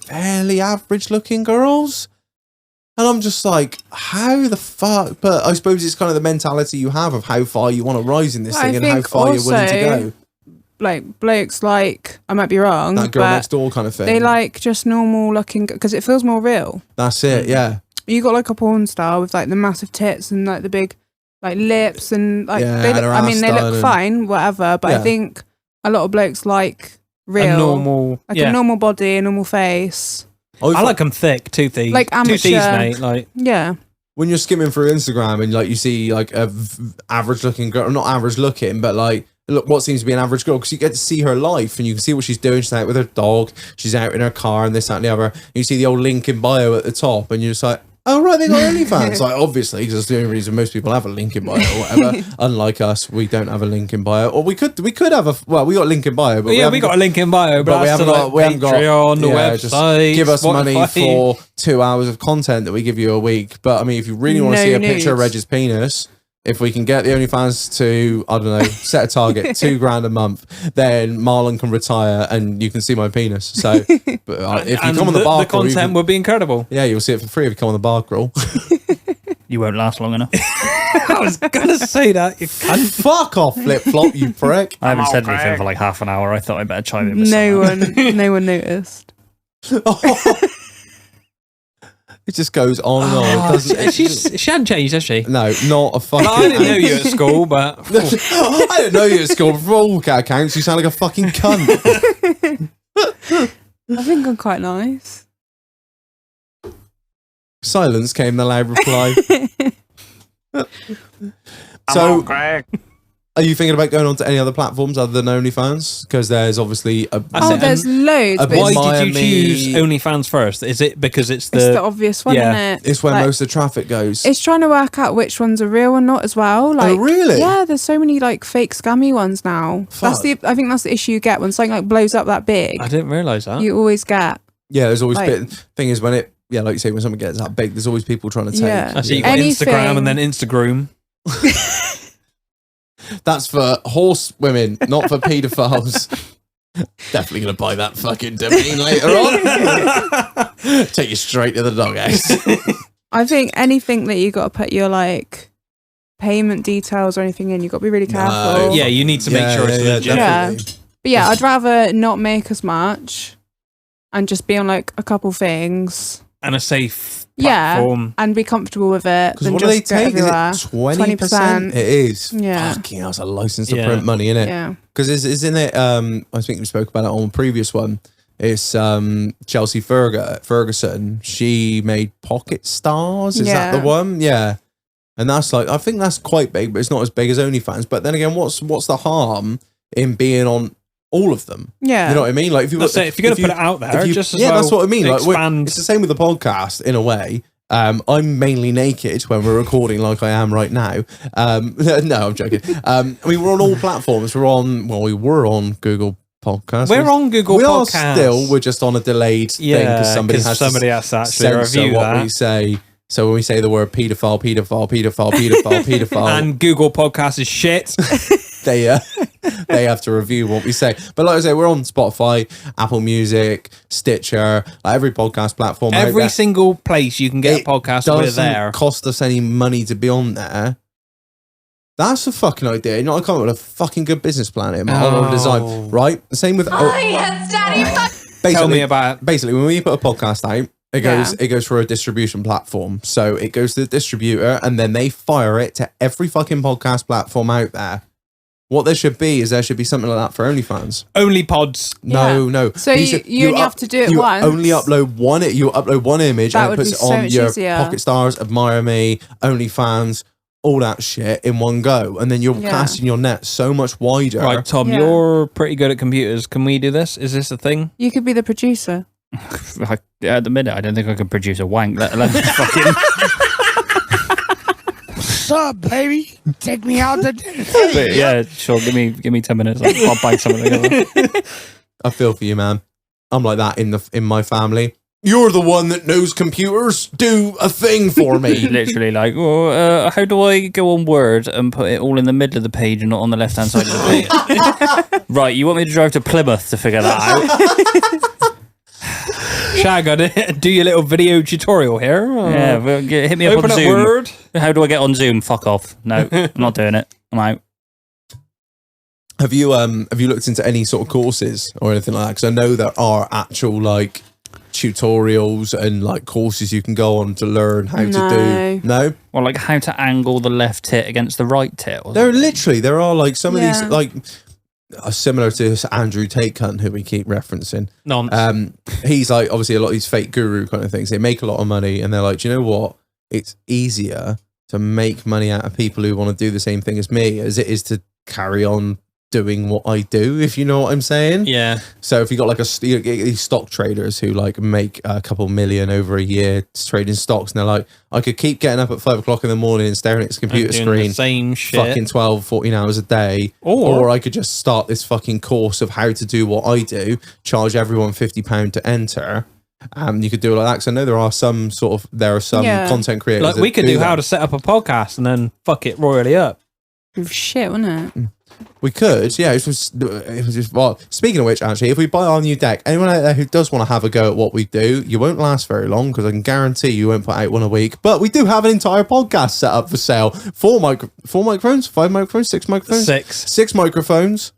fairly average looking girls. And I'm just like, how the fuck? But I suppose it's kind of the mentality you have of how far you want to rise in this I thing and how think far you're willing to also, go. Like blokes like I might be wrong, That girl but next door kind of thing. they like just normal looking because it feels more real. That's it, yeah. You got like a porn star with like the massive tits and like the big like lips and like Yeah, they and look, her I mean ass they done look and- fine, whatever. But Yeah. I think a lot of blokes like A real, normal. like Yeah. a normal body, a normal face. I I like them thick, toothy. Like Toothies, amateur. mate. Like, Yeah, when you're skimming through Instagram and like you see like a average looking girl, not average looking, but like look what seems to be an average girl because you get to see her life and you can see what she's doing. She's out with her dog, she's out in her car, and this, that, and the other. And you see the old link in bio at the top, and you're just like, oh right, they got OnlyFans. Like obviously, because that's the only reason most people have a link in bio or whatever. Unlike us, we don't have a link in bio, or we could have a we got a link in bio, but yeah, we got a link in bio, but we that's haven't to, got, like, we haven't got Patreon, the yeah, just website. give us money Spotify. for 2 hours of content that we give you a week. But I mean, if you really want to No see a picture of nudes. Reg's penis, if we can get the OnlyFans to, I don't know, set a target, $2,000 a month, then Marlon can retire and you can see my penis. So but, if you And come on the bar the crawl, you content can- would be incredible. yeah, you'll see it for free if you come on the bar crawl. You won't last long enough. I was gonna say that. You cunt. Fuck off, flip flop, you prick. I haven't I'm said okay. anything for like half an hour. I thought I'd better chime in with No something. no one noticed. It just goes on and on. It doesn't, She hadn't changed, has she? no, not a fucking. I didn't know you at school, but I didn't know you at school. For all accounts, you sound like a fucking cunt. I think I'm quite nice. Silence came the loud reply. I'm So- all Greg. Are you thinking about going on to any other platforms other than OnlyFans? Because there's obviously a. That's Oh, it. there's loads, a but why it's, Miami- did you choose OnlyFans first? Is it because it's it's the the obvious one, yeah. isn't it? It's where Like, most of the traffic goes. It's trying to work out which ones are real and not as well. Like, really? Yeah, there's so many like fake scammy ones now. Fuck. I think that's the issue you get when something like blows up that big. I didn't realise that. You always get. Yeah, there's always Like- thing is when it like you say when something gets that big, there's always people trying to take. Yeah. I see you got Anything- Instagram and then Instagram. That's for horse women, not for paedophiles. Definitely gonna buy that fucking domain later on. Take you straight to the doghouse. I think anything that you got to put your like payment details or anything in, you got to be really careful. No. Yeah, you need to make sure it's legit. definitely. But yeah, I'd rather not make as much and just be on like a couple things. And a safe Yeah. platform. And be comfortable with it. Because Than what just do they go take? everywhere. Is it 20%? It is. Yeah. Fucking hell, it's a license to Yeah. print money, innit? Yeah. Because isn't it? I think we spoke about it on a previous one. It's Chelsea Ferguson. She made Pocket Stars. Is that the Yeah. one? Yeah. And that's like, I think that's quite big, but it's not as big as OnlyFans. But then again, what's the harm in being on all of them? Yeah. You know what I mean? Like if you're That's it. If you're going to put it out there, just as well that's what I mean. Like expand. it's the same with the podcast in a way. I'm mainly naked when we're recording, like I am right now. No, I'm joking. I mean, we're on all platforms. We were on Google Podcasts. We're on Google We are Podcasts. still. We're just on a delayed thing Yeah, because somebody 'cause has somebody to has to actually censor review what that. we say. So when we say the word paedophile, And Google Podcast is shit. they have to review what we say. But like I say, we're on Spotify, Apple Music, Stitcher, like every podcast platform. out Every there. single place you can get a podcast, we're doesn't there. cost us any money to be on there. That's a fucking idea. You know, I come up with a fucking good business plan here. My Oh. design, right? Same with basically, Tell me about. basically when we put a podcast out, it goes for a distribution platform. So it goes to the distributor and then they fire it to every fucking podcast platform out there. What there should be is there should be something like that for OnlyFans. Only pods. No, Yeah. no. So you only have to do it you once. Only upload one. You upload one image That and it would puts be it so on much your easier. Pocket Stars, Admire Me, OnlyFans, all that shit in one go, and then you're Yeah. casting your net so much wider. Right, Tom, Yeah. you're pretty good at computers. Can we do this? Is this a thing? You could be the producer. At the minute, I don't think I can produce a wank, let alone fucking. What's up, baby? Take me out to dinner. But yeah, sure. Give me 10 minutes. I'll bang something together. I feel for you, man. I'm like that in my family. You're the one that knows computers. Do a thing for me. Literally, like, oh, how do I go on Word and put it all in the middle of the page and not on the left hand side of the page? Right, you want me to drive to Plymouth to figure that out? Shag, do your little video tutorial here. Yeah, well, hit me up Open on up Zoom. Word. How do I get on Zoom? Fuck off. No, I'm not doing it. I'm out. Have you looked into any sort of courses or anything like that? Because I know there are actual like tutorials and like courses you can go on to learn how to do. No, Or like how to angle the left tit against the right tit. Or there are like some of these Yeah. like similar to this Andrew Tate cunt who we keep referencing. Nonsense. He's like obviously a lot of these fake guru kind of things. They make a lot of money and they're like, do you know what? It's easier to make money out of people who want to do the same thing as me as it is to carry on doing what I do, if you know what I'm saying. Yeah. So if you got like these stock traders who like make a couple million over a year trading stocks, and they're like, I could keep getting up at 5 o'clock in the morning and staring at this computer Doing screen the same shit. fucking 12, 14 hours a day. Or- Or I could just start this fucking course of how to do what I do, charge everyone £50 to enter. You could do it like that. Because I know there are some Yeah. content creators. Like we that could do that. how to set up a podcast and then fuck it royally up. Shit, wouldn't it? We could, yeah. It was just, well, speaking of which, actually, if we buy our new deck, anyone out there who does want to have a go at what we do, you won't last very long because I can guarantee you won't put out one a week. But we do have an entire podcast set up for sale. 4 microphones, 5 microphones, 6 microphones, 6 microphones.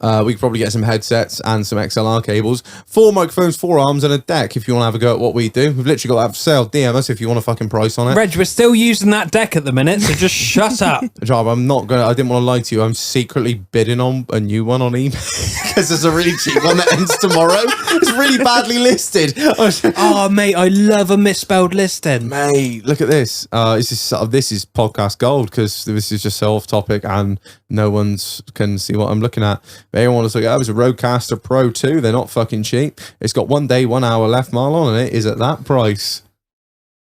We could probably get some headsets and some XLR cables. 4 microphones, 4 arms, and a deck if you want to have a go at what we do. We've literally got that for sale. DM us if you want a fucking price on it. Reg, we're still using that deck at the minute, so just shut up. Job, I didn't want to lie to you. I'm secretly bidding on a new one on eBay because there's a really cheap one that ends tomorrow. It's really badly listed. Oh, mate, I love a misspelled listing. Mate, look at this. This is podcast gold because this is just so off topic and no one's can see what I'm looking at. If anyone wants to look at it, it's a Rodecaster Pro 2. They're not fucking cheap. It's got 1 day, 1 hour left, Marlon, and it is at that price.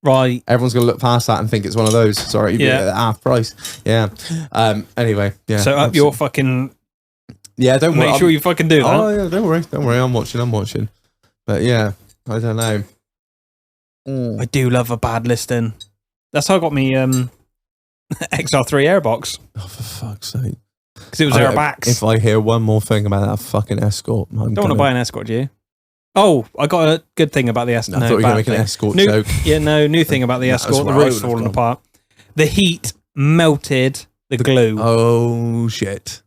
Right. Everyone's going to look past that and think it's one of those. Sorry, at half price. Yeah. Anyway, yeah. So up your fucking... Yeah, don't worry. Make sure you fucking do that. Oh, yeah, don't worry. I'm watching. But yeah, I don't know. I do love a bad listing. That's how I got me XR3 Airbox. Oh, for fuck's sake. Because it was Airbox. If I hear one more thing about that fucking Escort, don't want to buy an Escort, do you? Oh, I got a good thing about the Escort. I thought you were going to make an Escort joke. Yeah, no, new thing about the Escort. The roof's falling apart. The heat melted the glue. Oh, shit.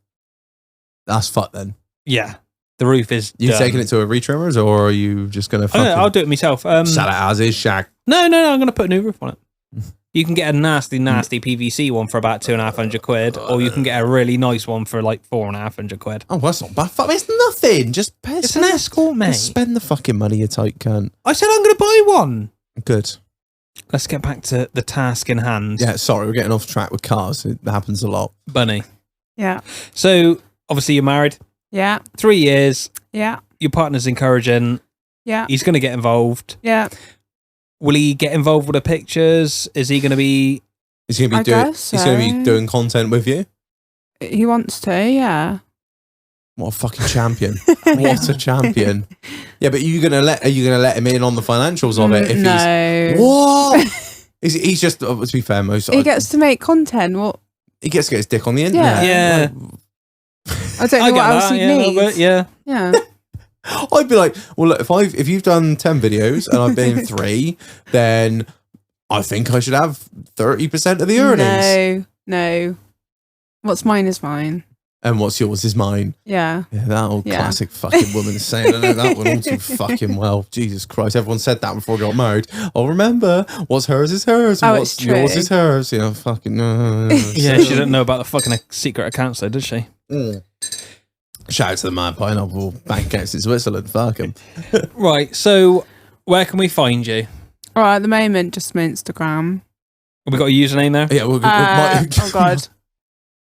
That's fucked then. Yeah. The roof is You done. taking it to a retrimmers or are you just going to fucking... I'll do it myself. Sell it as is, Shaq. No, I'm going to put a new roof on it. You can get a nasty PVC one for about £250, or you can get a really nice one for like £450. Oh, well, that's not bad. Fuck, it's nothing. Just pay. It's an Escort, mate. Spend the fucking money, you tight cunt. I said I'm going to buy one. Good. Let's get back to the task in hand. Yeah, sorry, we're getting off track with cars. It happens a lot. Bunny. Yeah. So, obviously you're married. Yeah. 3 years. Yeah. Your partner's encouraging. Yeah. He's going to get involved. Yeah. Will he get involved with the pictures? Is he going to be... Is he going to be doing? He's going to be doing content with you. He wants to, yeah. What a fucking champion! What a champion! Yeah, but are you gonna let him in on the financials of it? If no. He's, what? He's just to be fair, most he gets to make content. What? He gets to get his dick on the internet. Yeah. I don't know what else he needs. Yeah. I'd be like, well, look, if you've done 10 videos and I've been in 3, then I think I should have 30% of the earnings. No. What's mine is mine. And what's yours is mine. Yeah. Yeah, that old classic fucking woman is saying, I know that one all too fucking well. Jesus Christ. Everyone said that before we got married. Oh, remember, what's hers is hers. And what's yours is hers. You know, fucking. Yeah, she didn't know about the fucking secret accounts though, did she? Shout out to the man pineapple bank accounts in Switzerland. Fuck him. Right. So, where can we find you? All right, at the moment, just my Instagram. Have we got a username there? Yeah, oh, God.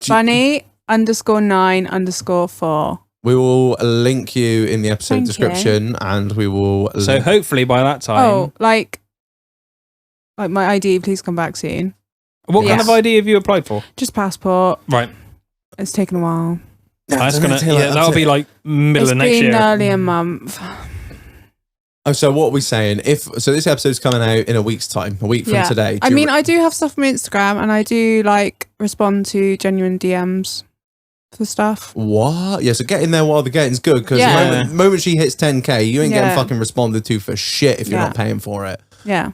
Bunny_9_4. We will link you in the episode description and we will. So, hopefully by that time. Oh, like my ID, please come back soon. What kind of ID have you applied for? Just passport. Right. It's taken a while. That'll be like middle of next year. It's been nearly a month. Oh, so what are we saying? So this episode's coming out in a week's time, a week from today. I mean, I do have stuff on my Instagram and I do like respond to genuine DMs for stuff. What? Yeah, so get in there while the getting's good because the moment she hits 10k, you ain't getting fucking responded to for shit if you're not paying for it. Yeah.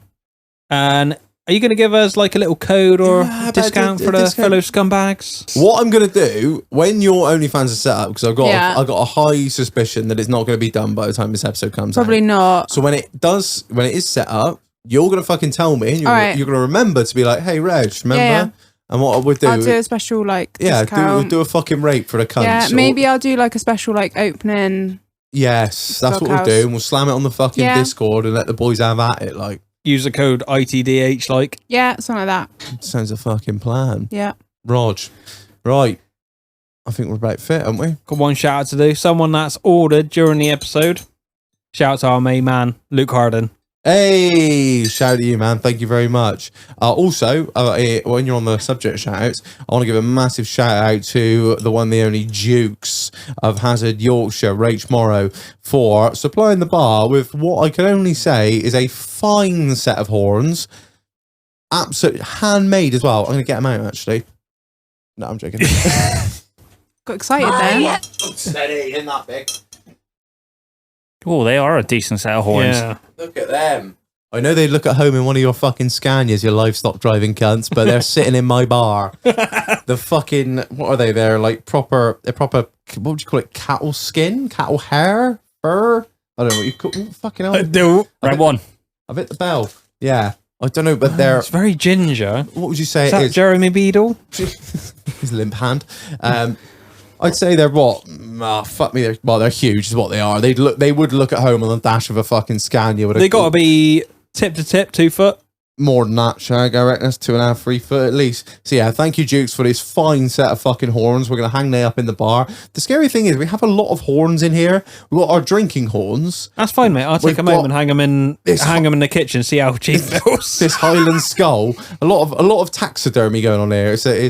And are you going to give us like a little code or discount for the fellow scumbags? What I'm going to do when your OnlyFans is set up, because I've got a high suspicion that it's not going to be done by the time this episode comes out. Probably not. So when it is set up, you're going to fucking tell me, and you're going to remember to be like, hey, Reg, remember? Yeah. And what I would do... I'll do a special discount. do a fucking rate for the cunts. Yeah, maybe I'll do like a special opening. Yes, that's what we'll do. And we'll slam it on the fucking Discord and let the boys have at it, like. Use the code ITDH, like. Yeah, something like that. Sounds a fucking plan. Yeah. Rog. Right. I think we're about fit, aren't we? Got one shout out to do. Someone that's ordered during the episode. Shout out to our main man, Luke Harden. Hey, shout out to you, man. Thank you very much. Also, when you're on the subject of shout outs, I want to give a massive shout out to the one, the only Dukes of Hazard, Yorkshire, Rach Morrow, for supplying the bar with what I can only say is a fine set of horns. Absolutely handmade as well. I'm going to get them out, actually. No, I'm joking. Got excited then. Steady, in that big. Oh, they are a decent set of horns. Yeah. Look at them. I know they look at home in one of your fucking Scanias, your livestock driving cunts, but they're sitting in my bar. The fucking, what are they? They're like proper, what would you call it? Cattle skin? Cattle hair? Fur? I don't know what you call fucking hell. Do. Right one. I've hit the bell. Yeah. I don't know, but they're, It's very ginger. what would you say Is it that is? Jeremy Beadle? His limp hand. I'd say they're what? Fuck me. They're huge is what they are. They would look at home on the dash of a fucking Scania. With They got to be tip to tip, 2 foot. more than that, Shag. I reckon that's 2.5, 3 foot at least. So yeah, thank you, Dukes, for this fine set of fucking horns. We're gonna hang they up in the bar. The scary thing is we have a lot of horns in here. We've got our drinking horns. That's fine, mate. I'll take We've them home got and hang them in the kitchen. See how cheap it feels. This Highland skull. A lot of taxidermy going on here. It's a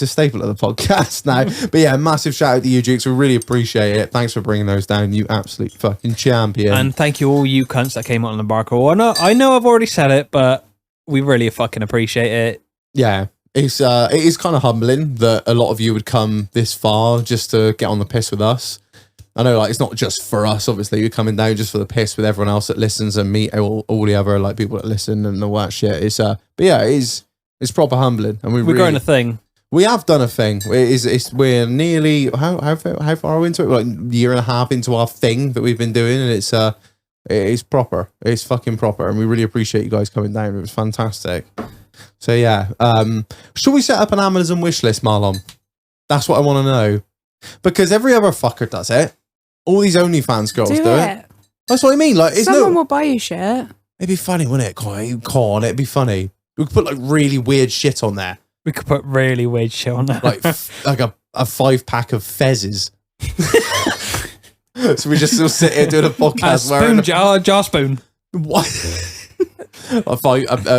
staple of the podcast now. But yeah, massive shout out to you, Dukes. We really appreciate it. Thanks for bringing those down, you absolute fucking champion. And thank you all you cunts that came on the bar call. I know I've already said it, but we really fucking appreciate it. yeah, it is kind of humbling that a lot of you would come this far just to get on the piss with us. I know, like, it's not just for us. Obviously, you're coming down just for the piss with everyone else that listens and meet all the other like people that listen and all that shit. But yeah, it's proper humbling, and We're growing a thing. We have done a thing. We're nearly how far are we into it? We're like a year and a half into our thing that we've been doing, and it's proper. It's fucking proper, and we really appreciate you guys coming down. It was fantastic. So yeah, should we set up an Amazon wish list, Marlon? That's what I want to know, because every other fucker does it. All these OnlyFans girls do it. That's what I mean. Like, Someone will buy you shit. It'd be funny, wouldn't it? Come on, it'd be funny. We could put like really weird shit on there. We could put really weird shit on that. Like like a 5-pack of fezzes. So we just still sit here doing a podcast wearing jar spoon. what?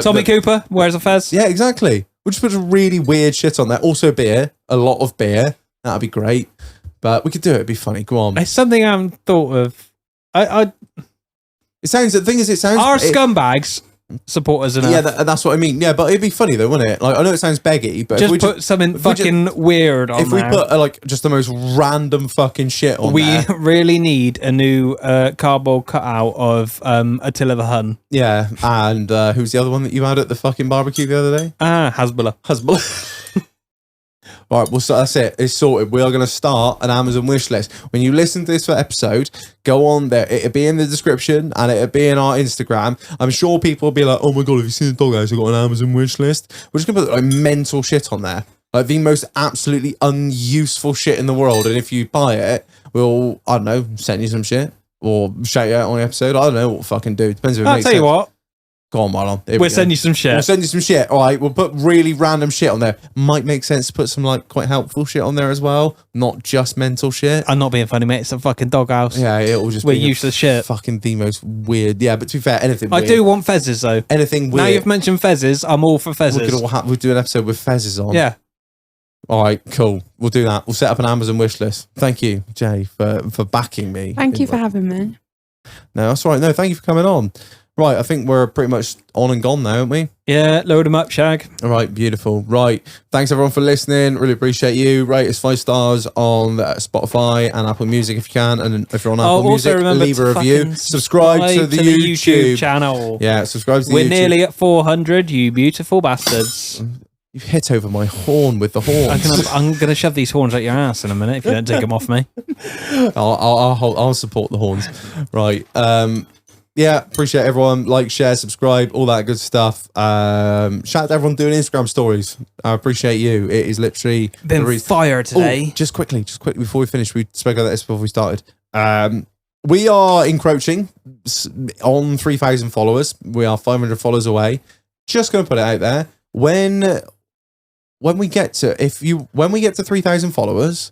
Tommy Cooper wears a fez. Yeah, exactly. We'll just put some really weird shit on there. Also beer, a lot of beer. That'd be great. But we could do it. It'd be funny. Go on. It's something I haven't thought of. The thing is, it sounds Our scumbags support us enough. Yeah, that's what I mean. Yeah, but it'd be funny though, wouldn't it? Like, I know it sounds beggy, but just if we put something fucking weird on if there. we put like just the most random fucking shit on we there. really need a new cardboard cutout of Attila the Hun. Yeah, and who's the other one that you had at the fucking barbecue the other day? Hezbollah. All right, well, so that's it. It's sorted. We are going to start an Amazon wish list. When you listen to this episode, go on there. It'll be in the description and it'll be in our Instagram. I'm sure people will be like, oh my God, have you seen the doghouse? I've got an Amazon wish list. We're just going to put like mental shit on there. Like the most absolutely unuseful shit in the world. And if you buy it, we'll, I don't know, send you some shit or shout you out on the episode. I don't know what we'll fucking do. Depends if it I'll makes tell sense. you what. Go on, Marlon. Here we We'll go. send you some shit. We'll send you some shit. All right, we'll put really random shit on there. Might make sense to put some like quite helpful shit on there as well, not just mental shit. I'm not being funny, mate. It's a fucking doghouse. Yeah, it'll just We're be useless shit. Fucking the most weird. Yeah, but to be fair, anything. I weird, do want fezzes though. anything weird. Now you've mentioned fezzes, I'm all for we fezzes. could all we'll do an episode with fezzes on. Yeah. All right, cool. We'll do that. We'll set up an Amazon wish list. Thank you, Jay, for backing me. Thank you for having me. No, that's all right. No, thank you for coming on. Right, I think we're pretty much on and gone now, aren't we? Yeah, load them up, Shag. All right, beautiful. Right, thanks everyone for listening. Really appreciate you. Rate us 5 stars on Spotify and Apple Music if you can, and if you're on Apple Also Music, remember leave to a review. fucking Subscribe to the YouTube channel. Yeah, subscribe to the We're YouTube. nearly at 400, you beautiful bastards. You've hit over my horn with the horns. I'm gonna shove these horns at your ass in a minute if you don't take them off me. I'll support the horns. Right. Yeah, appreciate everyone. Like, share, subscribe, all that good stuff. Shout out to everyone doing Instagram stories. I appreciate you. It is literally Been fire today. Oh, just quickly before we finish, we spoke about this before we started. We are encroaching on 3,000 followers. We are 500 followers away. Just going to put it out there. When we get to 3,000 followers,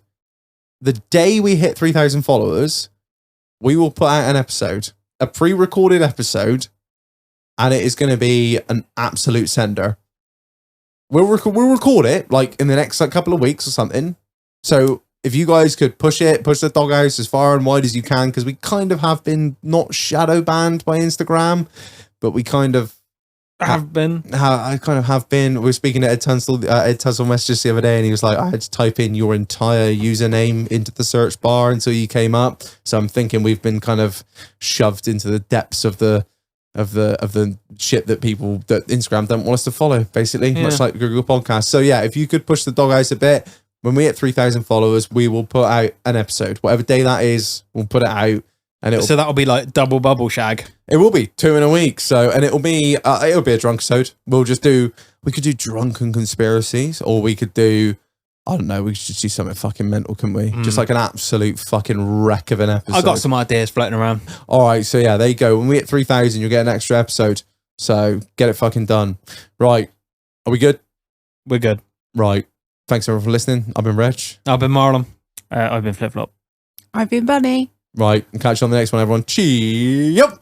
the day we hit 3,000 followers, we will put out an episode, a pre-recorded episode, and it is going to be an absolute sender. We'll record it like in the next couple of weeks or something. So if you guys could push the doghouse as far and wide as you can, because we kind of have been not shadow banned by Instagram, but we kind of Have been. how I kind of have been. We were speaking to Ed Tunstall messages the other day, and he was like, I had to type in your entire username into the search bar until you came up. So I'm thinking we've been kind of shoved into the depths of the shit that Instagram don't want us to follow, basically, much like Google Podcasts. So yeah, if you could push the dog eyes a bit, when we hit 3,000 followers, we will put out an episode, whatever day that is. We'll put it out. And So that'll be like double bubble shag. it will be 2 in a week. So, and it'll be a drunk episode. We could do drunken conspiracies, or we could do, I don't know, we should do something fucking mental, couldn't we? Just like an absolute fucking wreck of an episode. I got some ideas floating around. All right. So yeah, there you go. When we hit 3,000, you'll get an extra episode. So get it fucking done. Right. Are we good? We're good. Right. Thanks everyone for listening. I've been Reg. I've been Marlon. I've been Flip Flop. I've been Bunny. Right. And catch you on the next one, everyone. Cheers. Yep.